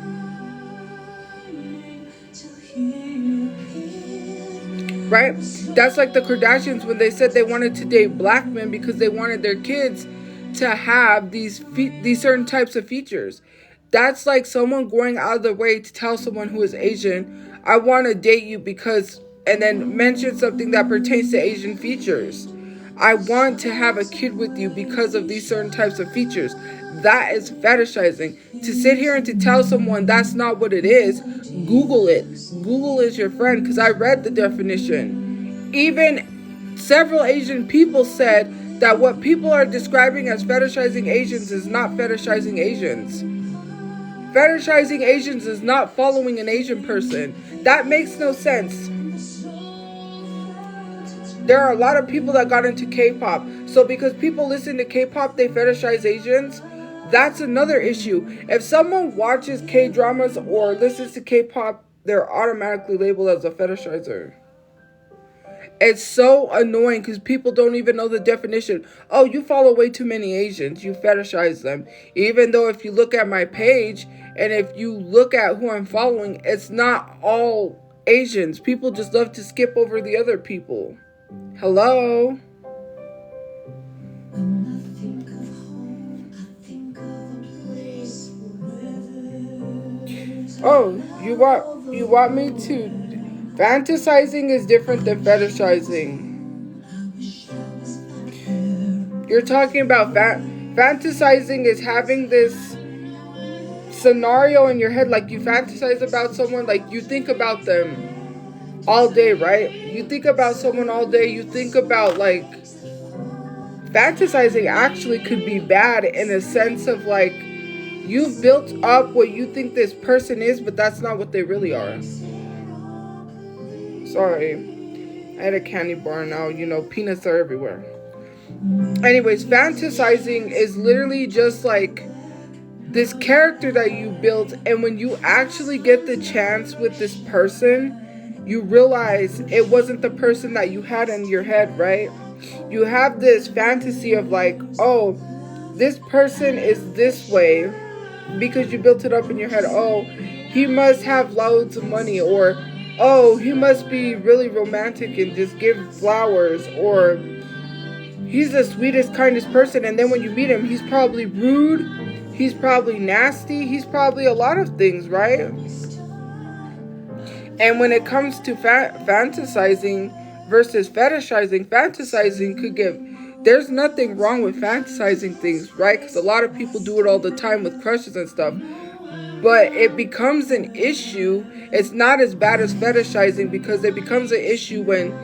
Right? That's like the Kardashians when they said they wanted to date black men because they wanted their kids to have these certain types of features. That's like someone going out of their way to tell someone who is Asian, I want to date you because, and then mention something that pertains to Asian features. I want to have a kid with you because of these certain types of features. That is fetishizing. To sit here and to tell someone that's not what it is, Google it. Google is your friend, because I read the definition. Even several Asian people said that what people are describing as fetishizing Asians is not fetishizing Asians. Fetishizing Asians is not following an Asian person. That makes no sense. There are a lot of people that got into K-pop. So because people listen to K-pop, they fetishize Asians? That's another issue. If someone watches K-dramas or listens to K-pop, they're automatically labeled as a fetishizer. It's so annoying because people don't even know the definition. Oh, you follow way too many Asians. You fetishize them. Even though if you look at my page and if you look at who I'm following, it's not all Asians. People just love to skip over the other people. Hello? Oh, you want me to... Fantasizing is different than fetishizing. You're talking about fantasizing is having this scenario in your head, like you fantasize about someone, like you think about them all day, right? You think about someone all day, you think about like... Fantasizing actually could be bad in a sense of like, you've built up what you think this person is, but that's not what they really are. Sorry, I had a candy bar now, you know, peanuts are everywhere. Anyways, fantasizing is literally just like this character that you built, and when you actually get the chance with this person, you realize it wasn't the person that you had in your head, right? You have this fantasy of like, oh, this person is this way because you built it up in your head. Oh, he must have loads of money, or oh, he must be really romantic and just give flowers, or he's the sweetest, kindest person. And then when you meet him, he's probably rude, he's probably nasty, he's probably a lot of things, right? And when it comes to fantasizing versus fetishizing, fantasizing could give... There's nothing wrong with fantasizing things, right? Because a lot of people do it all the time with crushes and stuff. But it becomes an issue. It's not as bad as fetishizing, because it becomes an issue when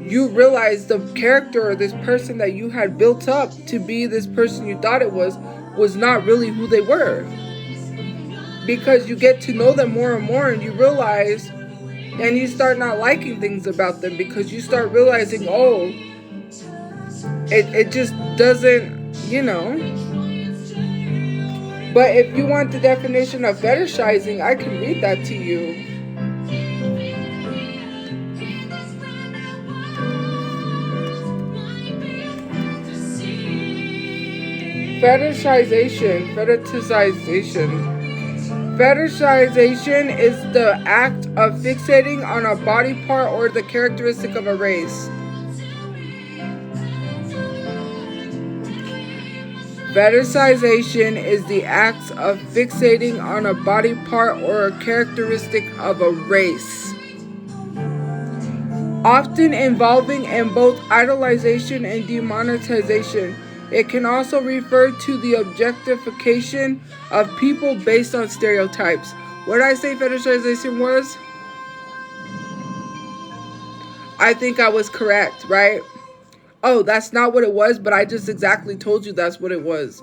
you realize the character or this person that you had built up to be this person you thought it was not really who they were. Because you get to know them more and more, and you realize, and you start not liking things about them because you start realizing, oh, it just doesn't, you know. But if you want the definition of fetishizing, I can read that to you. Fetishization. Fetishization is the act of fixating on a body part or the characteristic of a race. Fetishization is the act of fixating on a body part or a characteristic of a race, often involving in both idolization and demonetization. It can also refer to the objectification of people based on stereotypes. What did I say fetishization was? I think I was correct, right? Oh, that's not what it was, but I just exactly told you that's what it was.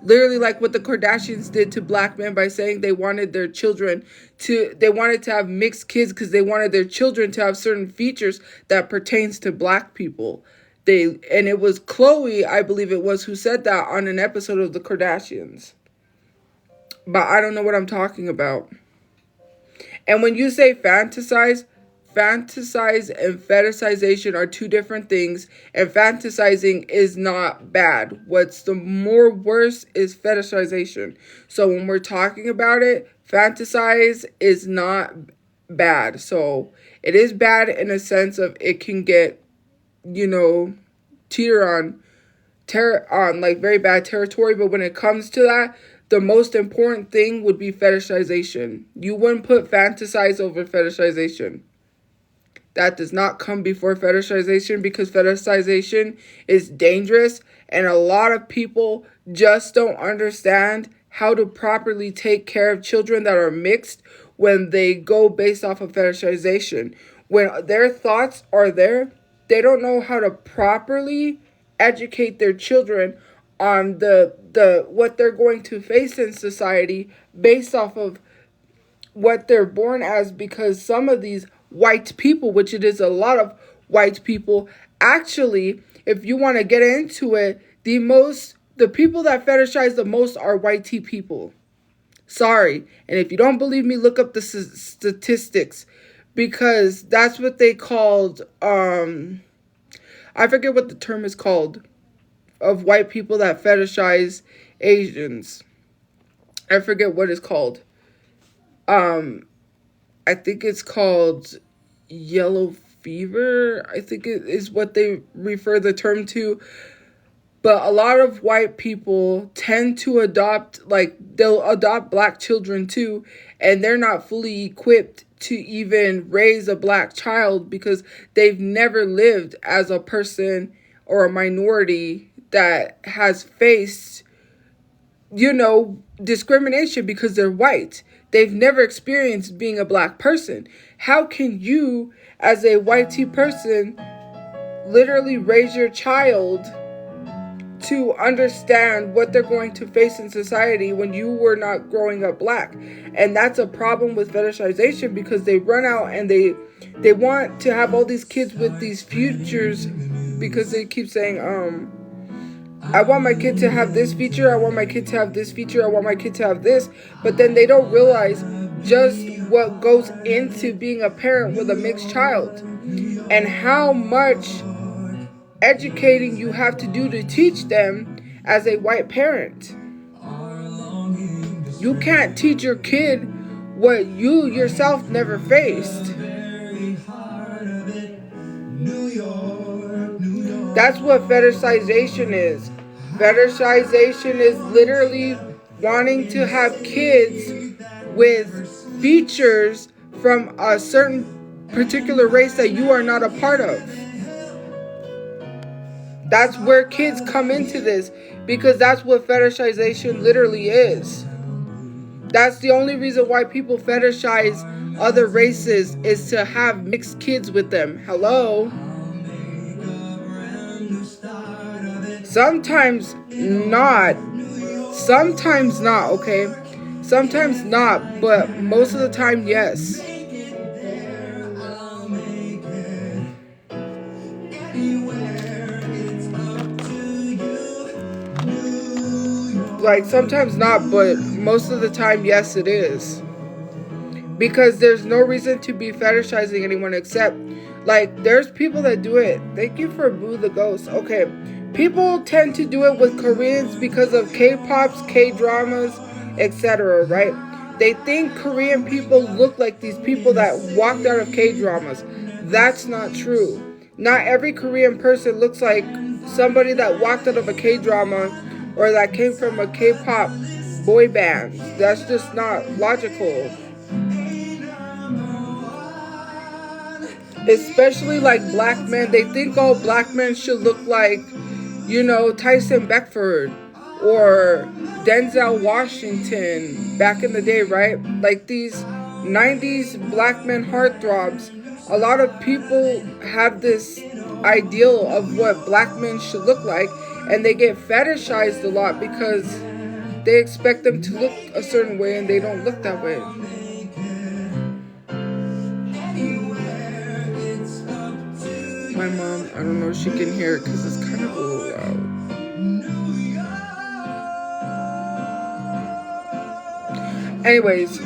Literally like what the Kardashians did to black men by saying they wanted their children they wanted to have mixed kids because they wanted their children to have certain features that pertains to black people. And it was Chloe, I believe it was, who said that on an episode of the Kardashians. But I don't know what I'm talking about. And when you say fantasize and fetishization are two different things, and fantasizing is not bad. What's the more worse is fetishization. So when we're talking about it, fantasize is not bad. So it is bad in a sense of it can get, teeter on like very bad territory. But when it comes to that, the most important thing would be fetishization. You wouldn't put fantasize over fetishization. That does not come before fetishization because fetishization is dangerous, and a lot of people just don't understand how to properly take care of children that are mixed when they go based off of fetishization. When their thoughts are there, they don't know how to properly educate their children on the what they're going to face in society based off of what they're born as, because some of these white people, which it is a lot of white people, actually, if you want to get into it, the people that fetishize the most are white tea people. Sorry. And if you don't believe me, look up the statistics, because that's what they called, I forget what the term is called, of white people that fetishize Asians. I forget what it's called. I think it's called yellow fever. I think it is what they refer the term to. But a lot of white people tend to they'll adopt black children too, and they're not fully equipped to even raise a black child because they've never lived as a person or a minority that has faced, discrimination because they're white. They've never experienced being a black person. How can you, as a white tea person, literally raise your child to understand what they're going to face in society when you were not growing up black? And that's a problem with fetishization, because they run out and they want to have all these kids with these futures, because they keep saying, I want my kid to have this feature, I want my kid to have this feature, I want my kid to have this. But then they don't realize just what goes into being a parent with a mixed child and how much educating you have to do to teach them as a white parent. You can't teach your kid what you yourself never faced. That's what fetishization is. Fetishization is literally wanting to have kids with features from a certain particular race that you are not a part of. That's where kids come into this, because that's what fetishization literally is. That's the only reason why people fetishize other races, is to have mixed kids with them. Hello? Sometimes not, okay? Sometimes not, but most of the time, yes. Like, sometimes not, but most of the time, yes, it is. Because there's no reason to be fetishizing anyone except, there's people that do it. Thank you for Boo the Ghost. Okay. people tend to do it with Koreans because of K-pops, K-dramas, etc., right? They think Korean people look like these people that walked out of K-dramas. That's not true. Not every Korean person looks like somebody that walked out of a K-drama or that came from a K-pop boy band. That's just not logical. Especially like black men. They think all black men should look like, you know, Tyson Beckford or Denzel Washington back in the day, right? Like these 90s black men heartthrobs. A lot of people have this ideal of what black men should look like, and they get fetishized a lot because they expect them to look a certain way and they don't look that way. My mom, I don't know if she can hear it because it's kind of a little loud. Anyways,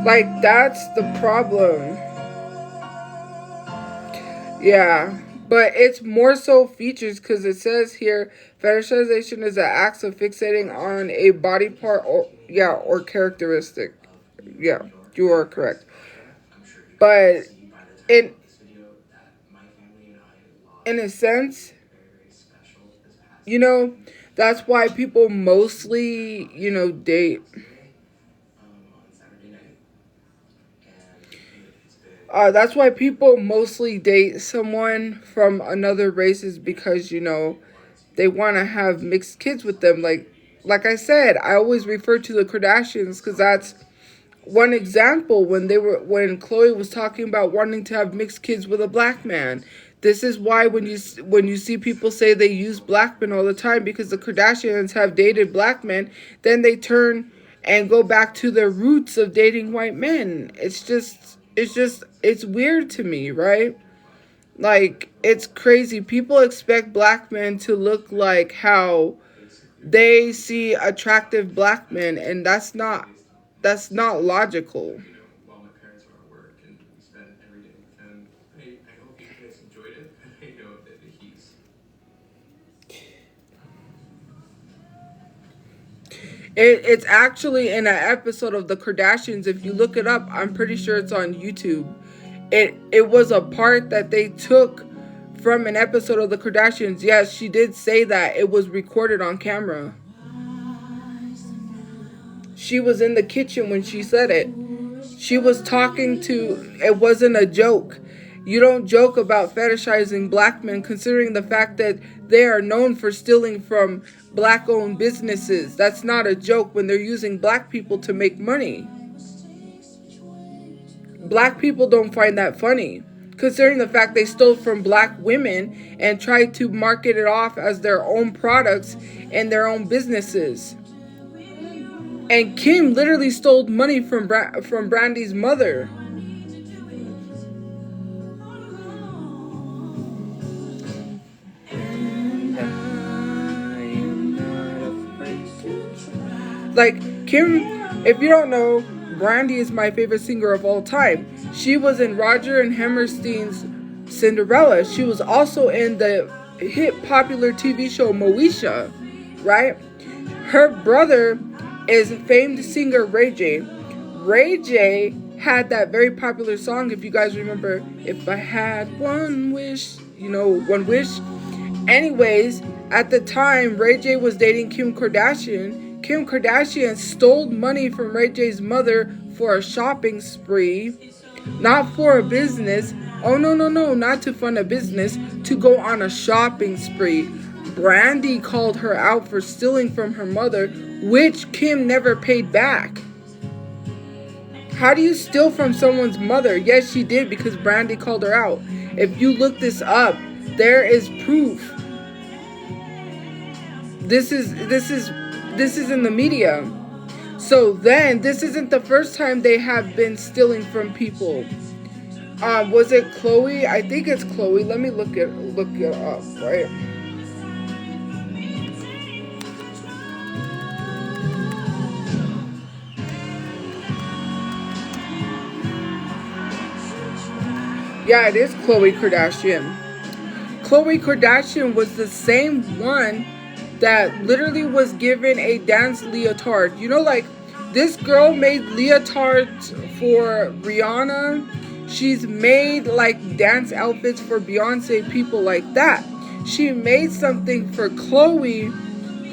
like that's the problem. Yeah, but it's more so features because it says here fetishization is an act of fixating on a body part or characteristic. Yeah, you are correct. But in a sense, you know, that's why people mostly, you know, date. That's why people mostly date someone from another race is because, you know, they want to have mixed kids with them. Like I said, I always refer to the Kardashians because that's one example when Khloe was talking about wanting to have mixed kids with a black man. This is why when you see people say they use black men all the time because the Kardashians have dated black men, then they turn and go back to their roots of dating white men. It's weird to me, right? Like, it's crazy. People expect black men to look like how they see attractive black men, and that's not logical. While my parents were at work and we spent every day with him. I hope you guys enjoyed it. I know that he's... It's actually in an episode of The Kardashians. If you look it up, I'm pretty sure it's on YouTube. It was a part that they took from an episode of The Kardashians. Yes, she did say that it was recorded on camera. She was in the kitchen when she said it. She was talking to... It wasn't a joke. You don't joke about fetishizing black men considering the fact that they are known for stealing from black-owned businesses. That's not a joke when they're using black people to make money. Black people don't find that funny, considering the fact they stole from black women and tried to market it off as their own products and their own businesses. And Kim literally stole money from Brandy's mother. Like, Kim, if you don't know, Brandy is my favorite singer of all time. She was in Roger and Hammerstein's Cinderella. She was also in the hit popular TV show Moesha, right? Her brother is famed singer Ray J. Ray J had that very popular song, if you guys remember, If I Had One Wish, you know, One Wish. Anyways, at the time, Ray J was dating Kim Kardashian. Kim Kardashian stole money from Ray J's mother for a shopping spree, not for a business. Oh, no, not to fund a business, to go on a shopping spree. Brandy called her out for stealing from her mother, which Kim never paid back. How do you steal from someone's mother? Yes, she did because Brandy called her out. If you look this up, there is proof. This is in the media. So then, this isn't the first time they have been stealing from people. Was it Khloe? I think it's Khloe. Let me look it up, right? Yeah, it is Khloe Kardashian. Khloe Kardashian was the same one that literally was given a dance leotard. You know, like, this girl made leotards for Rihanna. She's made like dance outfits for Beyonce, people like that. She made something for Khloe,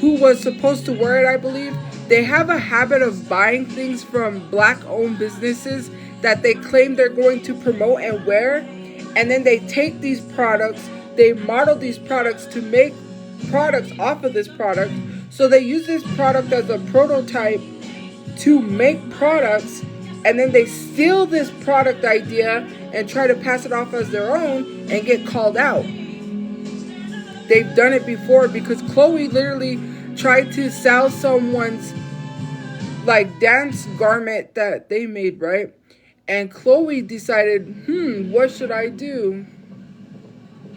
who was supposed to wear it, I believe. They have a habit of buying things from black-owned businesses that they claim they're going to promote and wear. And then they take these products, they model these products to make products off of this product. So they use this product as a prototype to make products, and then they steal this product idea and try to pass it off as their own and get called out. They've done it before because Khloe literally tried to sell someone's like dance garment that they made, right? And Khloe decided, what should I do?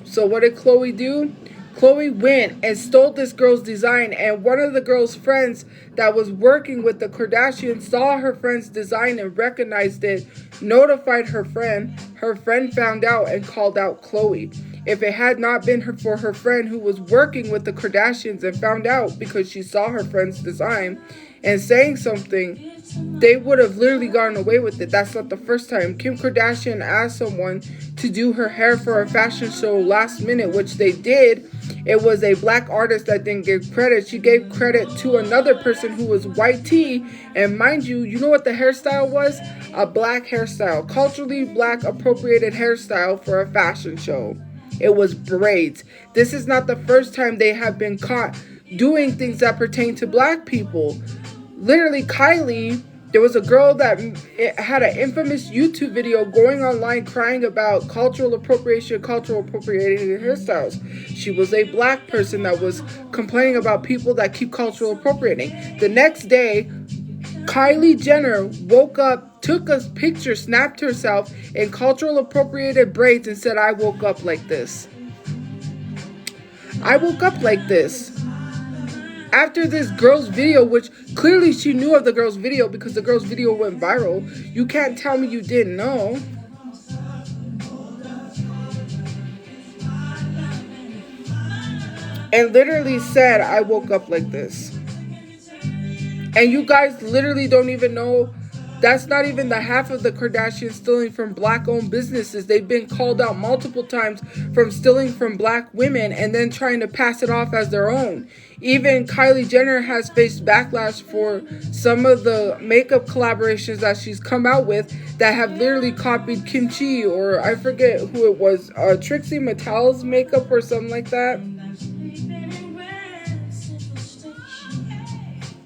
So what did Khloe do? Khloe went and stole this girl's design, and one of the girl's friends that was working with the Kardashians saw her friend's design and recognized it, notified her friend. Her friend found out and called out Khloe. If it had not been for her friend who was working with the Kardashians and found out because she saw her friend's design and saying something, they would have literally gotten away with it. That's not the first time. Kim Kardashian asked someone to do her hair for a fashion show last minute, which they did. It was a black artist that didn't give credit. She gave credit to another person who was white tea. And mind you, you know what the hairstyle was? A black hairstyle. Culturally black appropriated hairstyle for a fashion show. It was braids. This is not the first time they have been caught doing things that pertain to black people. Literally, Kylie, there was a girl that had an infamous YouTube video going online crying about cultural appropriating hairstyles. She was a black person that was complaining about people that keep cultural appropriating. The next day, Kylie Jenner woke up, took a picture, snapped herself in cultural appropriated braids and said, I woke up like this. I woke up like this. After this girl's video, which clearly she knew of the girl's video because the girl's video went viral. You can't tell me you didn't know. And literally said, I woke up like this. And you guys literally don't even know. That's not even the half of the Kardashians stealing from black-owned businesses. They've been called out multiple times from stealing from black women and then trying to pass it off as their own. Even Kylie Jenner has faced backlash for some of the makeup collaborations that she's come out with that have literally copied Kimchi, or I forget who it was, Trixie Mattel's makeup or something like that.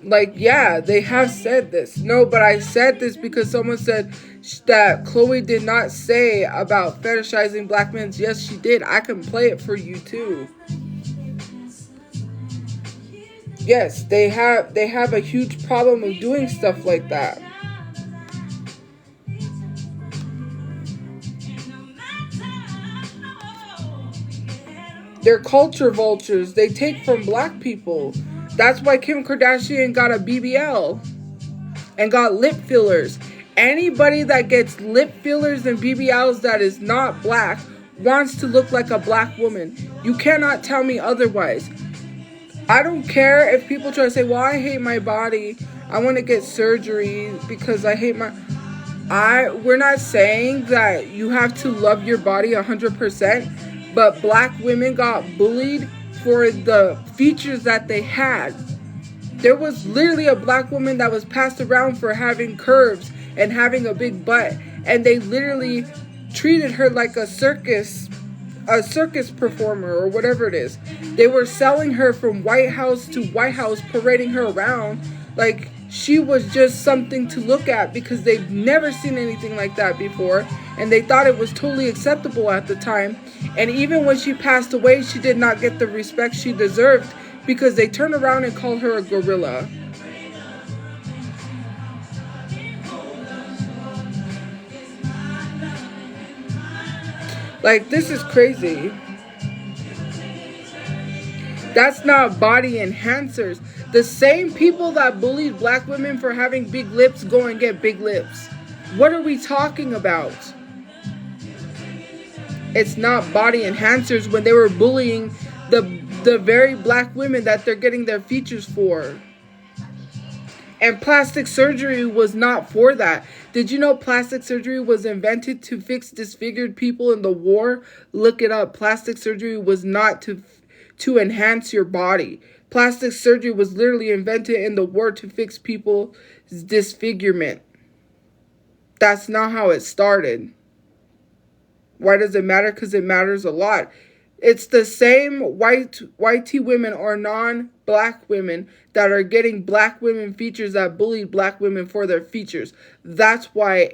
Like, yeah, they have said this. No, but I said this because someone said that Khloe did not say about fetishizing black men. Yes, she did. I can play it for you too. Yes, they have a huge problem of doing stuff like that. They're culture vultures. They take from black people. That's why Kim Kardashian got a BBL and got lip fillers. Anybody that gets lip fillers and BBLs that is not black wants to look like a black woman. You cannot tell me otherwise. I don't care if people try to say, well, I hate my body. I want to get surgery because I hate my... We're not saying that you have to love your body 100%, but black women got bullied for the features that they had. There was literally a black woman that was passed around for having curves and having a big butt, and they literally treated her like a circus performer or whatever it is. They were selling her from White House to White House, parading her around like she was just something to look at because they've never seen anything like that before, and they thought it was totally acceptable at the time. And even when she passed away, she did not get the respect she deserved because they turned around and called her a gorilla. Like, this is crazy. That's not body enhancers. The same people that bullied black women for having big lips go and get big lips. What are we talking about? It's not body enhancers when they were bullying the very black women that they're getting their features for. And plastic surgery was not for that. Did you know plastic surgery was invented to fix disfigured people in the war? Look it up. Plastic surgery was not to enhance your body. Plastic surgery was literally invented in the war to fix people's disfigurement. That's not how it started. Why does it matter? Because it matters a lot. It's the same white women or non-black women that are getting black women features that bullied black women for their features. That's why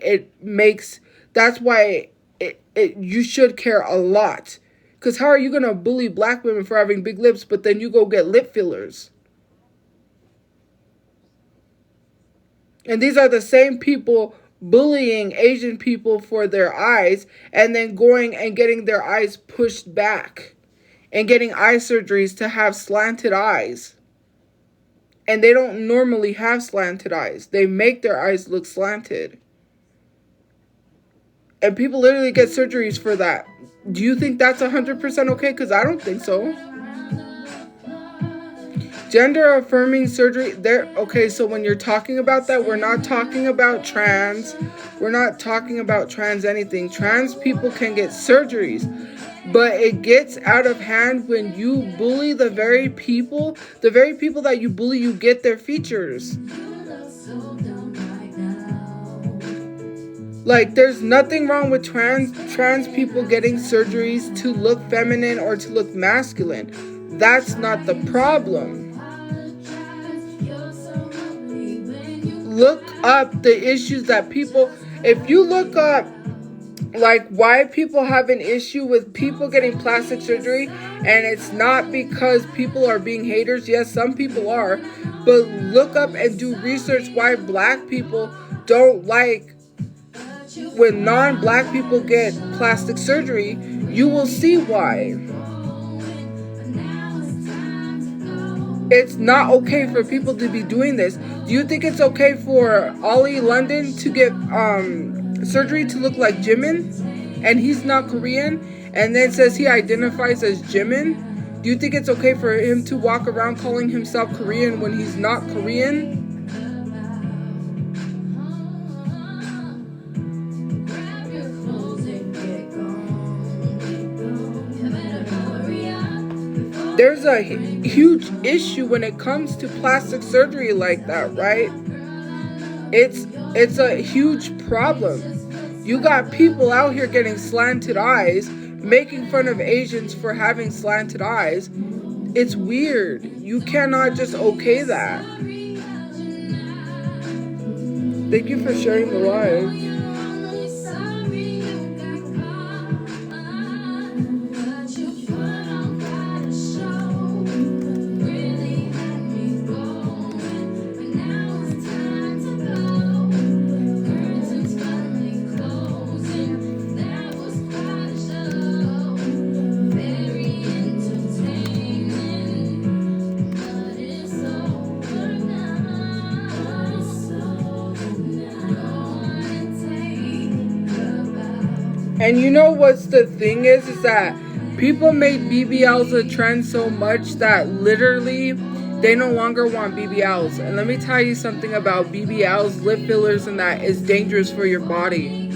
you should care a lot. Because how are you going to bully black women for having big lips, but then you go get lip fillers? And these are the same people bullying Asian people for their eyes and then going and getting their eyes pushed back and getting eye surgeries to have slanted eyes. And they don't normally have slanted eyes. They make their eyes look slanted. And people literally get surgeries for that. Do you think that's 100% okay? Because I don't think so. Gender affirming surgery, okay, so when you're talking about that, we're not talking about trans. We're not talking about trans anything. Trans people can get surgeries. But it gets out of hand when you bully the very people that you bully, you get their features. Like, there's nothing wrong with trans people getting surgeries to look feminine or to look masculine. That's not the problem. Look up the issues that people, if you look up like why people have an issue with people getting plastic surgery, and it's not because people are being haters. Yes, some people are, but look up and do research why black people don't like when non-black people get plastic surgery. You will see why. It's not okay for people to be doing this. Do you think it's okay for Ollie London to get surgery to look like Jimin? And he's not Korean? And then says he identifies as Jimin? Do you think it's okay for him to walk around calling himself Korean when he's not Korean? There's a huge issue when it comes to plastic surgery like that, right? It's a huge problem. You got people out here getting slanted eyes, making fun of Asians for having slanted eyes. It's weird. You cannot just okay that. Thank you for sharing the live. And you know what's the thing is that people made BBLs a trend so much that literally they no longer want BBLs. And let me tell you something about BBLs, lip fillers, and that is dangerous for your body.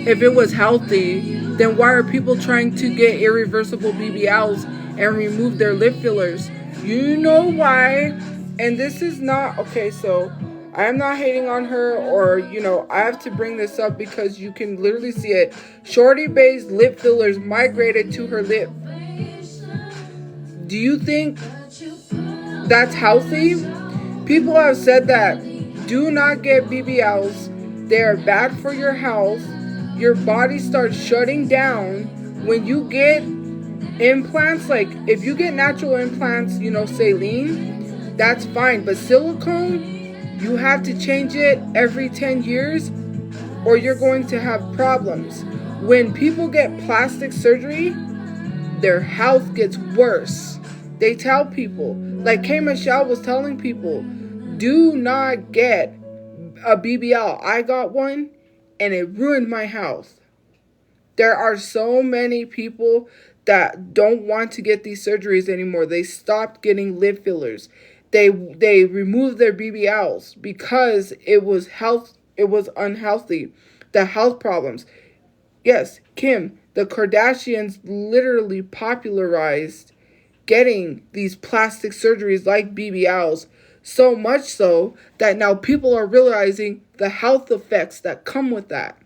If it was healthy, then why are people trying to get irreversible BBLs and remove their lip fillers? You know why? And this is not, okay, so I'm not hating on her, or, you know, I have to bring this up because you can literally see it. Shorty Bay's lip fillers migrated to her lip. Do you think that's healthy? People have said that do not get BBLs. They are bad for your health. Your body starts shutting down. When you get implants, like if you get natural implants, you know, saline, that's fine. But silicone, you have to change it every 10 years or you're going to have problems. When people get plastic surgery, their health gets worse. They tell people, like K. Michelle was telling people, do not get a BBL. I got one and it ruined my health. There are so many people that don't want to get these surgeries anymore. They stopped getting lip fillers. They removed their BBLs because it was unhealthy. The health problems. Yes, Kim, the Kardashians literally popularized getting these plastic surgeries like BBLs, so much so that now people are realizing the health effects that come with that.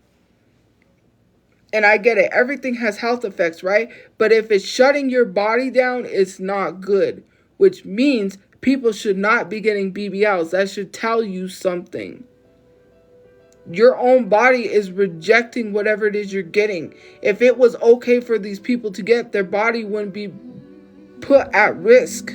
And I get it, everything has health effects, right? But if it's shutting your body down, it's not good, which means people should not be getting BBLs. That should tell you something. Your own body is rejecting whatever it is you're getting. If it was okay for these people to get, their body wouldn't be put at risk.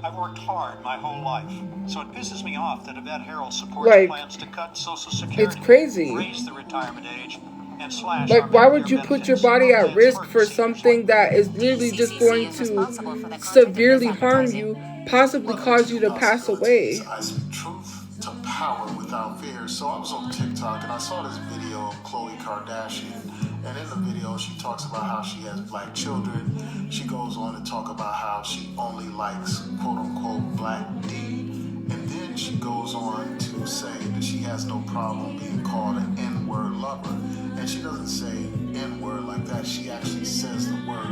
I've worked hard my whole life, so it pisses me off that Yvette Herald supports plans to cut Social Security, it's crazy. raise the retirement age, and slash like, why would you put your body at risk for something that is literally just going to severely harm you, possibly cause you to pass away? I speak truth to power without fear. So I was on TikTok and I saw this video of Khloe Kardashian. And in the video, she talks about how she has black children. She goes on to talk about how she only likes, quote unquote, black D. And then she goes on to say that she has no problem being called an N-word lover. And she doesn't say N-word like that. She actually says the word.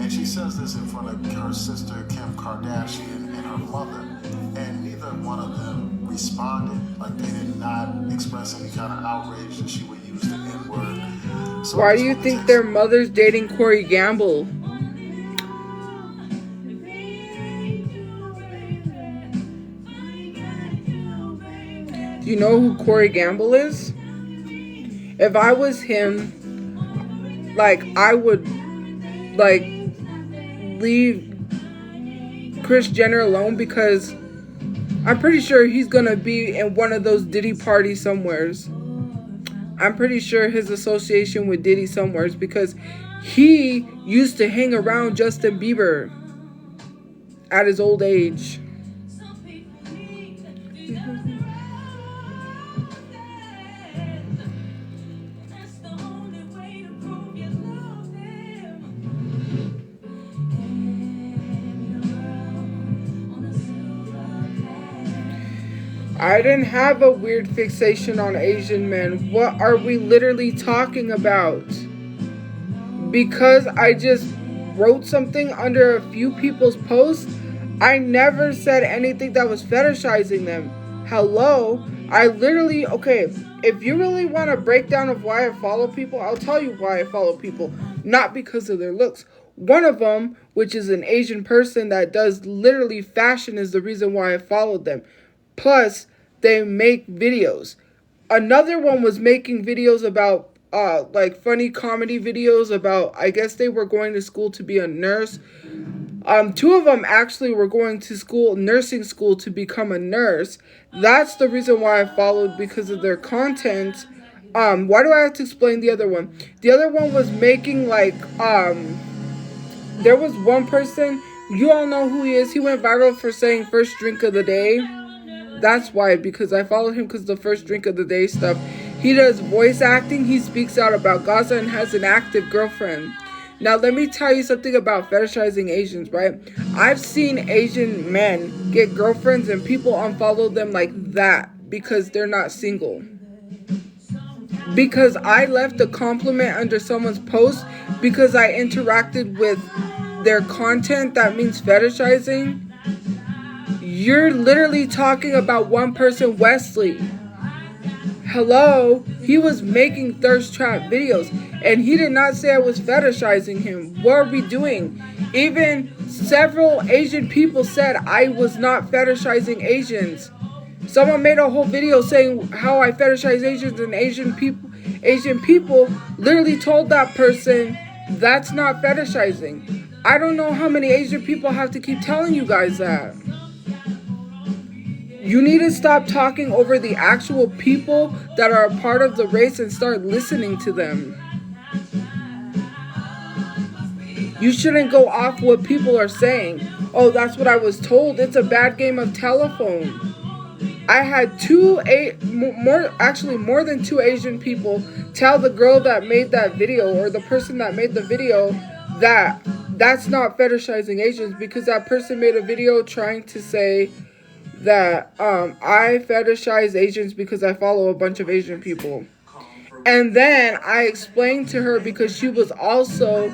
And she says this in front of her sister, Kim Kardashian, and her mother. And neither one of them responded. Like, they did not express any kind of outrage that she would use the N-word. So why do you think their mother's dating Corey Gamble? Do you know who Corey Gamble is? If I was him, like, I would, like, leave Kris Jenner alone, because I'm pretty sure he's gonna be in one of those Diddy parties somewheres. I'm pretty sure his association with Diddy somewheres, because he used to hang around Justin Bieber at his old age. I didn't have a weird fixation on Asian men. What are we literally talking about? Because I just wrote something under a few people's posts, I never said anything that was fetishizing them. Hello? I literally, okay, if you really want a breakdown of why I follow people, I'll tell you why I follow people. Not because of their looks. One of them, which is an Asian person that does literally fashion, is the reason why I followed them. Plus, they make videos. Another one was making videos about, like, funny comedy videos about, I guess they were going to school to be a nurse. Two of them actually were going to school, nursing school, to become a nurse. That's the reason why I followed, because of their content. Why do I have to explain the other one? The other one was making, like, there was one person, you all know who he is. He went viral for saying first drink of the day. That's why, because I followed him because the first drink of the day stuff. He does voice acting. He speaks out about Gaza and has an active girlfriend. Now, let me tell you something about fetishizing Asians, right? I've seen Asian men get girlfriends and people unfollow them like that because they're not single. Because I left a compliment under someone's post because I interacted with their content, that means fetishizing. You're literally talking about one person, Wesley. Hello? He was making thirst trap videos, and he did not say I was fetishizing him. What are we doing? Even several Asian people said I was not fetishizing Asians. Someone made a whole video saying how I fetishize Asians, and Asian people literally told that person that's not fetishizing. I don't know how many Asian people have to keep telling you guys that. You need to stop talking over the actual people that are a part of the race and start listening to them. You shouldn't go off what people are saying. Oh, that's what I was told. It's a bad game of telephone. I had more than 2 Asian people tell the girl that made that video, or the person that made the video, that that's not fetishizing Asians, because that person made a video trying to say that I fetishize Asians because I follow a bunch of Asian people. And then I explained to her, because she was also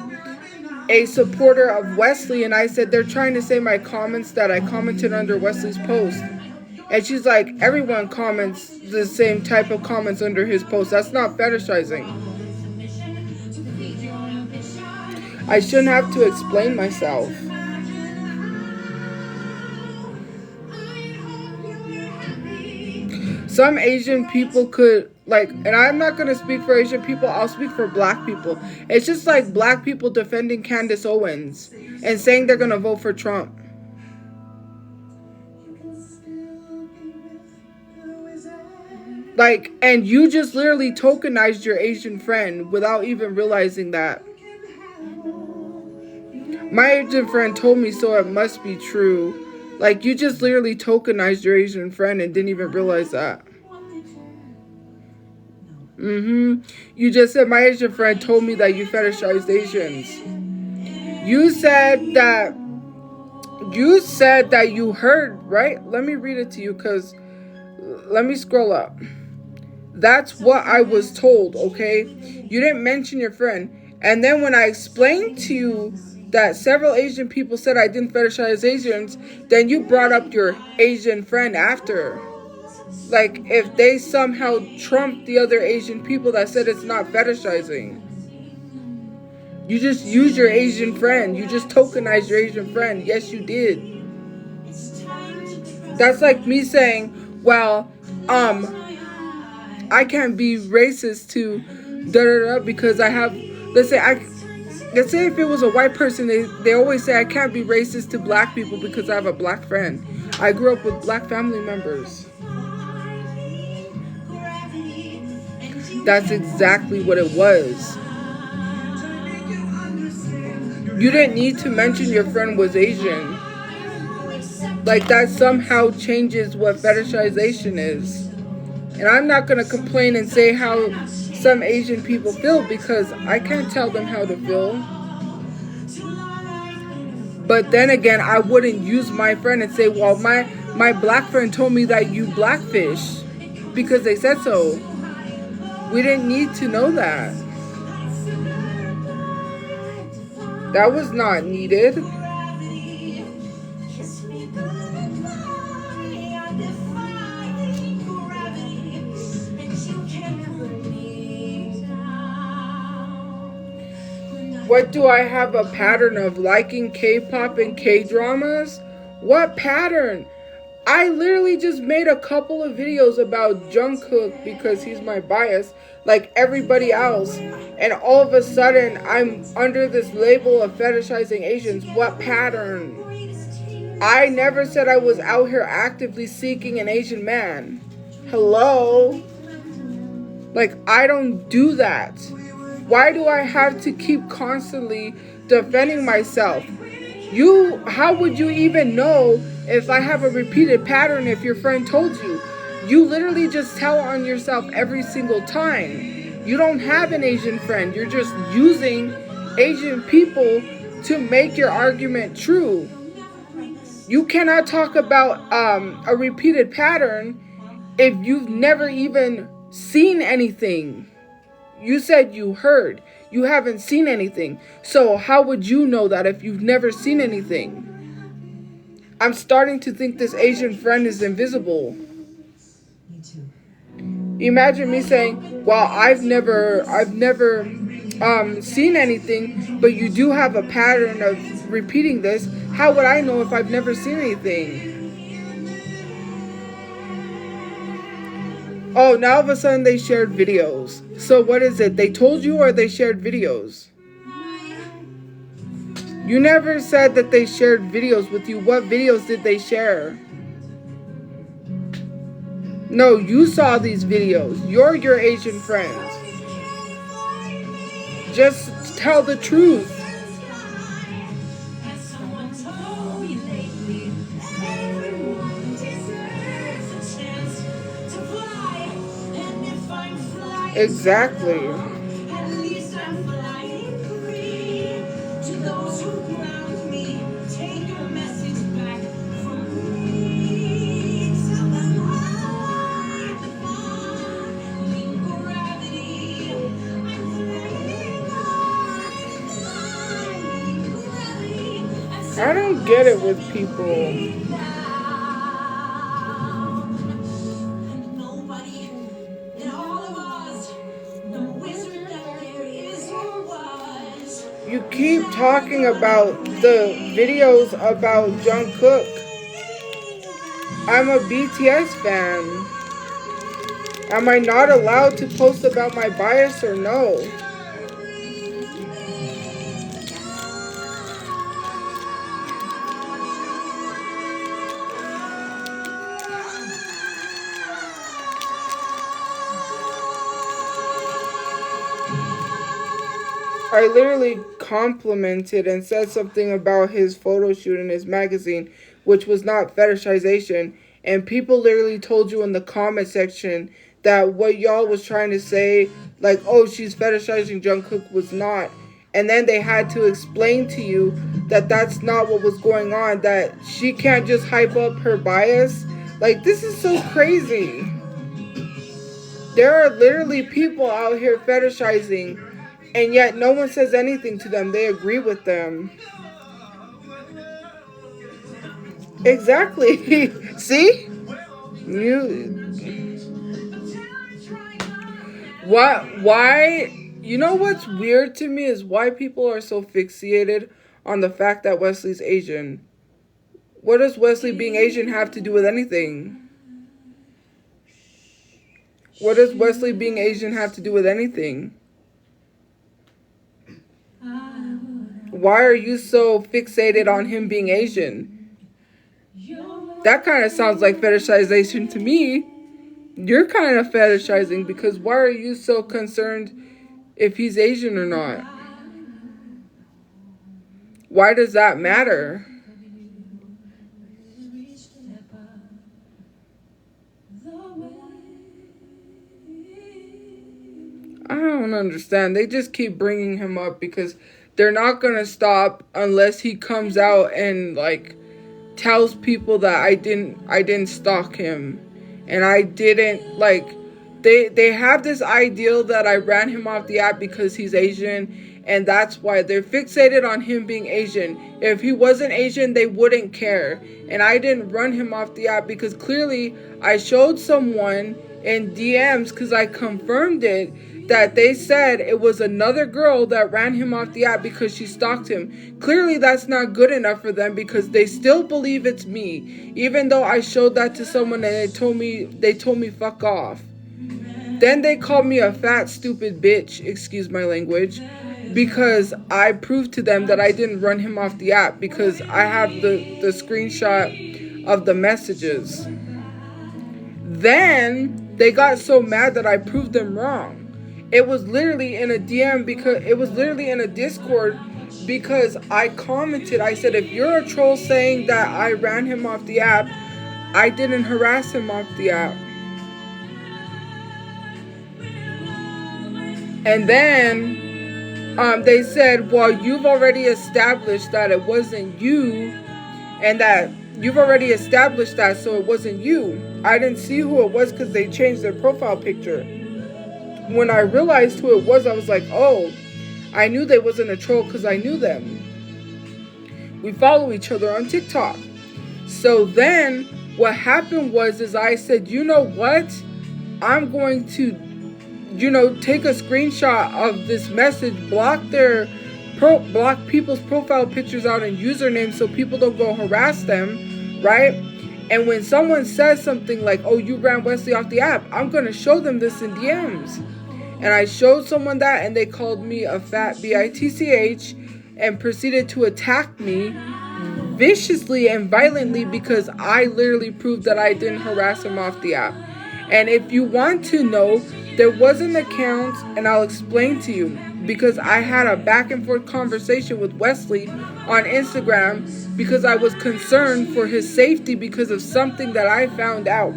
a supporter of Wesley, and I said they're trying to say my comments that I commented under Wesley's post. And she's like, everyone comments the same type of comments under his post. That's not fetishizing. I shouldn't have to explain myself. Some Asian people could, like, and I'm not going to speak for Asian people, I'll speak for black people. It's just like black people defending Candace Owens and saying they're going to vote for Trump. Like, and you just literally tokenized your Asian friend without even realizing that. My Asian friend told me, so it must be true. Like, you just literally tokenized your Asian friend and didn't even realize that. You just said my Asian friend told me that you fetishized Asians. You said that you heard, right? Let me read it to you, because let me scroll up. That's what I was told, okay? You didn't mention your friend. And then when I explained to you that several Asian people said I didn't fetishize Asians, then you brought up your Asian friend after. Like, if they somehow trumped the other Asian people that said it's not fetishizing. You just used your Asian friend. You just tokenized your Asian friend. Yes, you did. That's like me saying, well, I can't be racist to da-da-da because I have, let's say if it was a white person, they always say I can't be racist to black people because I have a black friend. I grew up with black family members. That's exactly what it was. You didn't need to mention your friend was Asian. Like, that somehow changes what fetishization is. And I'm not going to complain and say how some Asian people feel, because I can't tell them how to feel. But then again, I wouldn't use my friend and say, well, my black friend told me that you blackfish because they said so. We didn't need to know that. That was not needed. What do I have a pattern of? Liking K-pop and K-dramas? What pattern? I literally just made a couple of videos about Jungkook because he's my bias, like everybody else. And all of a sudden, I'm under this label of fetishizing Asians. What pattern? I never said I was out here actively seeking an Asian man. Hello? Like, I don't do that. Why do I have to keep constantly defending myself? How would you even know if I have a repeated pattern if your friend told you? You literally just tell on yourself every single time. You don't have an Asian friend. You're just using Asian people to make your argument true. You cannot talk about a repeated pattern if you've never even seen anything. You said you heard. You haven't seen anything. So how would you know that if you've never seen anything? I'm starting to think this Asian friend is invisible. Imagine me saying, well, I've never seen anything, but you do have a pattern of repeating this. How would I know if I've never seen anything? Oh, now all of a sudden they shared videos. So what is it? They told you or they shared videos? You never said that they shared videos with you. What videos did they share? No, you saw these videos. You're your Asian friends. Just tell the truth. Exactly. At least I'm flying free. To those who ground me, take a message back from me. Tell them I'm falling gravity. I'm flying gravity. I don't get it with people. Nobody in all of us, no wizard that there is or was. You keep talking about the videos about Jungkook. I'm a BTS fan. Am I not allowed to post about my bias or no? I literally complimented and said something about his photo shoot in his magazine, which was not fetishization. And people literally told you in the comment section that what y'all was trying to say, like, oh, she's fetishizing Jungkook, was not. And then they had to explain to you that that's not what was going on, that she can't just hype up her bias. Like, this is so crazy. There are literally people out here fetishizing, and yet no one says anything to them. They agree with them. Exactly. See? Why? You know what's weird to me is why people are so fixated on the fact that Wesley's Asian. What does Wesley being Asian have to do with anything? What does Wesley being Asian have to do with anything? Why are you so fixated on him being Asian? That kind of sounds like fetishization to me. You're kind of fetishizing, because why are you so concerned if he's Asian or not? Why does that matter? I don't understand. They just keep bringing him up because they're not going to stop unless he comes out and, like, tells people that I didn't stalk him. And I didn't, like, they have this ideal that I ran him off the app because he's Asian, and that's why they're fixated on him being Asian. If he wasn't Asian, they wouldn't care. And I didn't run him off the app because clearly I showed someone in DMs, because I confirmed it, that they said it was another girl that ran him off the app because she stalked him. Clearly that's not good enough for them, because they still believe it's me, even though I showed that to someone and they told me fuck off. Then they called me a fat stupid bitch, excuse my language, because I proved to them that I didn't run him off the app, because I have the screenshot of the messages. Then they got so mad that I proved them wrong. It was literally in a DM, because it was literally in a Discord, because I commented. I said, if you're a troll saying that I ran him off the app, I didn't harass him off the app. And then they said, well, you've already established that it wasn't you, and that you've already established that, so it wasn't you. I didn't see who it was because they changed their profile picture. When I realized who it was, I was like, oh, I knew they wasn't a troll because I knew them. We follow each other on TikTok. So then what happened was I said, you know what? I'm going to, take a screenshot of this message, block people's profile pictures out and usernames so people don't go harass them, right? And when someone says something like, oh, you ran Wesley off the app, I'm going to show them this in DMs. And I showed someone that, and they called me a fat bitch and proceeded to attack me viciously and violently because I literally proved that I didn't harass him off the app. And if you want to know, there was an account, and I'll explain to you, because I had a back and forth conversation with Wesley on Instagram because I was concerned for his safety because of something that I found out.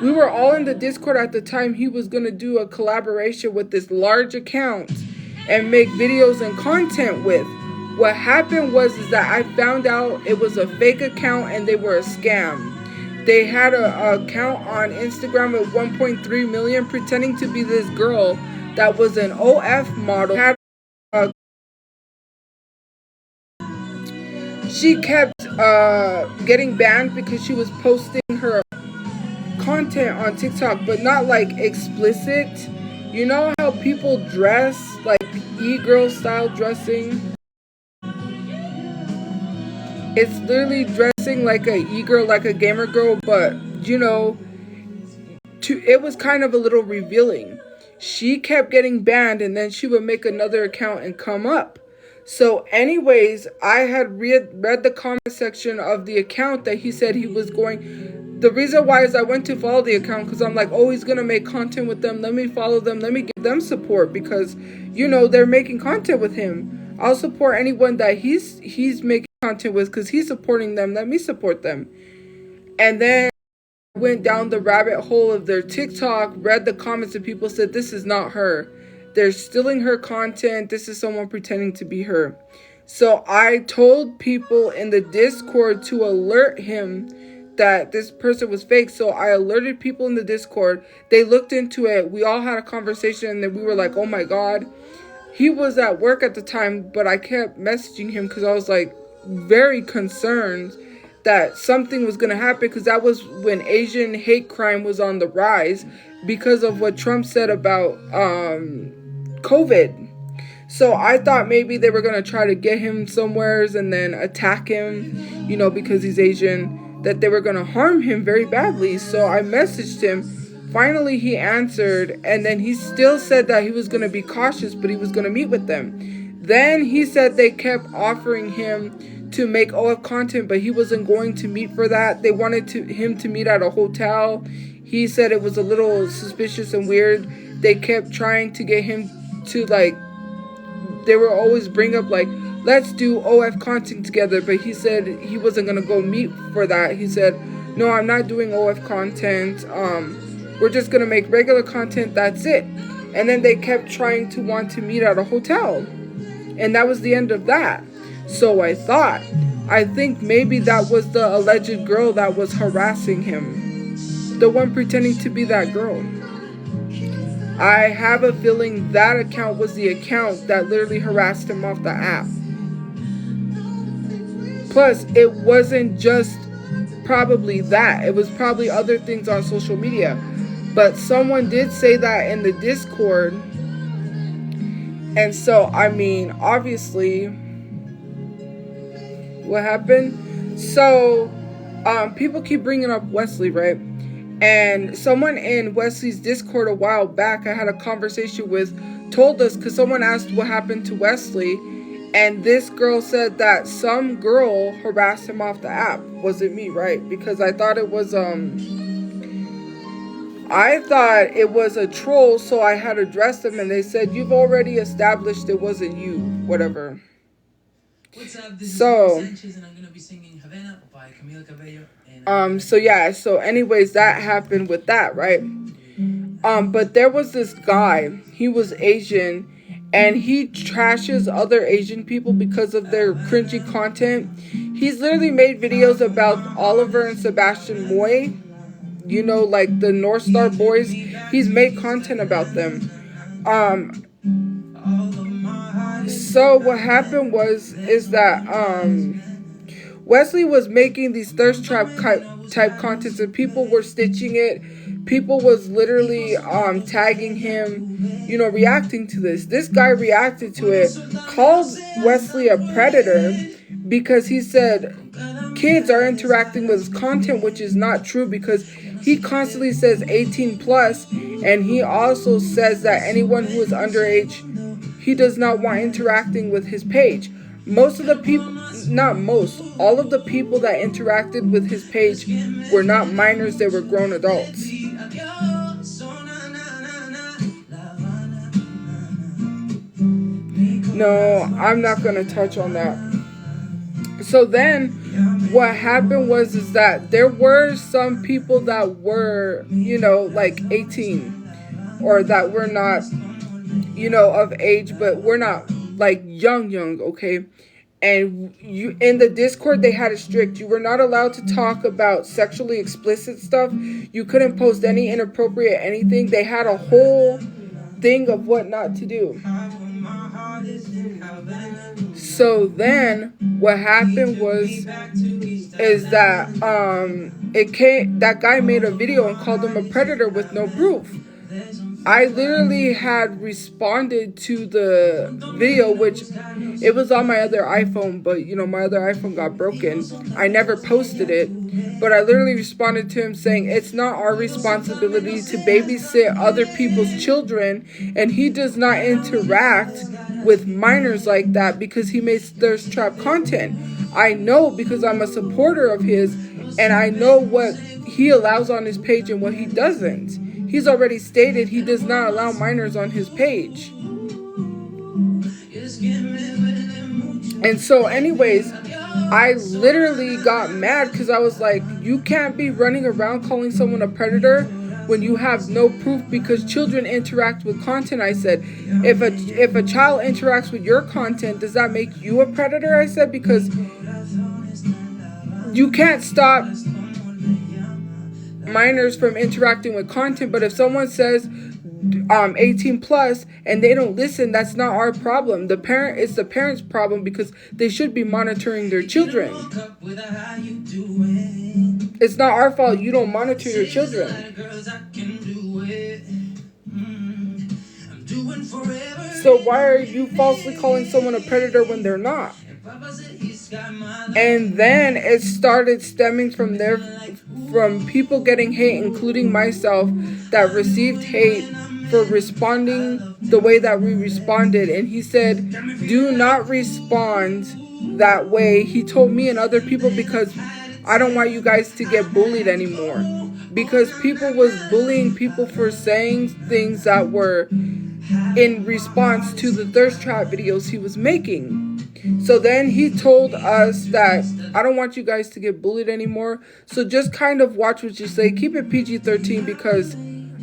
We were all in the Discord at the time. He was going to do a collaboration with this large account and make videos and content with. What happened was is that I found out it was a fake account and they were a scam. They had a account on Instagram with 1.3 million pretending to be this girl that was an OF model. She kept getting banned because she was posting her content on TikTok, but not like explicit. You know how people dress, like e-girl style dressing? It's literally dressing like a e-girl, like a gamer girl, but you know, it was kind of a little revealing. She kept getting banned and then she would make another account and come up. So anyways, I had read the comment section of the account that he said he was going. The reason why is I went to follow the account because I'm like, oh, he's going to make content with them. Let me follow them. Let me give them support because, you know, they're making content with him. I'll support anyone that he's making content with because he's supporting them. Let me support them. And then I went down the rabbit hole of their TikTok, read the comments, and people said, this is not her. They're stealing her content. This is someone pretending to be her. So I told people in the Discord to alert him that this person was fake. So I alerted people in the Discord. They looked into it. We all had a conversation and then we were like, oh my God. He was at work at the time, but I kept messaging him because I was like very concerned that something was going to happen because that was when Asian hate crime was on the rise because of what Trump said about COVID. So I thought maybe they were going to try to get him somewheres and then attack him, you know, because he's Asian, that they were going to harm him very badly. So I messaged him. Finally, he answered, and then he still said that he was going to be cautious, but he was going to meet with them. Then he said they kept offering him to make OF content, but he wasn't going to meet for that. They wanted him to meet at a hotel. He said it was a little suspicious and weird. They kept trying to get him to, like, they were always bring up, like, let's do OF content together, but he said he wasn't going to go meet for that. He said, no, I'm not doing OF content. We're just going to make regular content. That's it. And then they kept trying to want to meet at a hotel. And that was the end of that. So I think maybe that was the alleged girl that was harassing him. The one pretending to be that girl. I have a feeling that account was the account that literally harassed him off the app. Plus, it wasn't just probably that. It was probably other things on social media. But someone did say that in the Discord. And so, I mean, obviously, what happened? So, people keep bringing up Wesley, right? And someone in Wesley's Discord a while back, I had a conversation with, told us, because someone asked what happened to Wesley. And this girl said that some girl harassed him off the app. Was it me, right? Because I thought it was, a troll, so I had addressed them, and they said, you've already established it wasn't you, whatever. What's up? This So, is Sanchez, and I'm gonna be singing Havana by Camila Cabello. So yeah, so anyways, that happened with that, right? But there was this guy, he was Asian, and he trashes other Asian people because of their cringy content. He's literally made videos about Oliver and Sebastian Moy, you know, like the North Star boys. He's made content about them. So what happened is that Wesley was making these thirst trap type contents, and people were stitching it. People was literally tagging him, you know, reacting to this. This guy reacted to it, called Wesley a predator because he said kids are interacting with his content, which is not true because he constantly says 18 plus, and he also says that anyone who is underage, he does not want interacting with his page. Most of the people, not most, all of the people that interacted with his page were not minors, they were grown adults. No, I'm not going to touch on that. So then, what happened was is that there were some people that were, you know, like 18 or that were not, you know, of age, but we're not like young, okay? And you in the Discord they had it strict. You were not allowed to talk about sexually explicit stuff. You couldn't post any inappropriate anything. They had a whole thing of what not to do. So then what happened was is that that guy made a video and called him a predator with no proof. I literally had responded to the video, which it was on my other iPhone, but you know, my other iPhone got broken. I never posted it, but I literally responded to him saying, it's not our responsibility to babysit other people's children, and he does not interact with minors like that because he makes thirst trap content. I know because I'm a supporter of his, and I know what he allows on his page and what he doesn't. He's already stated he does not allow minors on his page. And so anyways, I literally got mad because I was like, you can't be running around calling someone a predator when you have no proof, because children interact with content. I said, if a child interacts with your content, does that make you a predator? I said, because you can't stop minors from interacting with content, but if someone says 18 plus and they don't listen, that's not our problem. It's the parents' problem, because they should be monitoring their children. It's not our fault you don't monitor your children. So why are you falsely calling someone a predator when they're not? And then it started stemming from there, from people getting hate, including myself, that received hate for responding the way that we responded. And he said, do not respond that way. He told me and other people, because I don't want you guys to get bullied anymore. Because people was bullying people for saying things that were in response to the thirst trap videos he was making. So then he told us that I don't want you guys to get bullied anymore. So just kind of watch what you say. Keep it PG-13, because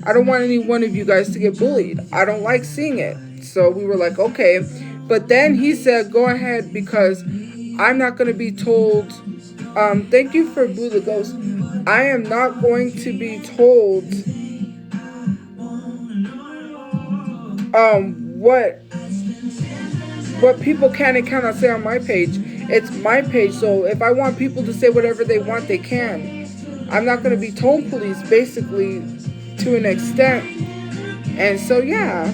I don't want any one of you guys to get bullied. I don't like seeing it. So we were like, okay. But then he said, go ahead, because I'm not going to be told. Thank you for Boo the Ghost. I am not going to be told what people can and cannot say on my page. It's my page, so if I want people to say whatever they want, they can. I'm not going to be tone police, basically, to an extent. And so, yeah.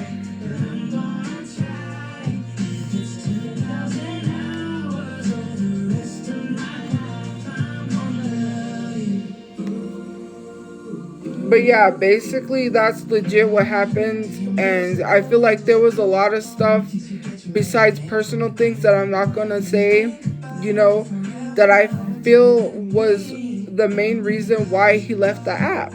But yeah, basically that's legit what happened. And I feel like there was a lot of stuff besides personal things that I'm not gonna say, you know, that I feel was the main reason why he left the app.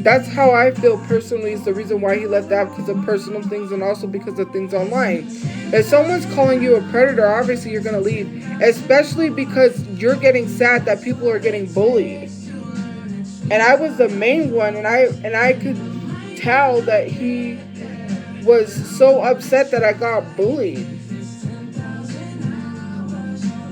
That's how I feel personally, is the reason why he left the app, because of personal things and also because of things online. If someone's calling you a predator, obviously you're going to leave. Especially because you're getting sad that people are getting bullied. And I was the main one, and I could tell that he was so upset that I got bullied.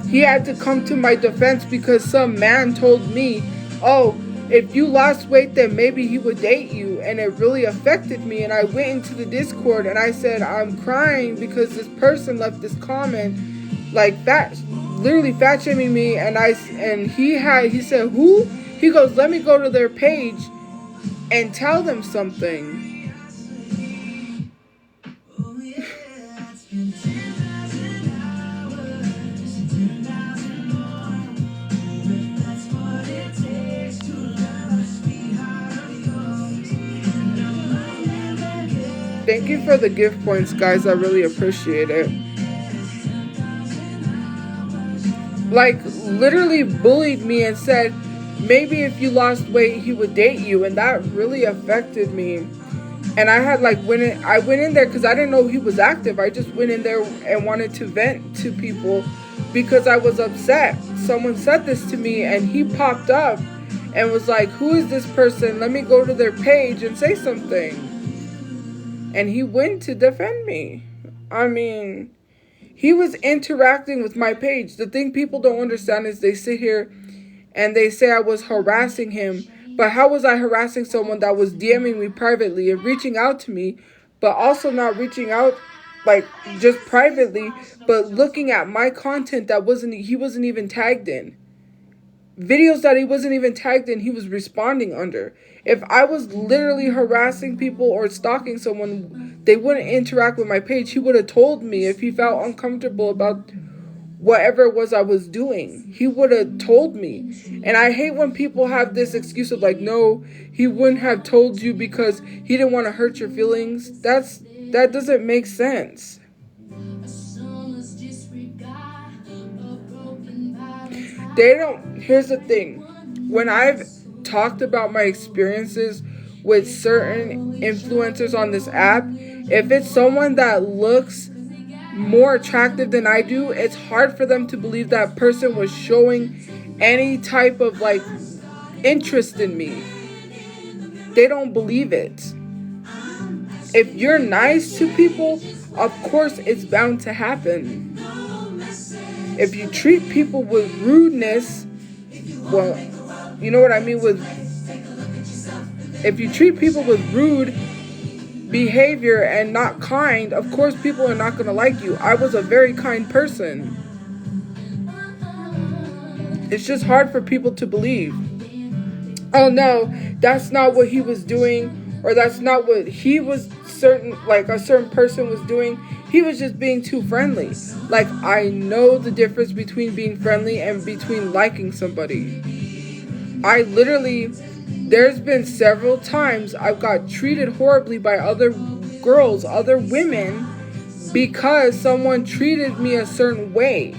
He had to come to my defense because some man told me, oh, if you lost weight, then maybe he would date you. And it really affected me. And I went into the Discord and I said, I'm crying because this person left this comment, like literally fat shaming me. And he said, who? He goes, let me go to their page and tell them something. Thank you for the gift points, guys. I really appreciate it. Like, literally bullied me and said, maybe if you lost weight, he would date you. And that really affected me. And I had like I went in there because I didn't know he was active. I just went in there and wanted to vent to people because I was upset. Someone said this to me and he popped up and was like, who is this person? Let me go to their page and say something. And he went to defend me. I mean, he was interacting with my page. The thing people don't understand is they sit here and they say I was harassing him. But how was I harassing someone that was DMing me privately and reaching out to me, but also not reaching out like just privately, but looking at my content that he wasn't even tagged in. Videos that he wasn't even tagged in, he was responding under. If I was literally harassing people or stalking someone, they wouldn't interact with my page. He would have told me if he felt uncomfortable about whatever it was I was doing. He would have told me. And I hate when people have this excuse of like, no, he wouldn't have told you because he didn't want to hurt your feelings. That doesn't make sense. Here's the thing. When I've talked about my experiences with certain influencers on this app, if it's someone that looks more attractive than I do, it's hard for them to believe that person was showing any type of like interest in me. They don't believe it. If you're nice to people, of course it's bound to happen. If you treat people with rudeness, well, you know what I mean if you treat people with rude behavior and not kind, of course people are not going to like you. I was a very kind person. It's just hard for people to believe. Oh no, that's not what he was doing, or that's not what he was a certain person was doing. He was just being too friendly. Like, I know the difference between being friendly and between liking somebody. There's been several times I've got treated horribly by other girls, other women, because someone treated me a certain way.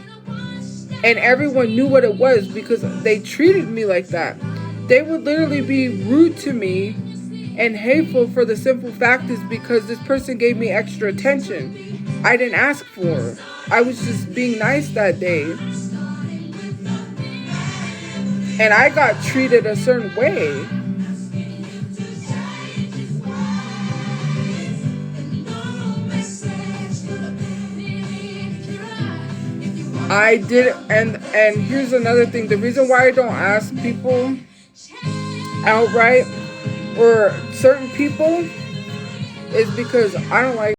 And everyone knew what it was because they treated me like that. They would literally be rude to me and hateful for the simple fact is because this person gave me extra attention I didn't ask for. I was just being nice that day. And I got treated a certain way. I did, and here's another thing. The reason why I don't ask people outright or certain people is because I don't like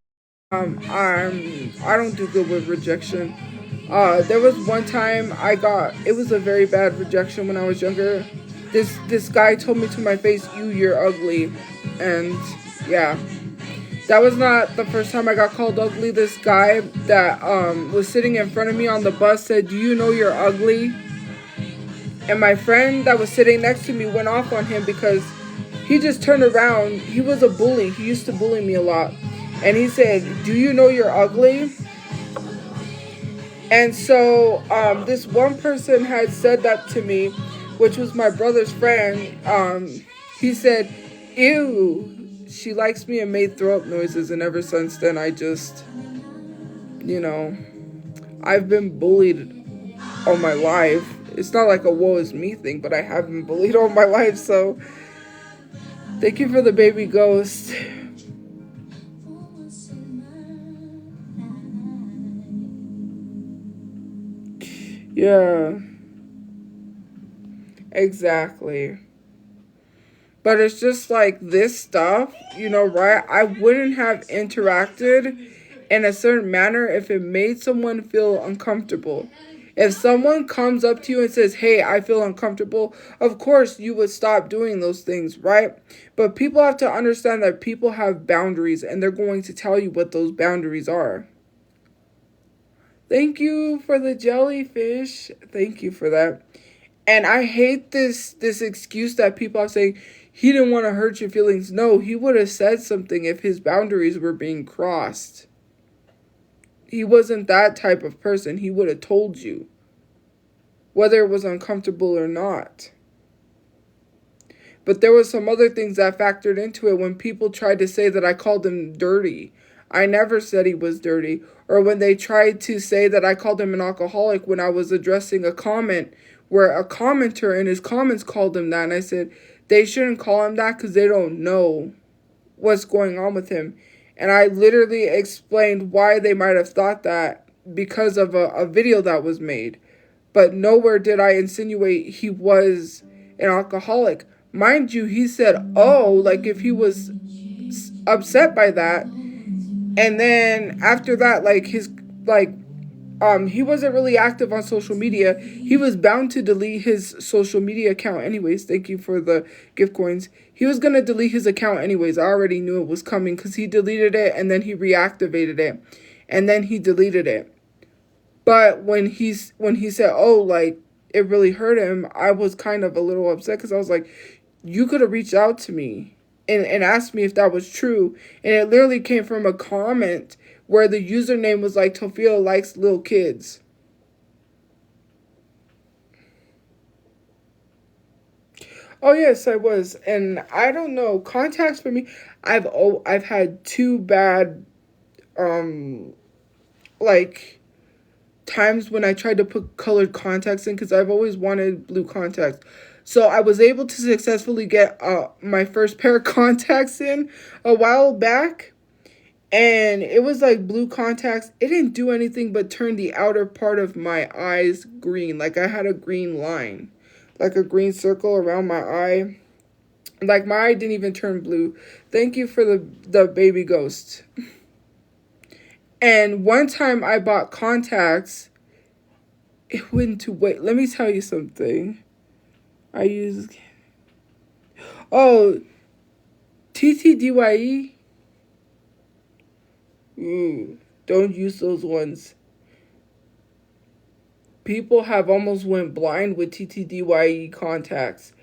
I don't do good with rejection. There was one time it was a very bad rejection when I was younger. This guy told me to my face, you're ugly. And yeah, that was not the first time I got called ugly. This guy that was sitting in front of me on the bus said, do you know you're ugly? And my friend that was sitting next to me went off on him because he just turned around. He was a bully. He used to bully me a lot. And he said, do you know you're ugly? And so this one person had said that to me, which was my brother's friend. He said, ew, she likes me, and made throw up noises. And ever since then, I just, I've been bullied all my life. It's not like a woe is me thing, but I have been bullied all my life. So thank you for the baby ghost. Yeah, exactly. But it's just like this stuff, right? I wouldn't have interacted in a certain manner if it made someone feel uncomfortable. If someone comes up to you and says, hey, I feel uncomfortable, of course you would stop doing those things, right? But people have to understand that people have boundaries, and they're going to tell you what those boundaries are. Thank you for the jellyfish. Thank you for that. And I hate this excuse that people are saying, he didn't want to hurt your feelings. No, he would have said something if his boundaries were being crossed. He wasn't that type of person. He would have told you, whether it was uncomfortable or not. But there was some other things that factored into it when people tried to say that I called him dirty. I never said he was dirty. Or when they tried to say that I called him an alcoholic when I was addressing a comment where a commenter in his comments called him that. And I said, they shouldn't call him that because they don't know what's going on with him. And I literally explained why they might have thought that because of a video that was made. But nowhere did I insinuate he was an alcoholic. Mind you, he said, oh, like if he was upset by that. And then after that, like he wasn't really active on social media. He was bound to delete his social media account anyways. Thank you for the gift coins. He was going to delete his account anyways. I already knew it was coming because he deleted it and then he reactivated it. And then he deleted it. But when he said, oh, like, it really hurt him, I was kind of a little upset because I was like, you could have reached out to me and asked me if that was true. And it literally came from a comment where the username was like, Tophia likes little kids. Oh, yes, I was. And I don't know. Contacts for me, I've had two bad, like, times when I tried to put colored contacts in because I've always wanted blue contacts. So I was able to successfully get my first pair of contacts in a while back. And it was like blue contacts. It didn't do anything but turn the outer part of my eyes green. Like I had a green line. Like a green circle around my eye. Like my eye didn't even turn blue. Thank you for the baby ghost. And one time I bought contacts. It went to wait. Let me tell you something. I use... Oh, TTDYE. Don't use those ones. People have almost went blind with TTDYE contacts.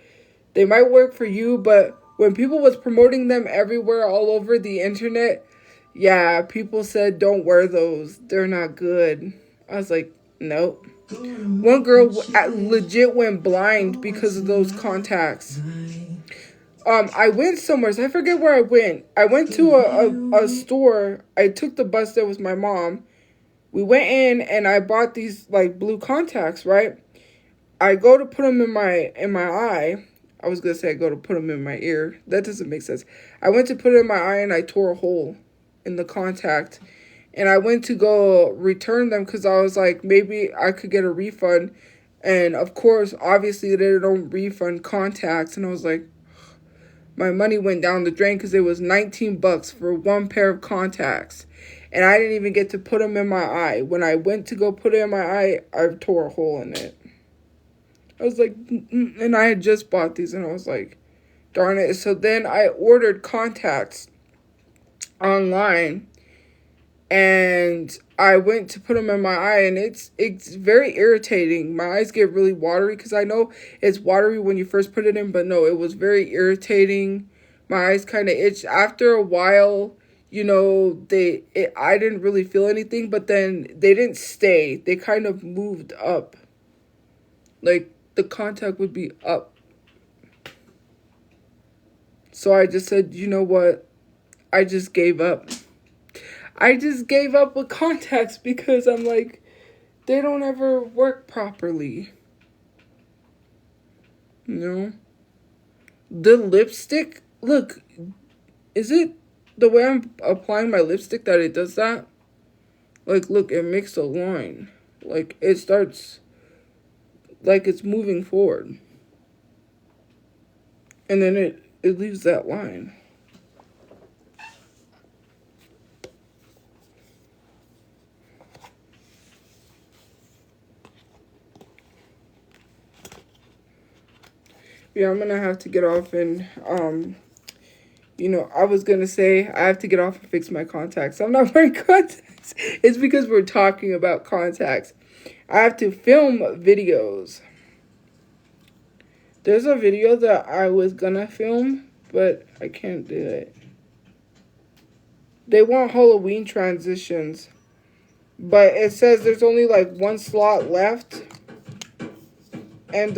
They might work for you, but when people was promoting them everywhere all over the internet, yeah, people said don't wear those. They're not good. I was like, nope. One girl legit went blind because of those contacts. I went somewhere. So I forget where I went. I went to a store. I took the bus there with my mom. We went in and I bought these like blue contacts, right? I go to put them in my eye. I was going to say I go to put them in my ear. That doesn't make sense. I went to put it in my eye and I tore a hole in the contact. And I went to go return them because I was like, maybe I could get a refund. And of course, obviously they don't refund contacts. And I was like, my money went down the drain because it was $19 for one pair of contacts. And I didn't even get to put them in my eye. When I went to go put it in my eye, I tore a hole in it. I was like, and I had just bought these and I was like, darn it. So then I ordered contacts online and I went to put them in my eye and it's very irritating. My eyes get really watery because I know it's watery when you first put it in, but no, it was very irritating. My eyes kind of itched. After a while, you know, I didn't really feel anything, but then they didn't stay. They kind of moved up. Like, the contact would be up. So I just said, you know what? I just gave up. I just gave up with contacts because I'm like, they don't ever work properly. You know? The lipstick, look, is it the way I'm applying my lipstick that it does that? Like, look, it makes a line. Like, it starts... like it's moving forward. And then it leaves that line. Yeah, I'm going to have to get off and, you know, I was going to say I have to get off and fix my contacts. I'm not wearing contacts. It's because we're talking about contacts. I have to film videos. There's a video that I was gonna film, but I can't do it. They want Halloween transitions, but it says there's only like one slot left. And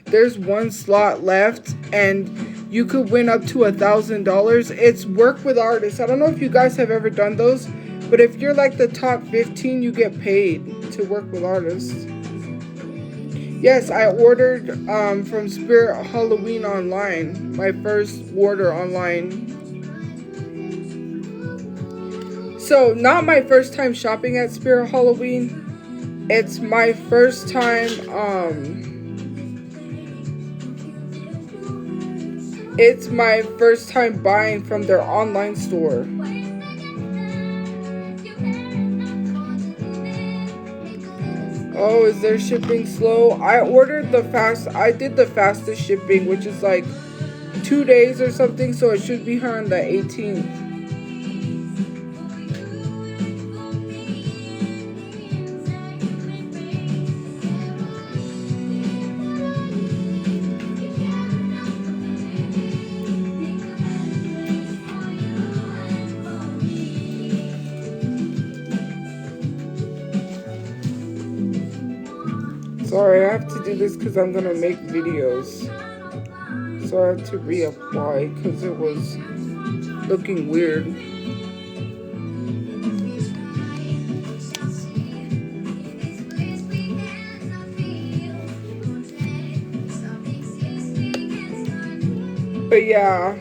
there's one slot left and you could win up to $1,000. It's work with artists. I don't know if you guys have ever done those, but if you're like the top 15, you get paid to work with artists. Yes, I ordered from Spirit Halloween online. My first order online. So, not my first time shopping at Spirit Halloween. It's my first time, it's my first time buying from their online store. Oh, is their shipping slow? I did the fastest shipping, which is like 2 days or something, so it should be here on the 18th. Sorry, I have to do this because I'm gonna make videos. So I have to reapply because it was looking weird. But yeah,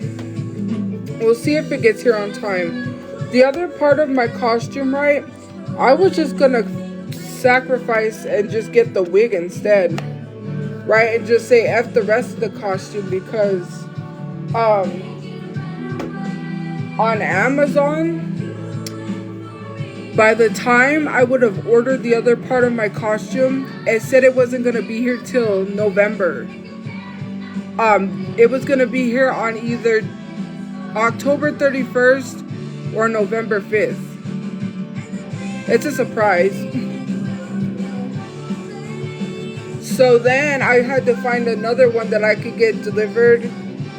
we'll see if it gets here on time. The other part of my costume, right? I was just gonna sacrifice and just get the wig instead, right? And just say F the rest of the costume because on Amazon, by the time I would have ordered the other part of my costume, it said it wasn't gonna be here till November. It was gonna be here on either October 31st or November 5th. It's a surprise. So then I had to find another one that I could get delivered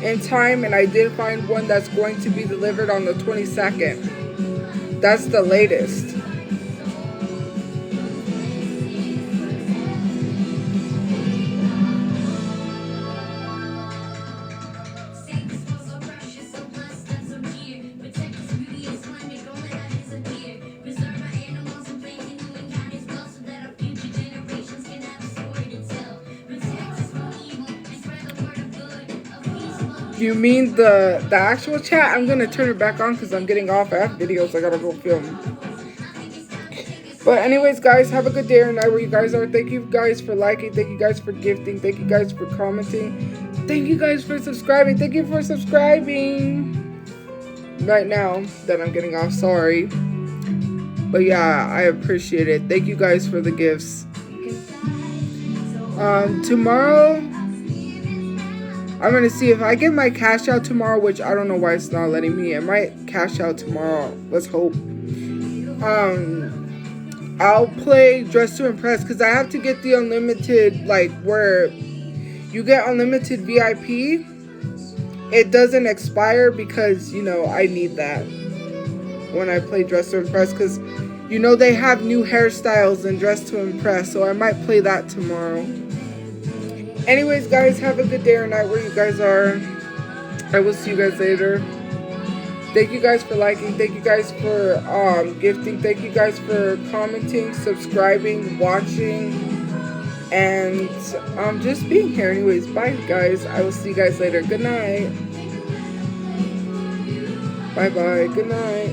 in time, and I did find one that's going to be delivered on the 22nd. That's the latest. You mean the actual chat? I'm gonna turn it back on because I'm getting off. I have videos I gotta go film. But anyways, guys, have a good day or night where you guys are. Thank you guys for liking. Thank you guys for gifting. Thank you guys for commenting. Thank you guys for subscribing. Thank you for subscribing. Right now that I'm getting off, sorry. But yeah, I appreciate it. Thank you guys for the gifts. Tomorrow, I'm going to see if I get my cash out tomorrow, which I don't know why it's not letting me. It might cash out tomorrow. Let's hope. I'll play Dress to Impress because I have to get the unlimited, like, where you get unlimited VIP. It doesn't expire because, you know, I need that when I play Dress to Impress because, you know, they have new hairstyles in Dress to Impress, so I might play that tomorrow. Anyways, guys, have a good day or night where you guys are. I will see you guys later. Thank you guys for liking. Thank you guys for gifting. Thank you guys for commenting, subscribing, watching, and just being here. Anyways, bye, guys. I will see you guys later. Good night. Bye-bye. Good night.